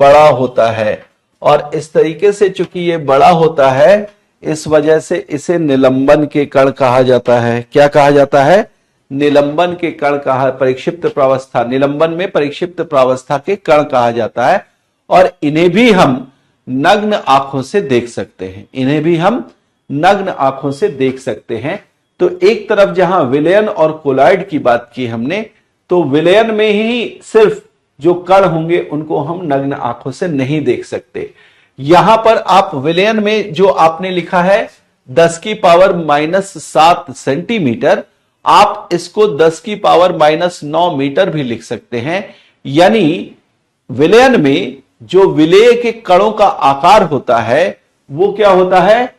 Speaker 1: बड़ा होता है। और इस तरीके से चूंकि ये बड़ा होता है, इस वजह से इसे निलंबन के कण कहा जाता है। क्या कहा जाता है, निलंबन के कण कहा, परिक्षिप्त प्रावस्था, निलंबन में परिक्षिप्त प्रावस्था के कण कहा जाता है। और इन्हें भी हम नग्न आंखों से देख सकते हैं, इन्हें भी हम नग्न आंखों से देख सकते हैं। तो एक तरफ जहां विलयन और कोलॉइड की बात की हमने, तो विलयन में ही सिर्फ जो कण होंगे उनको हम नग्न आंखों से नहीं देख सकते। यहां पर आप विलयन में जो आपने लिखा है 10 की पावर -7 सेंटीमीटर, आप इसको 10 की पावर -9 मीटर भी लिख सकते हैं। यानी विलयन में जो विलेय के कणों का आकार होता है वो क्या होता है,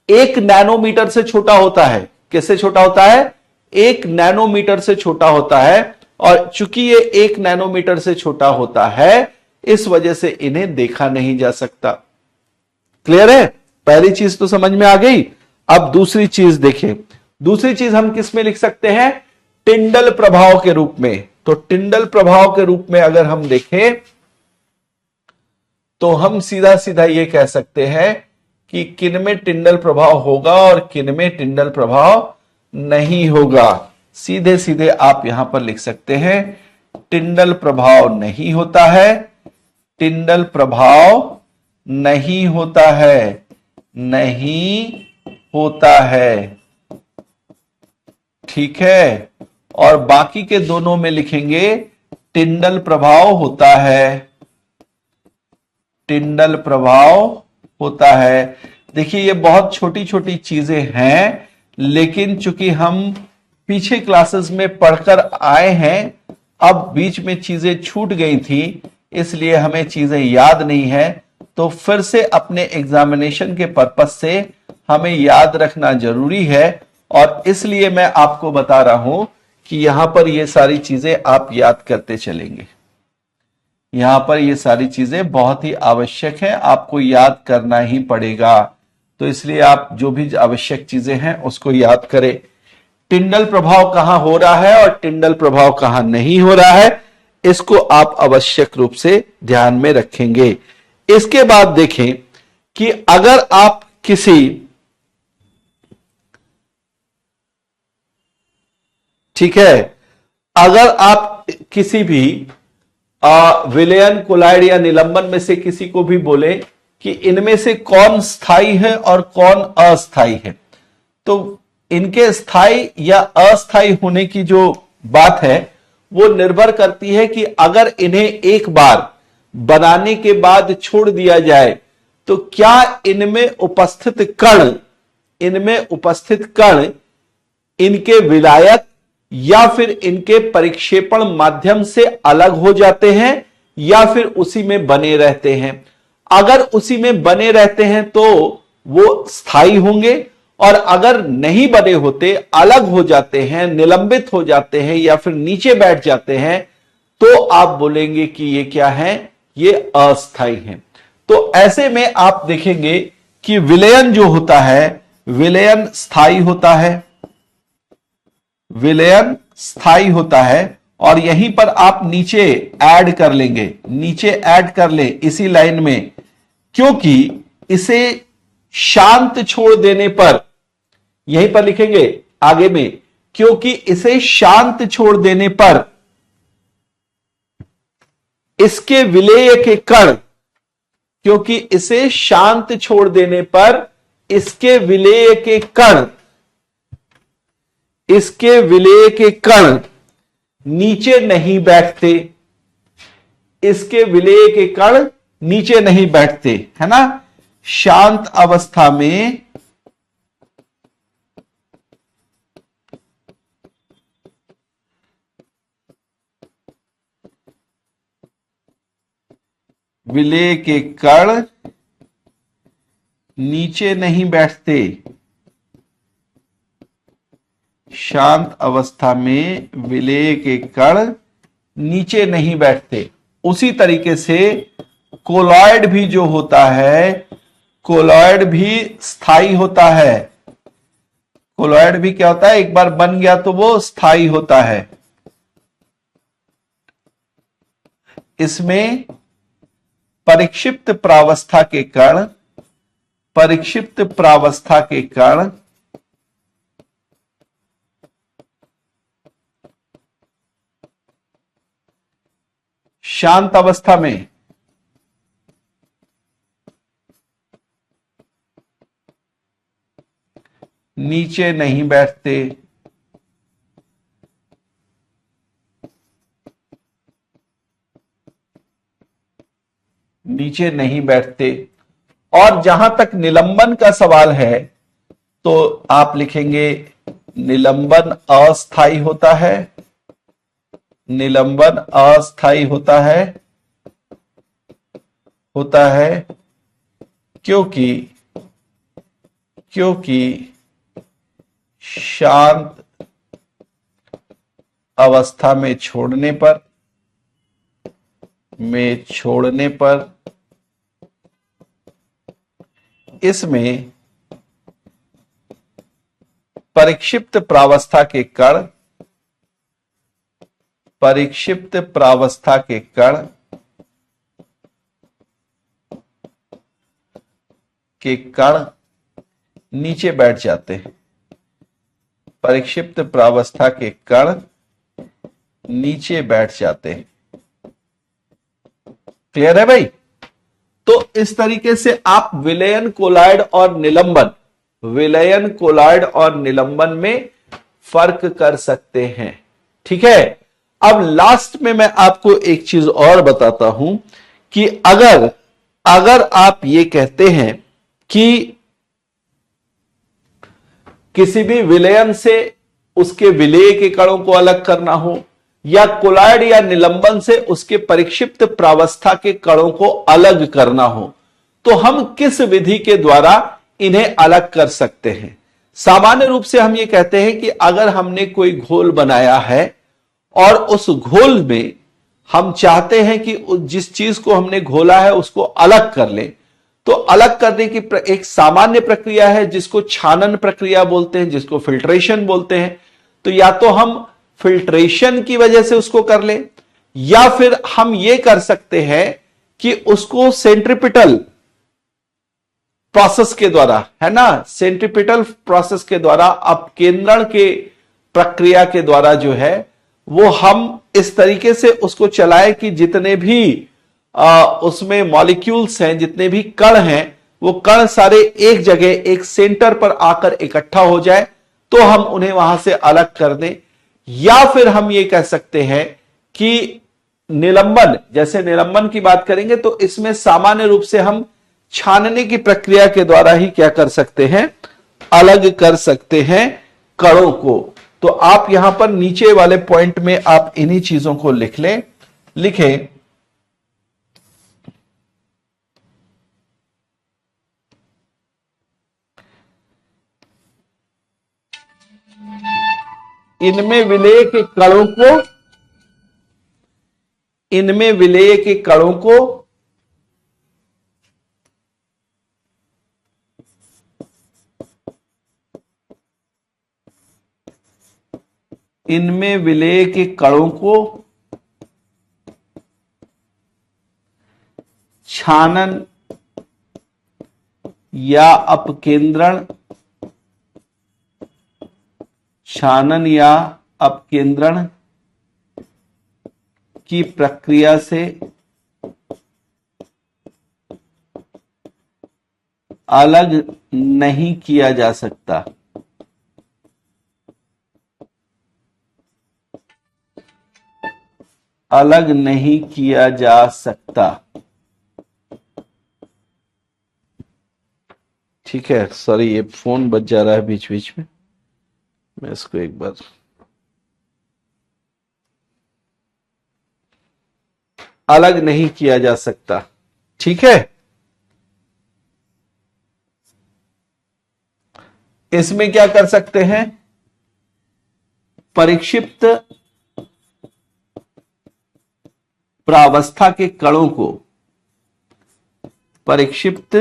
Speaker 1: 1 नैनोमीटर से छोटा होता है। किससे छोटा होता है, 1 नैनोमीटर से छोटा होता है। और चूंकि ये 1 नैनोमीटर से छोटा होता है, इस वजह से इन्हें देखा नहीं जा सकता। क्लियर है, पहली चीज तो समझ में आ गई। अब दूसरी चीज देखें, दूसरी चीज हम किस में लिख सकते हैं, टिंडल प्रभाव के रूप में। तो टिंडल प्रभाव के रूप में अगर हम देखें तो हम सीधा सीधा ये कह सकते हैं कि किन में टिंडल प्रभाव होगा और किन में टिंडल प्रभाव नहीं होगा। सीधे सीधे आप यहां पर लिख सकते हैं टिंडल प्रभाव नहीं होता है, टिंडल प्रभाव नहीं होता है, नहीं होता है। ठीक है, और बाकी के दोनों में लिखेंगे टिंडल प्रभाव होता है, टिंडल प्रभाव होता है। देखिए ये बहुत छोटी छोटी चीजें हैं, लेकिन चूंकि हम पीछे क्लासेस में पढ़कर आए हैं, अब बीच में चीजें छूट गई थी, इसलिए हमें चीजें याद नहीं है। तो फिर से अपने एग्जामिनेशन के पर्पस से हमें याद रखना जरूरी है, और इसलिए मैं आपको बता रहा हूं कि यहां पर ये सारी चीजें आप याद करते चलेंगे। यहां पर ये सारी चीजें बहुत ही आवश्यक है, आपको याद करना ही पड़ेगा। तो इसलिए आप जो भी आवश्यक चीजें हैं उसको याद करें। टिंडल प्रभाव कहां हो रहा है और टिंडल प्रभाव कहां नहीं हो रहा है, इसको आप आवश्यक रूप से ध्यान में रखेंगे। इसके बाद देखें कि अगर आप किसी, ठीक है, अगर आप किसी भी विलयन, कोलाइड या निलंबन में से किसी को भी बोले कि इनमें से कौन स्थायी है और कौन अस्थायी है, तो इनके स्थायी या अस्थायी होने की जो बात है वो निर्भर करती है कि अगर इन्हें एक बार बनाने के बाद छोड़ दिया जाए तो क्या इनमें उपस्थित कण इनके विलायक या फिर इनके परिक्षेपण माध्यम से अलग हो जाते हैं या फिर उसी में बने रहते हैं। अगर उसी में बने रहते हैं तो वो स्थायी होंगे, और अगर नहीं बने होते, अलग हो जाते हैं, निलंबित हो जाते हैं या फिर नीचे बैठ जाते हैं, तो आप बोलेंगे कि ये क्या है, ये अस्थायी हैं। तो ऐसे में आप देखेंगे कि विलयन जो होता है, विलयन स्थायी होता है, विलयन स्थायी होता है, और यहीं पर आप नीचे ऐड कर लेंगे, नीचे ऐड कर ले इसी लाइन में, क्योंकि इसे शांत छोड़ देने पर, यहीं पर लिखेंगे आगे में, क्योंकि इसे शांत छोड़ देने पर इसके विलेय के कण, क्योंकि इसे शांत छोड़ देने पर इसके विलेय के कण, इसके विलेय के कण नीचे नहीं बैठते, इसके विलेय के कण नीचे नहीं बैठते, है ना। शांत अवस्था में विलेय के कण नीचे नहीं बैठते, शांत अवस्था में विलेय के कण नीचे नहीं बैठते। उसी तरीके से कोलॉइड भी जो होता है, कोलॉइड भी स्थायी होता है। कोलॉइड भी क्या होता है, एक बार बन गया तो वो स्थायी होता है। इसमें परिक्षिप्त प्रावस्था के कण, परिक्षिप्त प्रावस्था के कण शांत अवस्था में नीचे नहीं बैठते, नीचे नहीं बैठते। और जहां तक निलंबन का सवाल है तो आप लिखेंगे निलंबन अस्थायी होता है, निलंबन अस्थायी होता है क्योंकि शांत अवस्था में छोड़ने पर इसमें परिक्षिप्त प्रावस्था के कण, परिक्षिप्त प्रावस्था के कण नीचे बैठ जाते हैं, परिक्षिप्त प्रावस्था के कण नीचे बैठ जाते हैं। क्लियर है भाई। तो इस तरीके से आप विलयन, कोलॉइड और निलंबन, विलयन, कोलॉइड और निलंबन में फर्क कर सकते हैं। ठीक है। अब लास्ट में मैं आपको एक चीज और बताता हूं कि अगर आप ये कहते हैं कि किसी भी विलयन से उसके विलेय के कणों को अलग करना हो, या कोलॉइड या निलंबन से उसके परिक्षिप्त प्रावस्था के कणों को अलग करना हो, तो हम किस विधि के द्वारा इन्हें अलग कर सकते हैं। सामान्य रूप से हम ये कहते हैं कि अगर हमने कोई घोल बनाया है और उस घोल में हम चाहते हैं कि जिस चीज को हमने घोला है उसको अलग कर ले, तो अलग करने की एक सामान्य प्रक्रिया है जिसको छानन प्रक्रिया बोलते हैं, जिसको फिल्ट्रेशन बोलते हैं। तो या तो हम फिल्ट्रेशन की वजह से उसको कर लें, या फिर हम ये कर सकते हैं कि उसको सेंट्रीपिटल प्रोसेस के द्वारा, है ना, सेंट्रीपिटल प्रोसेस के द्वारा, अपकेंद्रण के प्रक्रिया के द्वारा जो है वो हम इस तरीके से उसको चलाएं कि जितने भी उसमें मॉलिक्यूल्स हैं, जितने भी कण हैं, वो कण सारे एक जगह एक सेंटर पर आकर इकट्ठा हो जाए, तो हम उन्हें वहां से अलग कर दें। या फिर हम ये कह सकते हैं कि निलंबन, जैसे निलंबन की बात करेंगे तो इसमें सामान्य रूप से हम छानने की प्रक्रिया के द्वारा ही क्या कर सकते हैं, अलग कर सकते हैं कणों को। तो आप यहां पर नीचे वाले पॉइंट में आप इन्हीं चीजों को लिखें। इनमें विलेय के कणों को इनमें विलेय के कणों को इनमें विलेय के कणों को छानन या अपकेंद्रण की प्रक्रिया से अलग नहीं किया जा सकता। अलग नहीं किया जा सकता। ठीक है, सॉरी ये फोन बज जा रहा है बीच बीच में, मैं इसको एक बार अलग नहीं किया जा सकता। ठीक है, इसमें क्या कर सकते हैं, परिक्षिप्त प्रावस्था के कणों को परिक्षिप्त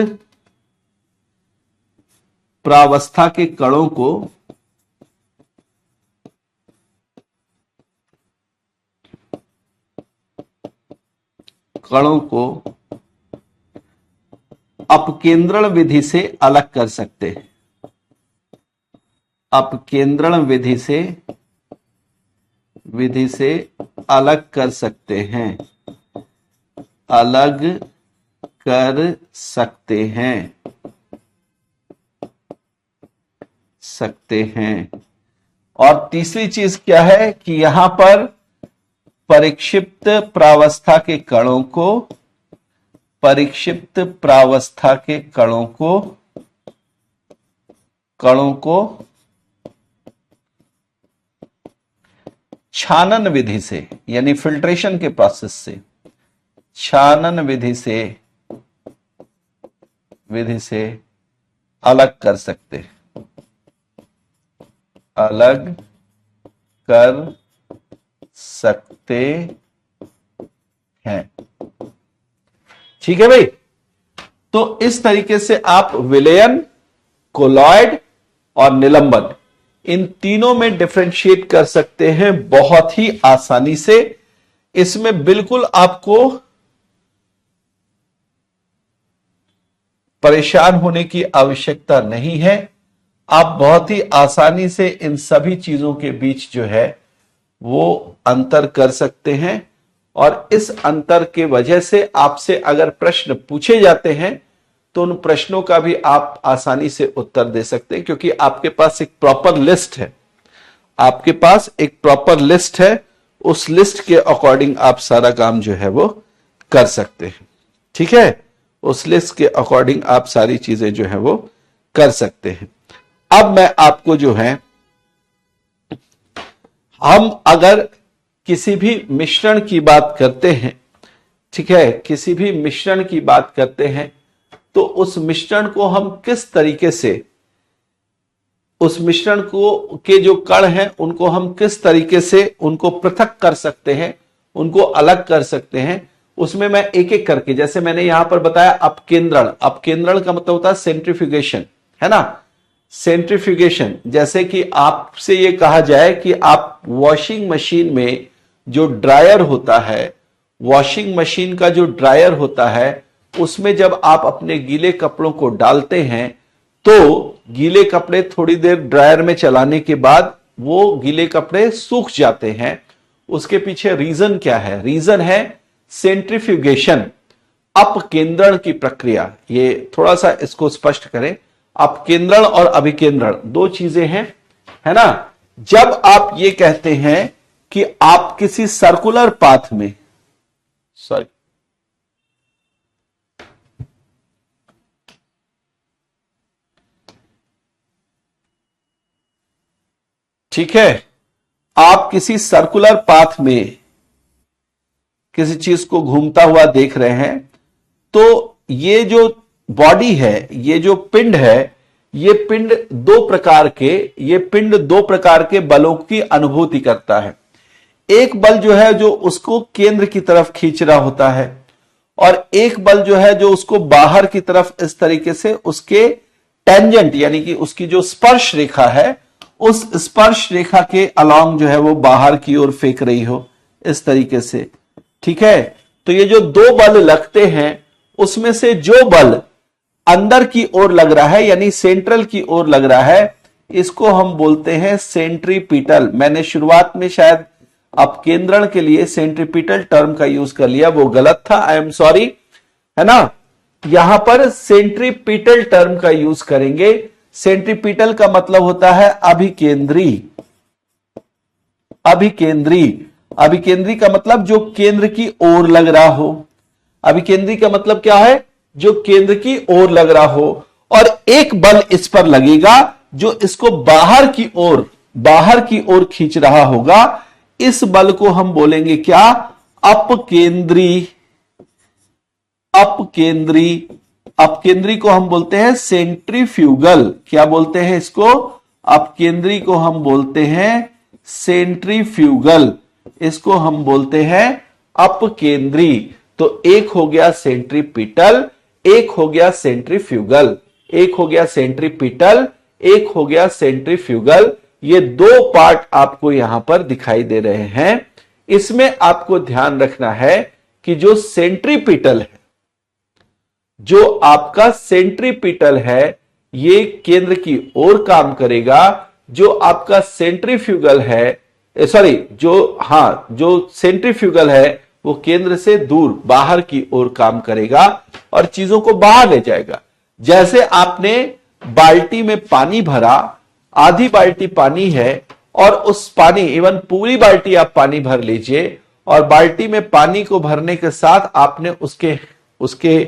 Speaker 1: प्रावस्था के कणों को अपकेंद्रण विधि से अलग कर सकते हैं। अपकेंद्रण विधि से अलग कर सकते हैं। अलग कर सकते हैं। और तीसरी चीज क्या है कि यहां पर परिक्षिप्त प्रावस्था के कणों को छानन विधि से, यानी फिल्ट्रेशन के प्रोसेस से, छानन विधि से अलग कर सकते हैं। अलग कर सकते हैं। ठीक है भाई, तो इस तरीके से आप विलयन, कोलॉइड और निलंबन, इन तीनों में डिफरेंशिएट कर सकते हैं बहुत ही आसानी से। इसमें बिल्कुल आपको परेशान होने की आवश्यकता नहीं है। आप बहुत ही आसानी से इन सभी चीजों के बीच जो है वो अंतर कर सकते हैं, और इस अंतर के वजह से आपसे अगर प्रश्न पूछे जाते हैं तो उन प्रश्नों का भी आप आसानी से उत्तर दे सकते हैं, क्योंकि आपके पास एक प्रॉपर लिस्ट है। आपके पास एक प्रॉपर लिस्ट है, उस लिस्ट के अकॉर्डिंग आप सारा काम जो है वो कर सकते हैं। ठीक है, उस लिस्ट के अकॉर्डिंग आप सारी चीजें जो है वो कर सकते हैं। अब मैं आपको जो है, हम अगर किसी भी मिश्रण की बात करते हैं, ठीक है, किसी भी मिश्रण की बात करते हैं, तो उस मिश्रण को हम किस तरीके से, उस मिश्रण को के जो कण हैं उनको हम किस तरीके से उनको पृथक कर सकते हैं, उनको अलग कर सकते हैं, उसमें मैं एक एक करके, जैसे मैंने यहां पर बताया अपकेंद्रण, अपकेंद्रण का मतलब होता है सेंट्रीफ्यूगेशन, है ना, सेंट्रीफ्यूगेशन। जैसे कि आपसे ये कहा जाए कि आप वॉशिंग मशीन में जो ड्रायर होता है, वॉशिंग मशीन का जो ड्रायर होता है, उसमें जब आप अपने गीले कपड़ों को डालते हैं तो गीले कपड़े थोड़ी देर ड्रायर में चलाने के बाद वो गीले कपड़े सूख जाते हैं। उसके पीछे रीजन क्या है? रीजन है सेंट्रीफ्यूगेशन, अपकेंद्रण की प्रक्रिया। ये थोड़ा सा इसको स्पष्ट करें, अपकेंद्रण और अभिकेंद्रण दो चीजें हैं, है ना। जब आप ये कहते हैं कि आप किसी सर्कुलर पाथ में, सॉरी, ठीक है, आप किसी सर्कुलर पाथ में किसी चीज को घूमता हुआ देख रहे हैं, तो ये जो बॉडी है, ये जो पिंड है, ये पिंड दो प्रकार के बलों की अनुभूति करता है। एक बल जो है जो उसको केंद्र की तरफ खींच रहा होता है, और एक बल जो है जो उसको बाहर की तरफ इस तरीके से उसके टेंजेंट यानी कि उसकी जो स्पर्श रेखा है, उस स्पर्श रेखा के अलोंग जो है वो बाहर की ओर फेंक रही हो इस तरीके से, ठीक है। तो ये जो दो बल लगते हैं, उसमें से जो बल अंदर की ओर लग रहा है यानी सेंट्रल की ओर लग रहा है, इसको हम बोलते हैं सेंट्रीपिटल। मैंने शुरुआत में शायद अपकेंद्रण के लिए सेंट्रीपिटल टर्म का यूज कर लिया, वो गलत था, आई एम सॉरी, है ना। यहां पर सेंट्रीपिटल टर्म का यूज करेंगे। सेंट्रीपिटल का मतलब होता है अभिकेंद्री, अभिकेंद्री, अभिकेंद्री का मतलब जो केंद्र की ओर लग रहा हो। अभिकेंद्री का मतलब क्या है? जो केंद्र की ओर लग रहा हो, और एक बल इस पर लगेगा जो इसको बाहर की ओर खींच रहा होगा। इस बल को हम बोलेंगे क्या? अपकेंद्री, अपकेंद्री, अपकेंद्री को हम बोलते हैं सेंट्रीफ्यूगल। क्या बोलते हैं इसको? अपकेंद्री को हम बोलते हैं सेंट्रीफ्यूगल, इसको हम बोलते हैं अपकेंद्री। तो एक हो गया सेंट्रीपिटल, एक हो गया सेंट्रीफ्यूगल, एक हो गया सेंट्रीपिटल, एक हो गया सेंट्रीफ्यूगल। ये दो पार्ट आपको यहां पर दिखाई दे रहे हैं। इसमें आपको ध्यान रखना है कि जो सेंट्रीपिटल है, जो आपका सेंट्रीपिटल है, ये केंद्र की ओर काम करेगा। जो आपका सेंट्रीफ्यूगल है, सॉरी, जो सेंट्रीफ्यूगल है वो केंद्र से दूर बाहर की ओर काम करेगा और चीजों को बाहर ले जाएगा। जैसे आपने बाल्टी में पानी भरा, आधी बाल्टी पानी है, और उस पानी, इवन पूरी बाल्टी आप पानी भर लीजिए, और बाल्टी में पानी को भरने के साथ आपने उसके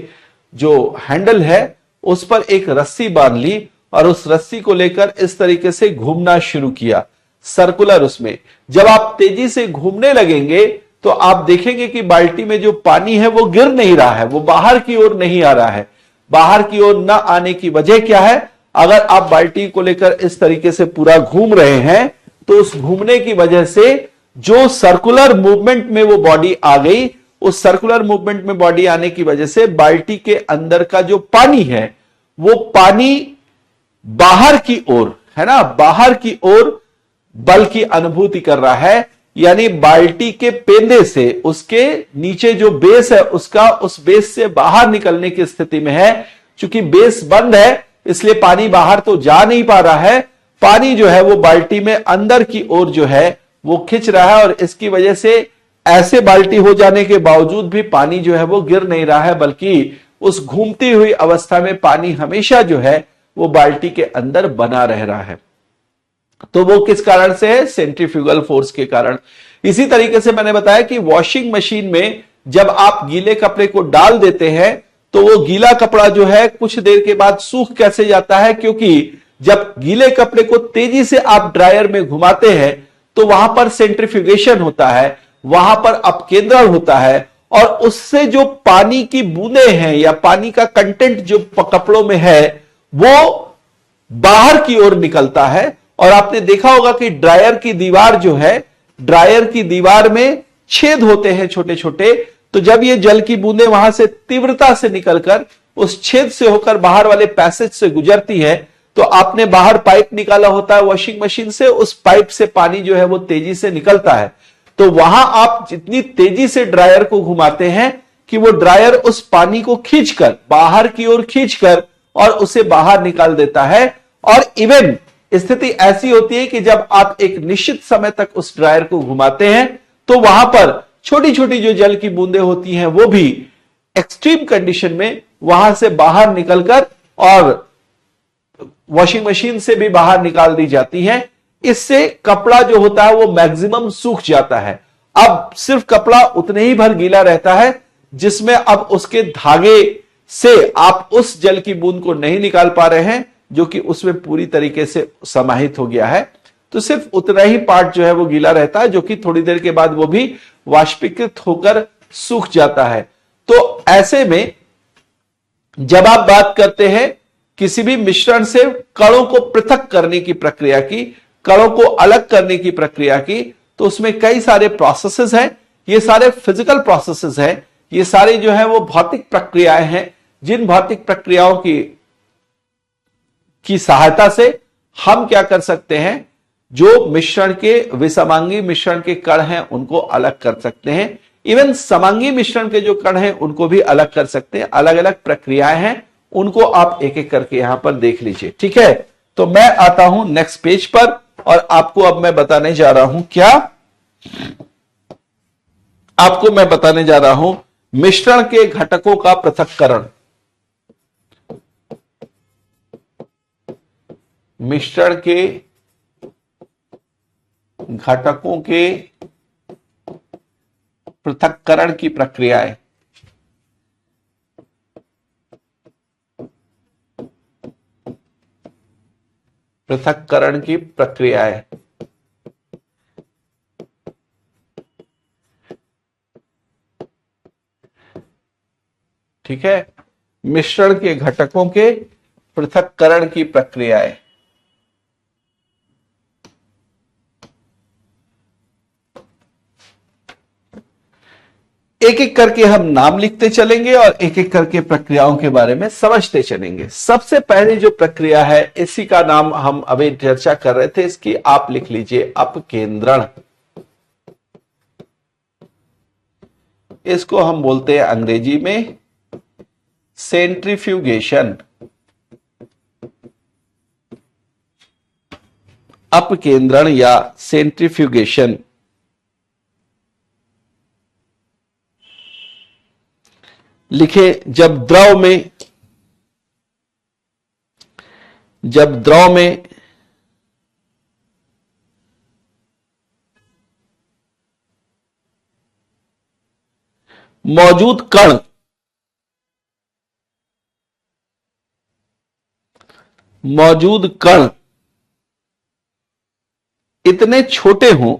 Speaker 1: जो हैंडल है उस पर एक रस्सी बांध ली, और उस रस्सी को लेकर इस तरीके से घूमना शुरू किया सर्कुलर। उसमें जब आप तेजी से घूमने लगेंगे तो आप देखेंगे कि बाल्टी में जो पानी है वो गिर नहीं रहा है, वो बाहर की ओर नहीं आ रहा है। बाहर की ओर न आने की वजह क्या है? अगर आप बाल्टी को लेकर इस तरीके से पूरा घूम रहे हैं, तो उस घूमने की वजह से जो सर्कुलर मूवमेंट में वो बॉडी आ गई, उस सर्कुलर मूवमेंट में बॉडी आने की वजह से बाल्टी के अंदर का जो पानी है, वो पानी बाहर की ओर, है ना, बाहर की ओर बल की अनुभूति कर रहा है। यानी बाल्टी के पेंदे से उसके नीचे जो बेस है उसका, उस बेस से बाहर निकलने की स्थिति में है। चूंकि बेस बंद है इसलिए पानी बाहर तो जा नहीं पा रहा है, पानी जो है वो बाल्टी में अंदर की ओर जो है वो खिंच रहा है, और इसकी वजह से ऐसे बाल्टी हो जाने के बावजूद भी पानी जो है वो गिर नहीं रहा है, बल्कि उस घूमती हुई अवस्था में पानी हमेशा जो है वो बाल्टी के अंदर बना रह रहा है। तो वो किस कारण से है? सेंट्रीफ्यूगल फोर्स के कारण। इसी तरीके से मैंने बताया कि वॉशिंग मशीन में जब आप गीले कपड़े को डाल देते हैं तो वो गीला कपड़ा जो है कुछ देर के बाद सूख कैसे जाता है? क्योंकि जब गीले कपड़े को तेजी से आप ड्रायर में घुमाते हैं तो वहां पर सेंट्रीफ्यूगेशन होता है, वहां पर अपकेंद्रण होता है, और उससे जो पानी की बूंदें हैं या पानी का कंटेंट जो कपड़ों में है वो बाहर की ओर निकलता है। और आपने देखा होगा कि ड्रायर की दीवार जो है, ड्रायर की दीवार में छेद होते हैं छोटे छोटे, तो जब ये जल की बूंदें वहां से तीव्रता से निकलकर उस छेद से होकर बाहर वाले पैसेज से गुजरती है, तो आपने बाहर पाइप निकाला होता है वॉशिंग मशीन से, उस पाइप से पानी जो है वो तेजी से निकलता है। तो वहां आप जितनी तेजी से ड्रायर को घुमाते हैं कि वो ड्रायर उस पानी को खींचकर बाहर की ओर खींचकर और उसे बाहर निकाल देता है। और इवन स्थिति ऐसी होती है कि जब आप एक निश्चित समय तक उस ड्रायर को घुमाते हैं तो वहां पर छोटी छोटी जो जल की बूंदें होती हैं वो भी एक्सट्रीम कंडीशन में वहां से बाहर निकलकर और वॉशिंग मशीन से भी बाहर निकाल दी जाती हैं। इससे कपड़ा जो होता है वो मैक्सिमम सूख जाता है। अब सिर्फ कपड़ा उतने ही भर गीला रहता है जिसमें अब उसके धागे से आप उस जल की बूंद को नहीं निकाल पा रहे हैं जो कि उसमें पूरी तरीके से समाहित हो गया है। तो सिर्फ उतना ही पार्ट जो है वो गीला रहता है, जो कि थोड़ी देर के बाद वो भी वाष्पीकृत होकर सूख जाता है। तो ऐसे में जब आप बात करते हैं किसी भी मिश्रण से कणों को पृथक करने की प्रक्रिया की, कणों को अलग करने की प्रक्रिया की, तो उसमें कई सारे प्रोसेसेस हैं। ये सारे फिजिकल प्रोसेसेस हैं, ये सारे जो है वो भौतिक प्रक्रियाएं हैं, जिन भौतिक प्रक्रियाओं की सहायता से हम क्या कर सकते हैं, जो मिश्रण के विसमांगी मिश्रण के कण हैं उनको अलग कर सकते हैं। इवन समांगी मिश्रण के जो कण हैं उनको भी अलग कर सकते हैं। अलग अलग प्रक्रियाएं हैं, उनको आप एक एक करके यहां पर देख लीजिए। ठीक है, तो मैं आता हूं नेक्स्ट पेज पर और आपको अब मैं बताने जा रहा हूं क्या, आपको मैं बताने जा रहा हूं मिश्रण के घटकों का पृथक्करण। मिश्रण के घटकों के पृथक्करण की प्रक्रियाएं। पृथक्करण की प्रक्रियाएं। ठीक है, मिश्रण के घटकों के पृथक्करण की प्रक्रियाएं। एक एक करके हम नाम लिखते चलेंगे और एक एक करके प्रक्रियाओं के बारे में समझते चलेंगे। सबसे पहले जो प्रक्रिया है इसी का नाम हम अभी चर्चा कर रहे थे, इसकी आप लिख लीजिए अपकेंद्रण। इसको हम बोलते हैं अंग्रेजी में सेंट्रीफ्यूगेशन। अपकेंद्रण या सेंट्रीफ्यूगेशन। लिखे, जब द्रव में मौजूद कण इतने छोटे हों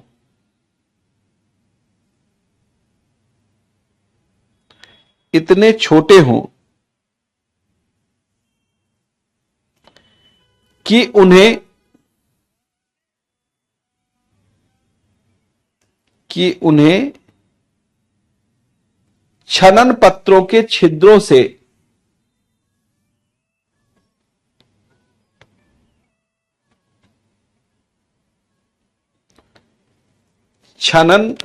Speaker 1: कि उन्हें छनन पत्रों के छिद्रों से छनन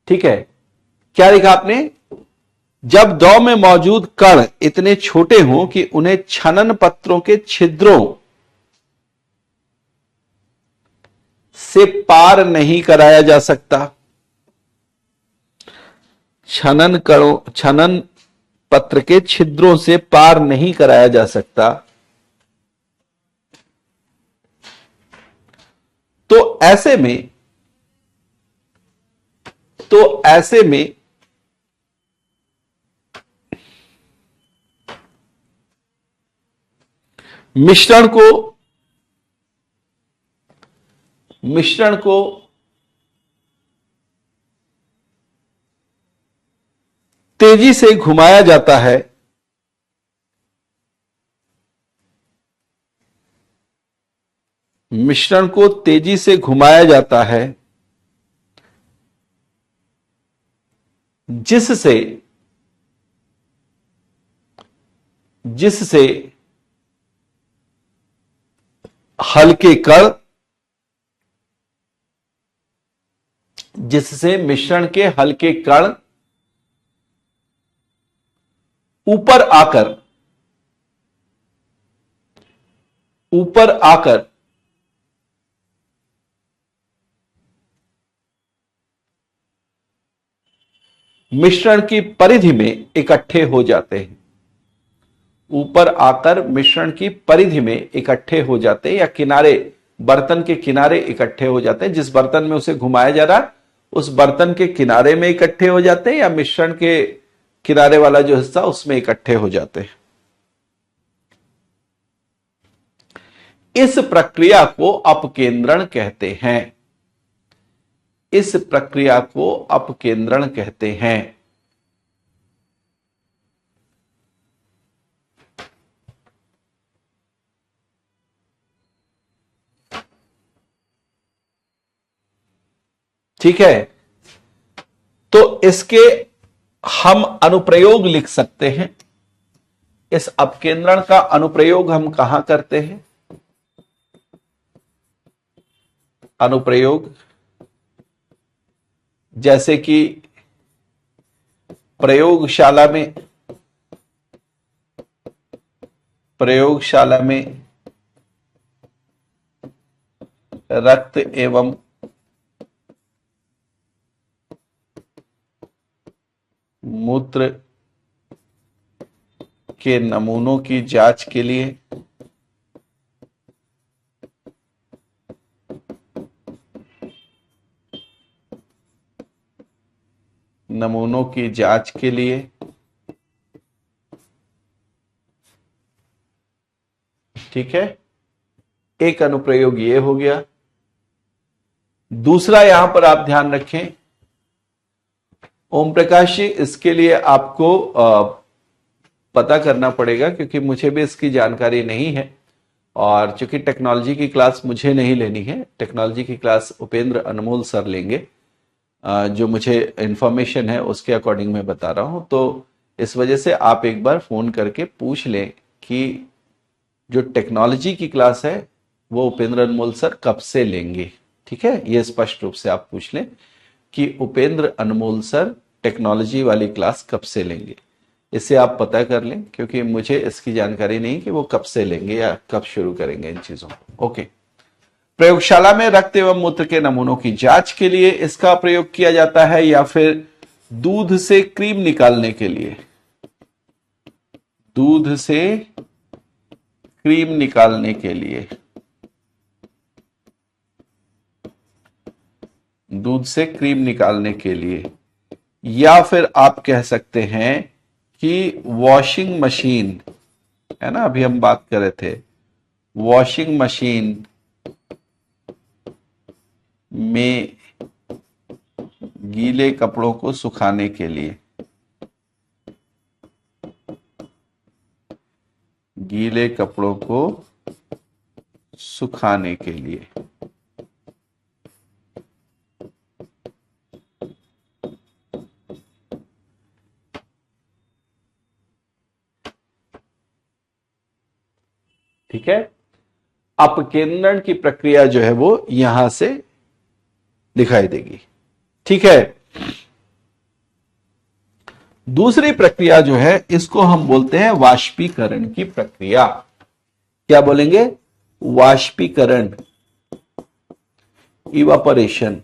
Speaker 1: ठीक है, क्या लिखा आपने? जब द्रव में मौजूद कण इतने छोटे हों कि उन्हें छनन पत्रों के छिद्रों से पार नहीं कराया जा सकता। छनन पत्र के छिद्रों से पार नहीं कराया जा सकता, तो ऐसे में तो ऐसे में मिश्रण को तेजी से घुमाया जाता है, मिश्रण को तेजी से घुमाया जाता है, जिससे हल्के कण, जिससे मिश्रण के हल्के कण ऊपर आकर मिश्रण की परिधि में इकट्ठे हो जाते हैं, ऊपर आकर मिश्रण की परिधि में इकट्ठे हो जाते हैं, या किनारे, बर्तन के किनारे इकट्ठे हो जाते हैं। जिस बर्तन में उसे घुमाया जा रहा है उस बर्तन के किनारे में इकट्ठे हो जाते हैं, या मिश्रण के किनारे वाला जो हिस्सा उसमें इकट्ठे हो जाते हैं। इस प्रक्रिया को अपकेंद्रण कहते हैं, इस प्रक्रिया को अपकेंद्रण कहते हैं। ठीक है, तो इसके हम अनुप्रयोग लिख सकते हैं। इस अपकेंद्रण का अनुप्रयोग हम कहां करते हैं? अनुप्रयोग जैसे कि प्रयोगशाला में रक्त एवं मूत्र के नमूनों की जांच के लिए ठीक है, एक अनुप्रयोग ये हो गया। दूसरा यहां पर आप ध्यान रखें ओम प्रकाश जी, इसके लिए आपको पता करना पड़ेगा क्योंकि मुझे भी इसकी जानकारी नहीं है, और चूंकि टेक्नोलॉजी की क्लास मुझे नहीं लेनी है, टेक्नोलॉजी की क्लास उपेंद्र अनमोल सर लेंगे। जो मुझे इंफॉर्मेशन है उसके अकॉर्डिंग मैं बता रहा हूं, तो इस वजह से आप एक बार फोन करके पूछ लें कि जो टेक्नोलॉजी की क्लास है वो उपेंद्र अनमोल सर कब से लेंगे। ठीक है, ये स्पष्ट रूप से आप पूछ लें कि उपेंद्र अनमोल सर टेक्नोलॉजी वाली क्लास कब से लेंगे। इसे आप पता कर लें क्योंकि मुझे इसकी जानकारी नहीं कि वो कब से लेंगे या कब शुरू करेंगे इन चीजों को। ओके, प्रयोगशाला में रक्त एवं मूत्र के नमूनों की जांच के लिए इसका प्रयोग किया जाता है, या फिर दूध से क्रीम निकालने के लिए, दूध से क्रीम निकालने के लिए, दूध से क्रीम निकालने के लिए, या फिर आप कह सकते हैं कि वॉशिंग मशीन, है ना, अभी हम बात कर रहे थे वॉशिंग मशीन में गीले कपड़ों को सुखाने के लिए, गीले कपड़ों को सुखाने के लिए। ठीक है, अपकेंद्रण की प्रक्रिया जो है वो यहां से दिखाई देगी। ठीक है, दूसरी प्रक्रिया जो है इसको हम बोलते हैं वाष्पीकरण की प्रक्रिया। क्या बोलेंगे? वाष्पीकरण, इवापोरेशन।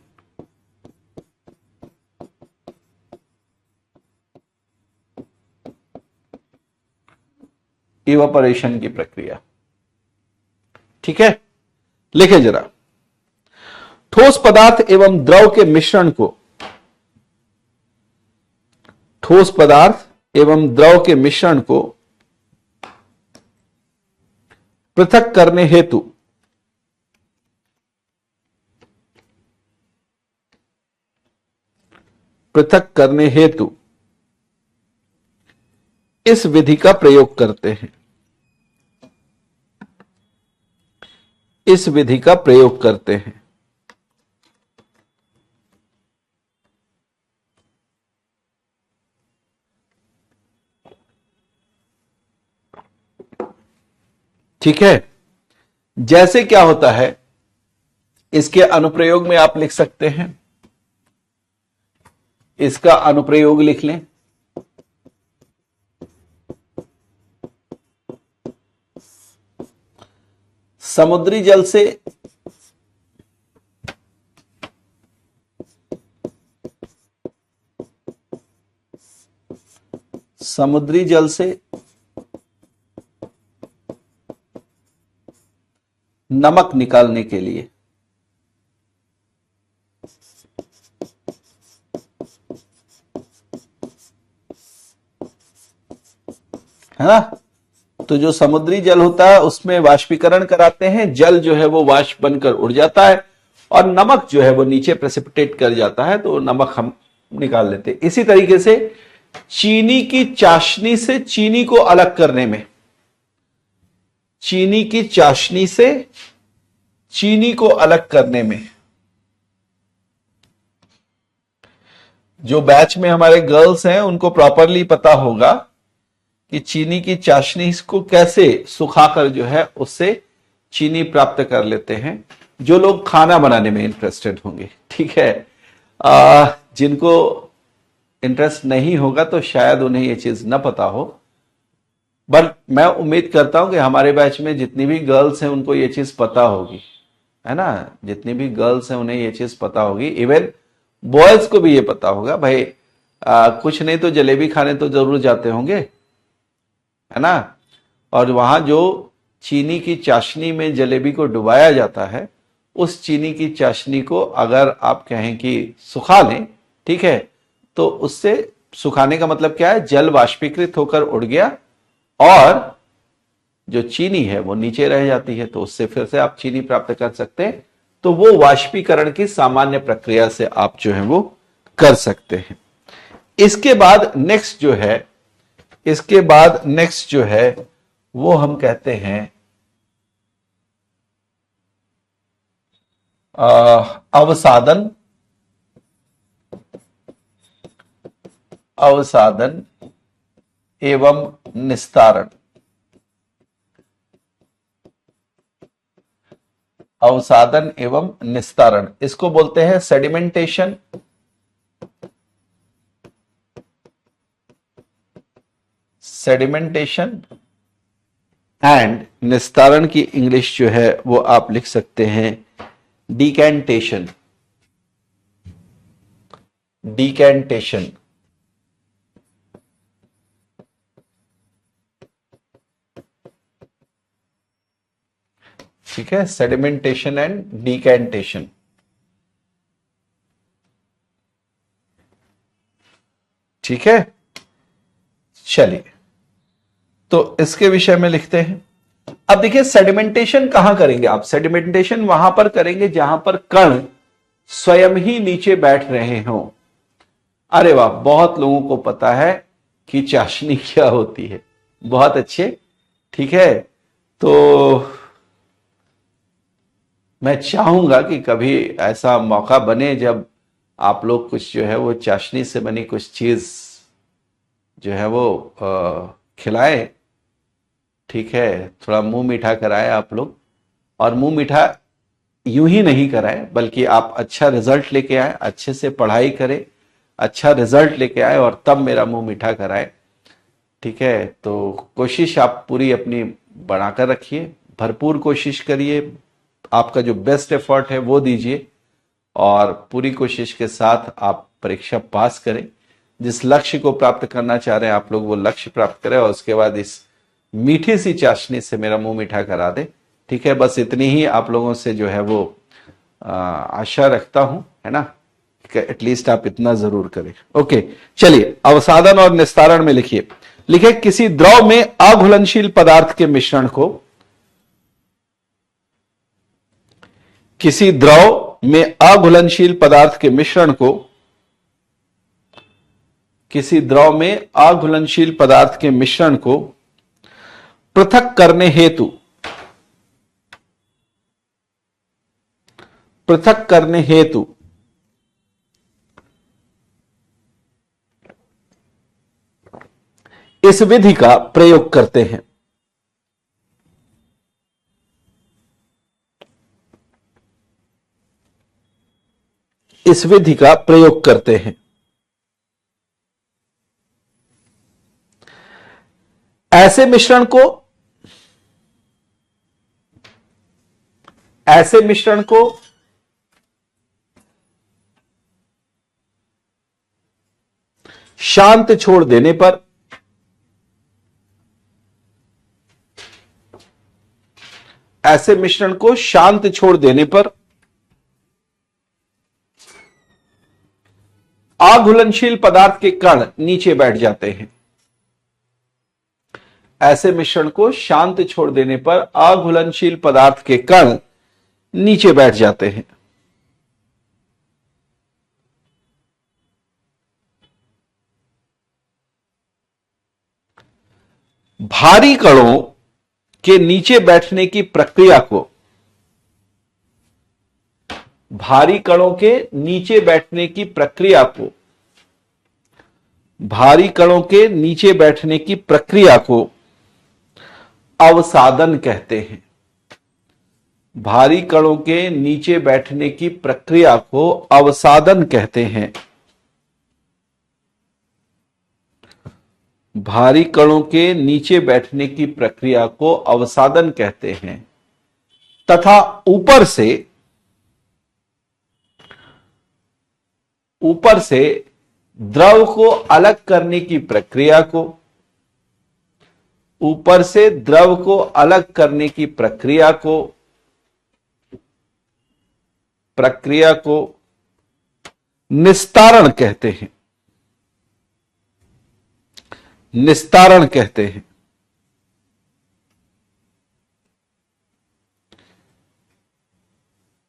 Speaker 1: इवापोरेशन की प्रक्रिया। ठीक है, लिखे जरा। ठोस पदार्थ एवं द्रव के मिश्रण को ठोस पदार्थ एवं द्रव के मिश्रण को पृथक करने हेतु इस विधि का प्रयोग करते हैं। इस विधि का प्रयोग करते हैं। ठीक है, जैसे क्या होता है, इसके अनुप्रयोग में आप लिख सकते हैं, इसका अनुप्रयोग लिख लें। समुद्री जल से नमक निकालने के लिए, है ना। तो जो समुद्री जल होता है उसमें वाष्पीकरण कराते हैं, जल जो है वो वाष्प बनकर उड़ जाता है और नमक जो है वो नीचे प्रेसिपिटेट कर जाता है, तो नमक हम निकाल लेते हैं। इसी तरीके से चीनी की चाशनी से चीनी को अलग करने में, चीनी की चाशनी से चीनी को अलग करने में, जो बैच में हमारे गर्ल्स हैं उनको प्रॉपरली पता होगा कि चीनी की चाशनी को कैसे सुखाकर जो है उससे चीनी प्राप्त कर लेते हैं। जो लोग खाना बनाने में इंटरेस्टेड होंगे, ठीक है, जिनको इंटरेस्ट नहीं होगा तो शायद उन्हें यह चीज न पता हो, बट मैं उम्मीद करता हूं कि हमारे बैच में जितनी भी गर्ल्स हैं उनको ये चीज पता होगी, है ना। जितनी भी गर्ल्स हैं उन्हें ये चीज पता होगी, इवन बॉयज को भी ये पता होगा। भाई कुछ नहीं तो जलेबी खाने तो जरूर जाते होंगे, है ना। और वहां जो चीनी की चाशनी में जलेबी को डुबाया जाता है, उस चीनी की चाशनी को अगर आप कहें कि सुखा लें, ठीक है, तो उससे सुखाने का मतलब क्या है, जल वाष्पीकृत होकर उड़ गया और जो चीनी है वो नीचे रह जाती है, तो उससे फिर से आप चीनी प्राप्त कर सकते हैं। तो वो वाष्पीकरण की सामान्य प्रक्रिया से आप जो है वो कर सकते हैं। इसके बाद नेक्स्ट जो है वो हम कहते हैं अवसादन एवं निस्तारण। अवसादन एवं निस्तारण, इसको बोलते हैं सेडिमेंटेशन एंड निस्तारण की इंग्लिश जो है वो आप लिख सकते हैं डिकैंटेशन। ठीक है, सेडिमेंटेशन एंड डिकैंटेशन। ठीक है, चलिए तो इसके विषय में लिखते हैं। अब देखिए सेडिमेंटेशन कहां करेंगे आप, सेडिमेंटेशन वहां पर करेंगे जहां पर कण स्वयं ही नीचे बैठ रहे हों। अरे वाह, बहुत लोगों को पता है कि चाशनी क्या होती है, बहुत अच्छे। ठीक है, तो मैं चाहूंगा कि कभी ऐसा मौका बने जब आप लोग कुछ जो है वो चाशनी से बनी कुछ चीज जो है वो खिलाए। ठीक है, थोड़ा मुंह मीठा कराए आप लोग, और मुंह मीठा यूं ही नहीं कराए बल्कि आप अच्छा रिजल्ट लेके आए, अच्छे से पढ़ाई करें, अच्छा रिजल्ट लेके आए और तब मेरा मुंह मीठा कराए। ठीक है, तो कोशिश आप पूरी अपनी बढ़ाकर रखिए, भरपूर कोशिश करिए, आपका जो बेस्ट एफर्ट है वो दीजिए और पूरी कोशिश के साथ आप परीक्षा पास करें। जिस लक्ष्य को प्राप्त करना चाह रहे हैं आप लोग वो लक्ष्य प्राप्त करें और उसके बाद इस मीठी सी चाशनी से मेरा मुंह मीठा करा दे। ठीक है, बस इतनी ही आप लोगों से जो है वो आशा रखता हूं, है ना। एटलीस्ट आप इतना जरूर करें। ओके, चलिए अवसादन और निस्तारण में लिखिए। लिखे किसी द्रव में अघुलनशील पदार्थ के मिश्रण को, किसी द्रव में अघुलनशील पदार्थ के मिश्रण को, किसी द्रव में अघुलनशील पदार्थ के मिश्रण को पृथक करने हेतु, पृथक करने हेतु इस विधि का प्रयोग करते हैं। इस विधि का प्रयोग करते हैं। ऐसे मिश्रण को, ऐसे मिश्रण को शांत छोड़ देने पर, ऐसे मिश्रण को शांत छोड़ देने पर अघुलनशील पदार्थ के कण नीचे बैठ जाते हैं। ऐसे मिश्रण को शांत छोड़ देने पर अघुलनशील पदार्थ के कण नीचे बैठ जाते हैं। भारी कणों के नीचे बैठने की प्रक्रिया को, भारी कणों के नीचे बैठने की प्रक्रिया को, भारी कणों के नीचे बैठने की प्रक्रिया को अवसादन कहते हैं। भारी कणों के नीचे बैठने की प्रक्रिया को अवसादन कहते हैं। भारी कणों के नीचे बैठने की प्रक्रिया को अवसादन कहते हैं तथा ऊपर से द्रव को अलग करने की प्रक्रिया को, ऊपर से द्रव को अलग करने की प्रक्रिया को निस्तारण कहते हैं। निस्तारण कहते हैं।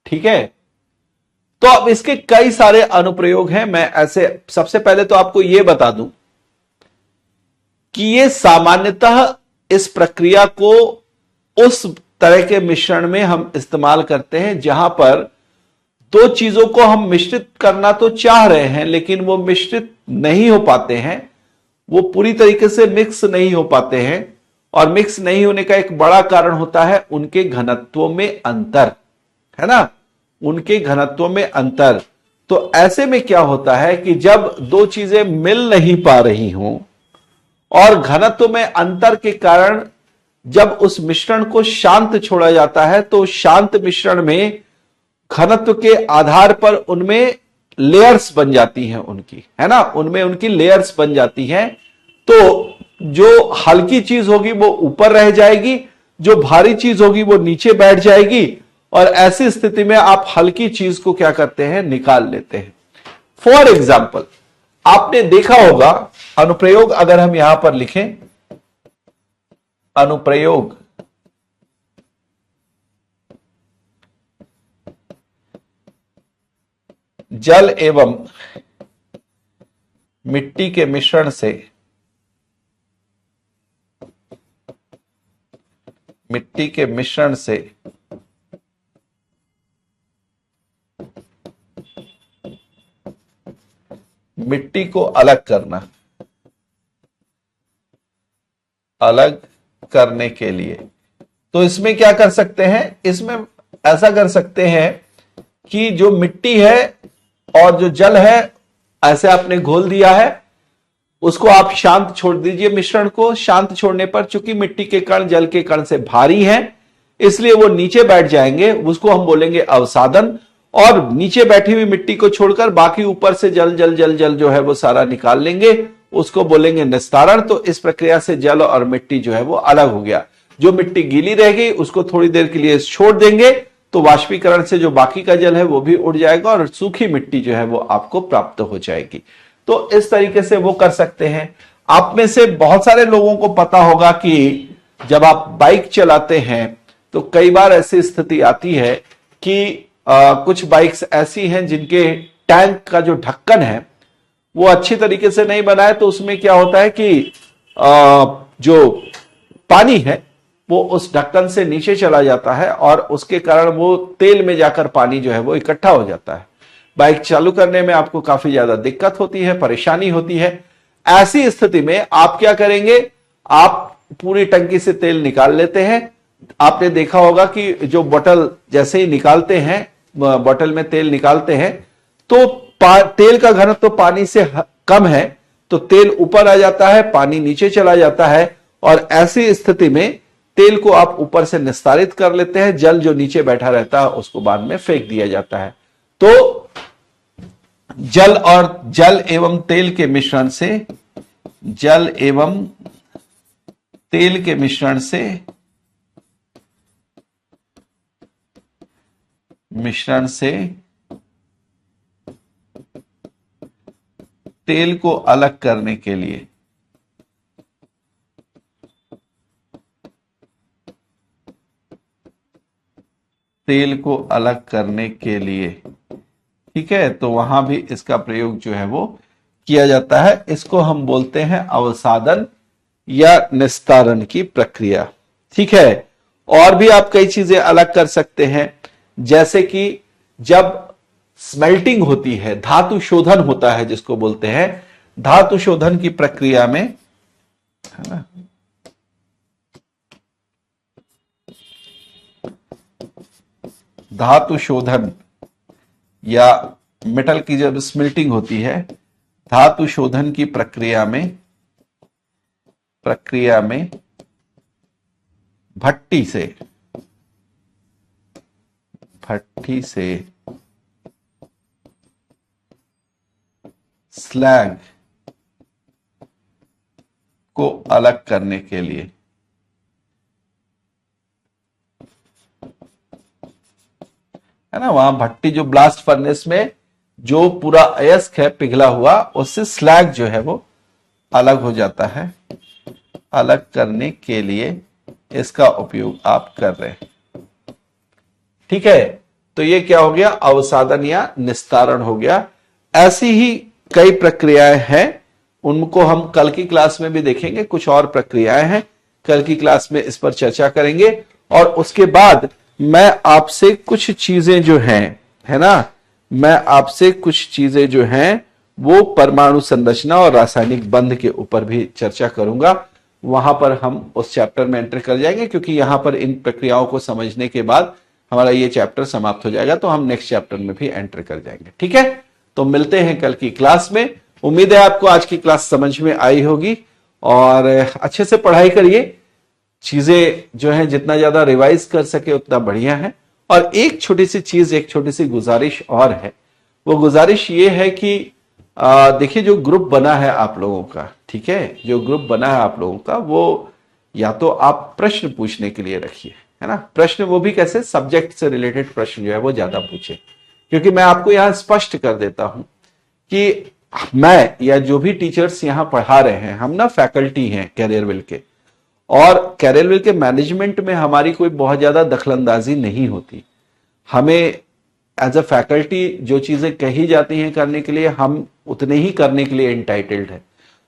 Speaker 1: ठीक है, तो अब इसके कई सारे अनुप्रयोग हैं। मैं ऐसे सबसे पहले तो आपको यह बता दूं कि यह सामान्यतः इस प्रक्रिया को उस तरह के मिश्रण में हम इस्तेमाल करते हैं जहां पर दो चीजों को हम मिश्रित करना तो चाह रहे हैं लेकिन वो मिश्रित नहीं हो पाते हैं, वो पूरी तरीके से मिक्स नहीं हो पाते हैं। और मिक्स नहीं होने का एक बड़ा कारण होता है उनके घनत्वों में अंतर, है ना, उनके घनत्वों में अंतर। तो ऐसे में क्या होता है कि जब दो चीजें मिल नहीं पा रही हों और घनत्व में अंतर के कारण जब उस मिश्रण को शांत छोड़ा जाता है तो शांत मिश्रण में घनत्व के आधार पर उनमें लेयर्स बन जाती हैं उनकी, है ना, उनमें उनकी लेयर्स बन जाती हैं। तो जो हल्की चीज होगी वो ऊपर रह जाएगी, जो भारी चीज होगी वो नीचे बैठ जाएगी और ऐसी स्थिति में आप हल्की चीज को क्या करते हैं, निकाल लेते हैं। फॉर एग्जाम्पल आपने देखा होगा अनुप्रयोग, अगर हम यहां पर लिखें अनुप्रयोग, जल एवं मिट्टी के मिश्रण से, मिट्टी के मिश्रण से मिट्टी को अलग करना, अलग करने के लिए। तो इसमें क्या कर सकते हैं, इसमें ऐसा कर सकते हैं कि जो मिट्टी है और जो जल है ऐसे आपने घोल दिया है, उसको आप शांत छोड़ दीजिए। मिश्रण को शांत छोड़ने पर चूंकि मिट्टी के कण जल के कण से भारी हैं इसलिए वो नीचे बैठ जाएंगे, उसको हम बोलेंगे अवसादन। और नीचे बैठी हुई मिट्टी को छोड़कर बाकी ऊपर से जल जल जल जल जो है वो सारा निकाल लेंगे, उसको बोलेंगे निस्तारण। तो इस प्रक्रिया से जल और मिट्टी जो है वो अलग हो गया। जो मिट्टी गीली रह गई उसको थोड़ी देर के लिए छोड़ देंगे तो वाष्पीकरण से जो बाकी का जल है वो भी उड़ जाएगा और सूखी मिट्टी जो है वो आपको प्राप्त हो जाएगी। तो इस तरीके से वो कर सकते हैं। आप में से बहुत सारे लोगों को पता होगा कि जब आप बाइक चलाते हैं तो कई बार ऐसी स्थिति आती है कि कुछ बाइक्स ऐसी हैं जिनके टैंक का जो ढक्कन है वो अच्छी तरीके से नहीं बना है, तो उसमें क्या होता है कि जो पानी है वो उस ढक्कन से नीचे चला जाता है और उसके कारण वो तेल में जाकर पानी जो है वो इकट्ठा हो जाता है। बाइक चालू करने में आपको काफी ज्यादा दिक्कत होती है, परेशानी होती है। ऐसी स्थिति में आप क्या करेंगे, आप पूरी टंकी से तेल निकाल लेते हैं। आपने देखा होगा कि जो बोतल जैसे ही निकालते हैं, बोतल में तेल निकालते हैं तो तेल का घनत्व तो पानी से कम है, तो तेल ऊपर आ जाता है, पानी नीचे चला जाता है और ऐसी स्थिति में तेल को आप ऊपर से निस्तारित कर लेते हैं, जल जो नीचे बैठा रहता है उसको बाद में फेंक दिया जाता है। तो जल एवं तेल के मिश्रण से, जल एवं तेल के मिश्रण से तेल को अलग करने के लिए ठीक है, तो वहां भी इसका प्रयोग जो है वो किया जाता है। इसको हम बोलते हैं अवसादन या निस्तारण की प्रक्रिया। ठीक है, और भी आप कई चीजें अलग कर सकते हैं, जैसे कि जब स्मेल्टिंग होती है, धातु शोधन होता है जिसको बोलते हैं, धातु शोधन की प्रक्रिया में, है ना, धातु शोधन या मेटल की जब स्मेल्टिंग होती है, धातु शोधन की प्रक्रिया में भट्टी से स्लैग को अलग करने के लिए, है ना, वहां भट्टी जो ब्लास्ट फर्नेस में जो पूरा अयस्क है पिघला हुआ, उससे स्लैग जो है वो अलग हो जाता है। अलग करने के लिए इसका उपयोग आप कर रहे हैं। ठीक है, तो ये क्या हो गया, अवसादन या निस्तारण हो गया। ऐसी ही कई प्रक्रियाएं हैं, उनको हम कल की क्लास में भी देखेंगे। कुछ और प्रक्रियाएं हैं, कल की क्लास में इस पर चर्चा करेंगे। और उसके बाद मैं आपसे कुछ चीजें जो हैं, है ना, मैं आपसे कुछ चीजें जो हैं वो परमाणु संरचना और रासायनिक बंध के ऊपर भी चर्चा करूंगा। वहां पर हम उस चैप्टर में एंटर कर जाएंगे, क्योंकि यहां पर इन प्रक्रियाओं को समझने के बाद हमारा ये चैप्टर समाप्त हो जाएगा, तो हम नेक्स्ट चैप्टर में भी एंटर कर जाएंगे। ठीक है, तो मिलते हैं कल की क्लास में। उम्मीद है आपको आज की क्लास समझ में आई होगी और अच्छे से पढ़ाई करिए। चीजें जो है जितना ज्यादा रिवाइज कर सके उतना बढ़िया है। और एक छोटी सी चीज, एक छोटी सी गुजारिश और है। वो गुजारिश ये है कि देखिए, जो ग्रुप बना है आप लोगों का, ठीक है, जो ग्रुप बना है आप लोगों का, वो या तो आप प्रश्न पूछने के लिए रखिए, है ना। प्रश्न वो भी कैसे, सब्जेक्ट से रिलेटेड प्रश्न जो है वो ज्यादा पूछे, क्योंकि मैं आपको यहां स्पष्ट कर देता हूं कि मैं या जो भी टीचर्स यहां पढ़ा रहे हैं, हम ना फैकल्टी हैं कैरियरविल के, और कैरियरविल के मैनेजमेंट में हमारी कोई बहुत ज्यादा दखलंदाजी नहीं होती। हमें एज अ फैकल्टी जो चीजें कही जाती हैं करने के लिए, हम उतने ही करने के लिए इंटाइटल्ड है।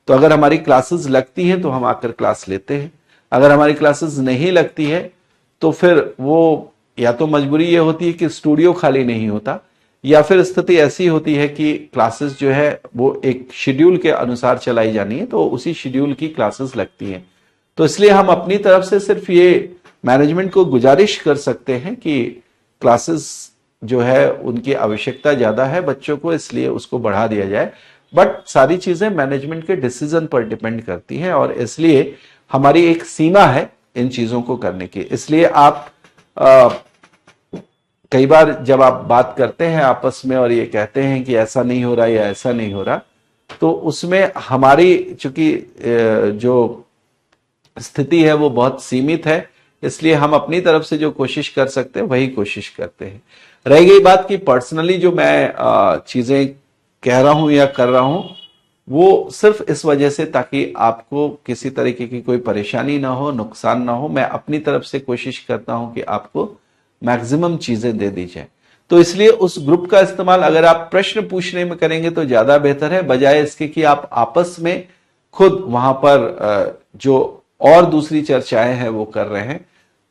Speaker 1: तो अगर हमारी क्लासेस लगती हैं तो हम आकर क्लास लेते हैं, अगर हमारी क्लासेस नहीं लगती है तो फिर वो या तो मजबूरी ये होती है कि स्टूडियो खाली नहीं होता, या फिर स्थिति ऐसी होती है कि क्लासेस जो है वो एक शेड्यूल के अनुसार चलाई जानी है, तो उसी शेड्यूल की क्लासेस लगती हैं। तो इसलिए हम अपनी तरफ से सिर्फ ये मैनेजमेंट को गुजारिश कर सकते हैं कि क्लासेस जो है उनकी आवश्यकता ज्यादा है बच्चों को, इसलिए उसको बढ़ा दिया जाए। बट सारी चीजें मैनेजमेंट के डिसीजन पर डिपेंड करती हैं, और इसलिए हमारी एक सीमा है इन चीजों को करने की। इसलिए आप कई बार जब आप बात करते हैं आपस में और ये कहते हैं कि ऐसा नहीं हो रहा या ऐसा नहीं हो रहा, तो उसमें हमारी चूंकि जो स्थिति है वो बहुत सीमित है, इसलिए हम अपनी तरफ से जो कोशिश कर सकते हैं वही कोशिश करते हैं। रह गई बात कि पर्सनली जो मैं चीजें कह रहा हूं या कर रहा हूं, वो सिर्फ इस वजह से ताकि आपको किसी तरीके की कोई परेशानी ना हो, नुकसान ना हो। मैं अपनी तरफ से कोशिश करता हूं कि आपको मैक्सिमम चीजें दे दी जाए। तो इसलिए उस ग्रुप का इस्तेमाल अगर आप प्रश्न पूछने में करेंगे तो ज्यादा बेहतर है, बजाय इसके कि आप आपस में खुद वहां पर जो और दूसरी चर्चाएं हैं वो कर रहे हैं,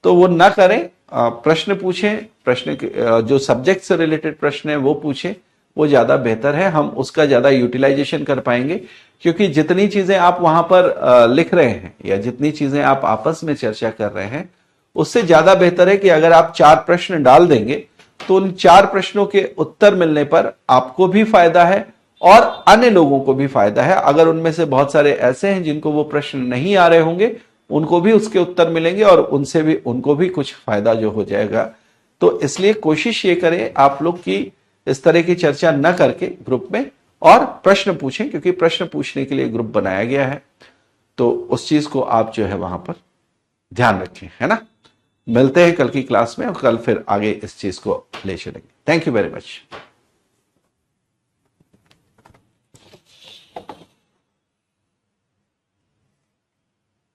Speaker 1: तो वो ना करें। प्रश्न पूछें, प्रश्न जो सब्जेक्ट से रिलेटेड प्रश्न है वो पूछें, वो ज्यादा बेहतर है। हम उसका ज्यादा यूटिलाइजेशन कर पाएंगे, क्योंकि जितनी चीजें आप वहां पर लिख रहे हैं या जितनी चीजें आप आपस में चर्चा कर रहे हैं, उससे ज्यादा बेहतर है कि अगर आप 4 प्रश्न डाल देंगे तो उन 4 प्रश्नों के उत्तर मिलने पर आपको भी फायदा है और अन्य लोगों को भी फायदा है। अगर उनमें से बहुत सारे ऐसे हैं जिनको वो प्रश्न नहीं आ रहे होंगे, उनको भी उसके उत्तर मिलेंगे और उनसे भी उनको भी कुछ फायदा जो हो जाएगा। तो इसलिए कोशिश ये करें आप लोग की इस तरह की चर्चा न करके ग्रुप में और प्रश्न पूछें, क्योंकि प्रश्न पूछने के लिए ग्रुप बनाया गया है। तो उस चीज को आप जो है वहां पर ध्यान रखें, है ना। मिलते हैं कल की क्लास में और कल फिर आगे इस चीज को ले चलेंगे। Thank you very much.